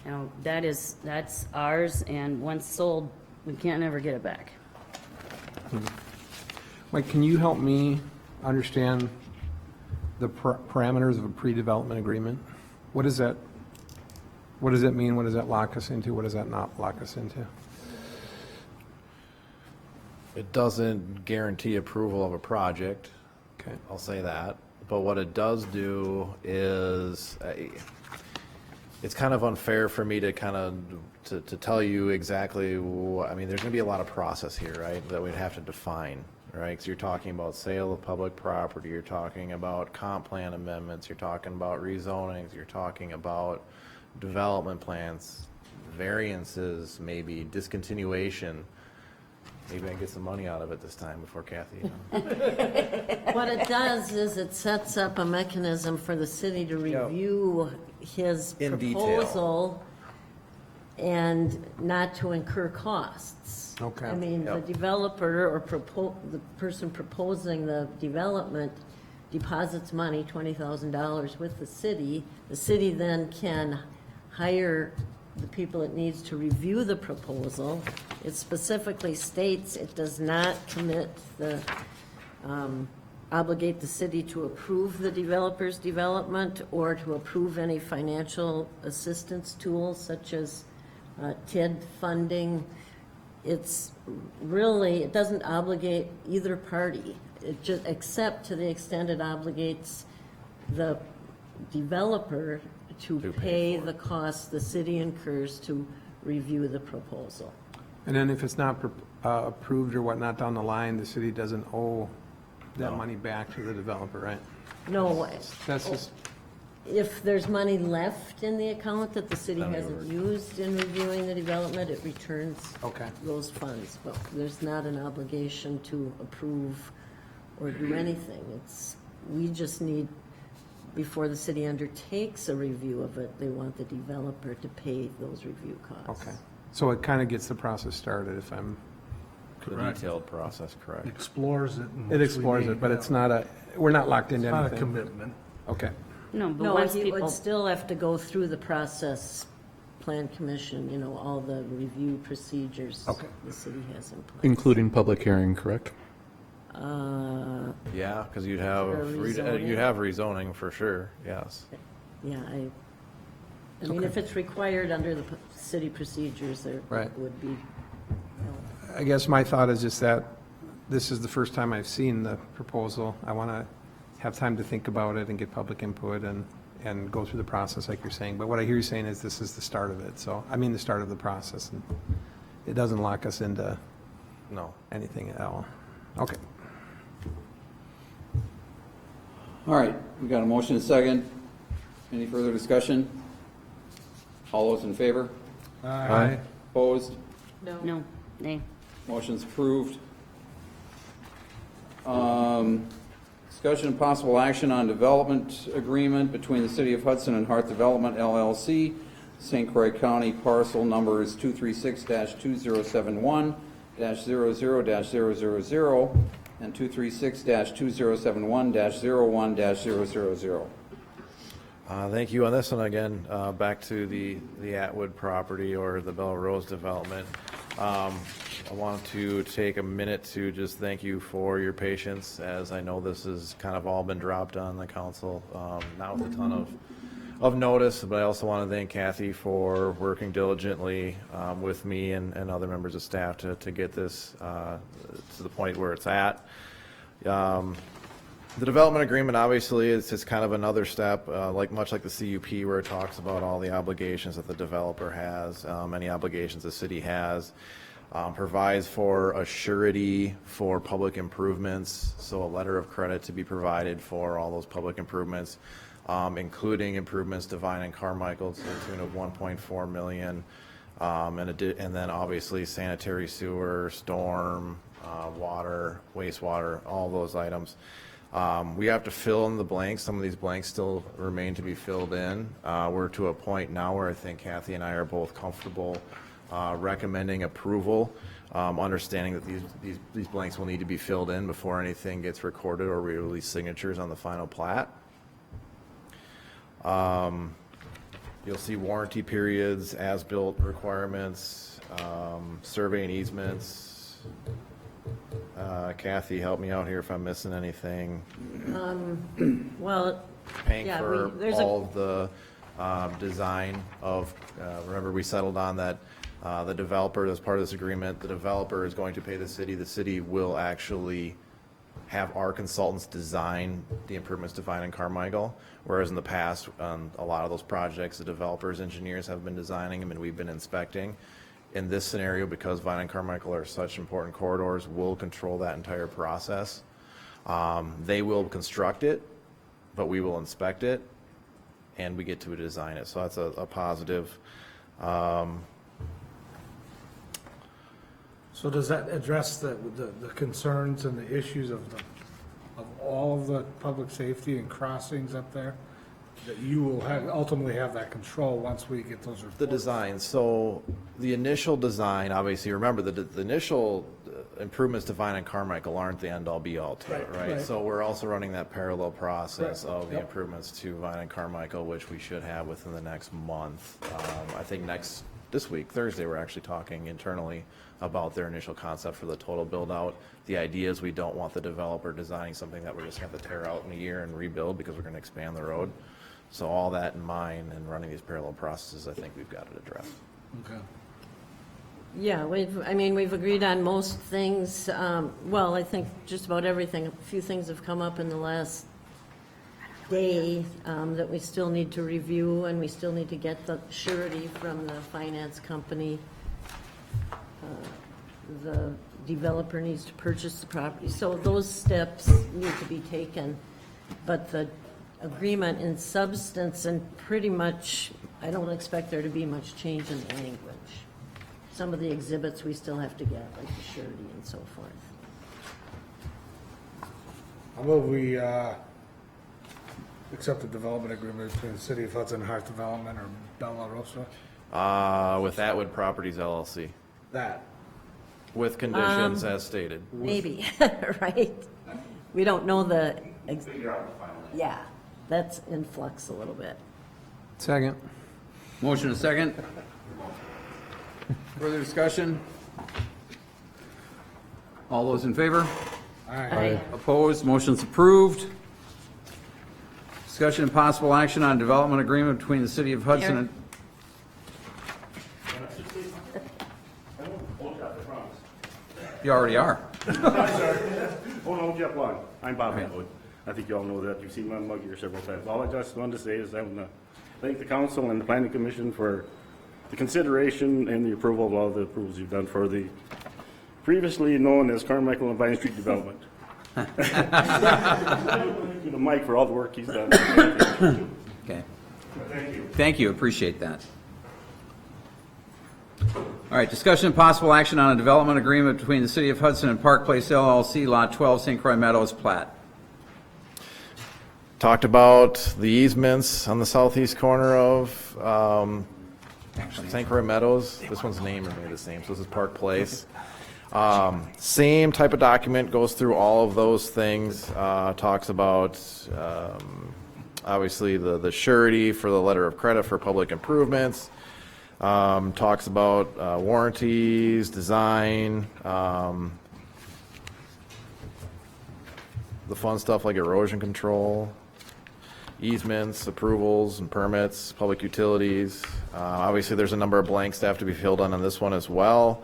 S2: Now, that's ours, and once sold, we can't ever get it back.
S12: Mike, can you help me understand the parameters of a pre-development agreement? What does that mean? What does that lock us into? What does that not lock us into?
S22: It doesn't guarantee approval of a project.
S12: Okay.
S22: I'll say that. But what it does do is, it's kind of unfair for me to to tell you exactly, I mean, there's going to be a lot of process here, right, that we'd have to define, right? Because you're talking about sale of public property, you're talking about comp plan amendments, you're talking about rezonings, you're talking about development plans, variances, maybe discontinuation. Maybe I can get some money out of it this time before Kathy.
S4: What it does is it sets up a mechanism for the city to review his
S22: In
S4: proposal and not to incur costs.
S12: Okay.
S4: I mean, the developer or the person proposing the development deposits money, $20,000 with the city. The city then can hire the people it needs to review the proposal. It specifically states it does not commit obligate the city to approve the developer's development or to approve any financial assistance tools such as TID funding. It's really, it doesn't obligate either party, except to the extent it obligates the developer to pay the cost the city incurs to review the proposal.
S12: And then if it's not approved or whatnot down the line, the city doesn't owe that money back to the developer, right?
S4: No.
S12: That's just,
S4: if there's money left in the account that the city hasn't used in reviewing the development, it returns those funds. But there's not an obligation to approve or do anything. We just need, before the city undertakes a review of it, they want the developer to pay those review costs.
S12: okay. So it kind of gets the process started if I'm.
S22: The detailed process, correct.
S14: Explores it.
S12: It explores it, but it's not we're not locked into anything.
S14: It's not a commitment.
S12: Okay.
S2: No, but
S4: No,
S2: once
S4: he
S2: people,
S4: would still have to go through the process, plan commission, all the review procedures the city has in place.
S6: Including public hearing, correct?
S22: Yeah, because you'd have rezoning for sure. Yes.
S4: Yeah, I mean, if it's required under the city procedures, there would be.
S12: I guess my thought is just that this is the first time I've seen the proposal. I want to have time to think about it and get public input and go through the process like you're saying. But what I hear you saying is this is the start of it. So, I mean, the start of the process. And it doesn't lock us into anything at all. Okay.
S1: All right, we got a motion and a second. Any further discussion? All those in favor?
S12: Aye.
S1: Opposed?
S2: no, nay.
S1: Motion's approved. Discussion and possible action on development agreement between the City of Hudson and Hearth Development LLC. St. Croix County parcel number is 236-2071-00-000 and 236-2071-01-000.
S22: Thank you on this one again. Back to the Atwood property or the Bella Rose development. I want to take a minute to just thank you for your patience, as I know this has kind of all been dropped on the council, not with a ton of notice, but I also want to thank Kathy for working diligently with me and other members of staff to get this to the point where it's at. The development agreement obviously is just kind of another step, much like the CUP, where it talks about all the obligations that the developer has, any obligations the city has, provides for a surety for public improvements, so a letter of credit to be provided for all those public improvements, including improvements to Vine and Carmichael to the tune of $1.4 million, and then obviously sanitary sewer, storm, water, wastewater, all those items. We have to fill in the blanks. Some of these blanks still remain to be filled in. We're to a point now where I think Kathy and I are both comfortable recommending approval, understanding that these blanks will need to be filled in before anything gets recorded or we release signatures on the final plat. You'll see warranty periods, as-built requirements, survey and easements. Kathy, help me out here if I'm missing anything.
S4: Well,
S22: Paying
S4: yeah,
S22: for
S4: there's
S22: all of the design of, remember we settled on that the developer, as part of this agreement, the developer is going to pay the city will actually have our consultants design the improvements to Vine and Carmichael, whereas in the past, a lot of those projects, the developers, engineers have been designing them and we've been inspecting. In this scenario, because Vine and Carmichael are such important corridors, we'll control that entire process. They will construct it, but we will inspect it, and we get to design it. So that's a positive.
S14: So does that address the concerns and the issues of all of the public safety and crossings up there? That you will ultimately have that control once we get those reports?
S22: The design. So the initial design, obviously, remember the initial improvements to Vine and Carmichael aren't the end all be all to it, right? So we're also running that parallel process of the improvements to Vine and Carmichael, which we should have within the next month. I think this week, Thursday, we're actually talking internally about their initial concept for the total build out. The idea is we don't want the developer designing something that we're just going to have to tear out in a year and rebuild because we're going to expand the road. So all that in mind and running these parallel processes, I think we've got it addressed.
S14: Okay.
S4: Yeah, we've agreed on most things. Well, I think just about everything. A few things have come up in the last day that we still need to review, and we still need to get the surety from the finance company. The developer needs to purchase the property. So those steps need to be taken. But the agreement in substance and pretty much, I don't expect there to be much change in the language. Some of the exhibits we still have to get, like the surety and so forth.
S14: How about we accept the development agreement between the City of Hudson and Hearth Development or Bella Rosa?
S22: With Atwood Properties LLC.
S14: That.
S22: With conditions as stated.
S4: Maybe, right? We don't know the. Yeah, that's in flux a little bit.
S12: Second.
S1: Motion and second. Further discussion? All those in favor?
S4: Aye.
S1: Opposed? Motion's approved. Discussion and possible action on development agreement between the City of Hudson and... You already are.
S10: Hold on, Jeff Long. I'm Bob Atwood. I think you all know that. You've seen my mug here several times. All I just wanted to say is I want to thank the council and the planning commission for the consideration and the approval of all the approvals you've done for the previously known as Carmichael and Vine Street development. To the Mike for all the work he's done.
S1: Okay.
S10: Thank you.
S1: Thank you, appreciate that. All right, discussion and possible action on a development agreement between the City of Hudson and Park Place LLC, Lot 12, St. Croix Meadows, plat.
S22: Talked about the easements on the southeast corner of St. Croix Meadows. This one's named remained the same, so this is Park Place. Same type of document, goes through all of those things, talks about obviously the surety for the letter of credit for public improvements, talks about warranties, design, the fun stuff like erosion control, easements, approvals and permits, public utilities. Obviously, there's a number of blanks that have to be filled in on this one as well.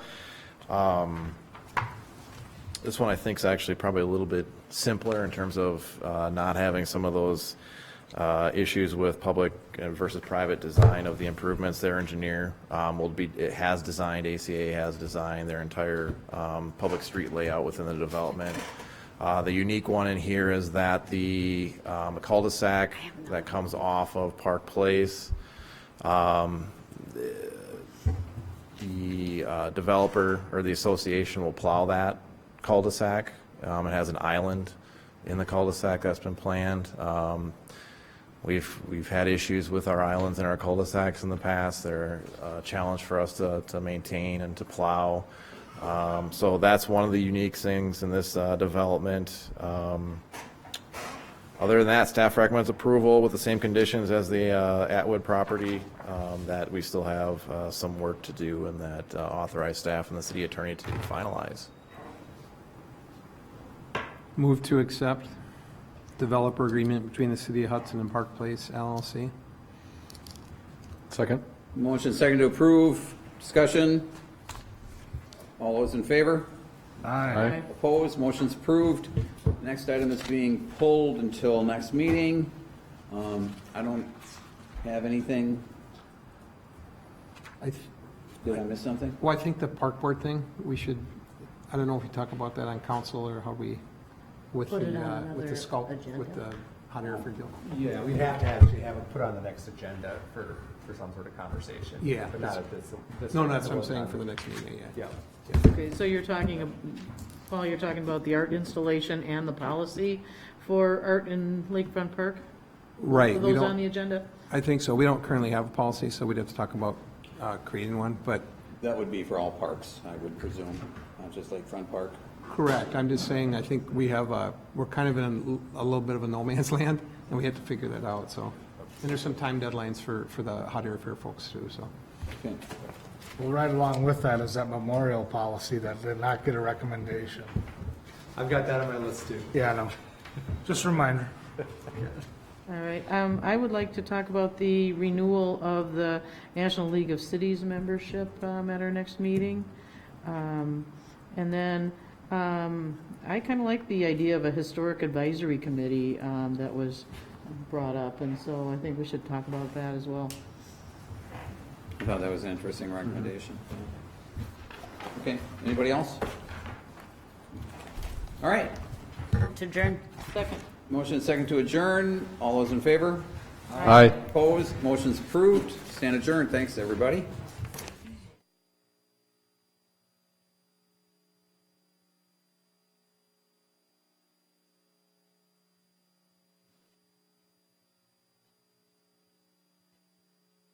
S22: This one I think is actually probably a little bit simpler in terms of not having some of those issues with public versus private design of the improvements. Their engineer has designed, ACA has designed their entire public street layout within the development. The unique one in here is that the cul-de-sac that comes off of Park Place, the developer or the association will plow that cul-de-sac. It has an island in the cul-de-sac that's been planned. We've had issues with our islands and our cul-de-sacs in the past. They're a challenge for us to maintain and to plow. So that's one of the unique things in this development. Other than that, staff recommends approval with the same conditions as the Atwood property, that we still have some work to do and that authorize staff and the city attorney to finalize.
S12: Move to accept developer agreement between the City of Hudson and Park Place LLC.
S1: Second. Motion second to approve. Discussion. All those in favor?
S14: Aye.
S1: Opposed? Motion's approved. Next item is being pulled until next meeting. I don't have anything. Did I miss something?
S12: Well, I think the park board thing, we should, I don't know if we talk about that on council or how we, with
S4: Put it on
S12: with
S4: another
S12: the scout,
S4: agenda.
S12: with the hot air for deal.
S3: Yeah, we'd have to actually have it put on the next agenda for some sort of conversation.
S12: Yeah.
S3: But not at this.
S12: No, that's what I'm saying for the next meeting, yeah.
S13: Okay, so you're talking, Paul, you're talking about the art installation and the policy for art in Lakefront Park?
S12: Right.
S13: Are
S12: we
S13: those
S12: don't-
S13: on the agenda?
S12: I think so. We don't currently have a policy, so we'd have to talk about creating one, but.
S1: That would be for all parks, I would presume, not just Lakefront Park.
S12: Correct. I'm just saying, I think we have we're kind of in a little bit of a no man's land, and we have to figure that out, so. And there's some time deadlines for the hot air fair folks too, so.
S1: Okay.
S14: Well, right along with that is that memorial policy that did not get a recommendation.
S3: I've got that on my list too.
S14: Yeah, I know. Just a reminder.
S13: All right, I would like to talk about the renewal of the National League of Cities membership at our next meeting. And then I kind of like the idea of a historic advisory committee that was brought up, and so I think we should talk about that as well.
S1: I thought that was an interesting recommendation. Okay, anybody else? All right.
S2: To adjourn.
S13: Second.
S1: Motion second to adjourn. All those in favor?
S3: Aye.
S1: Opposed? Motion's approved. Stand adjourned. Thanks, everybody.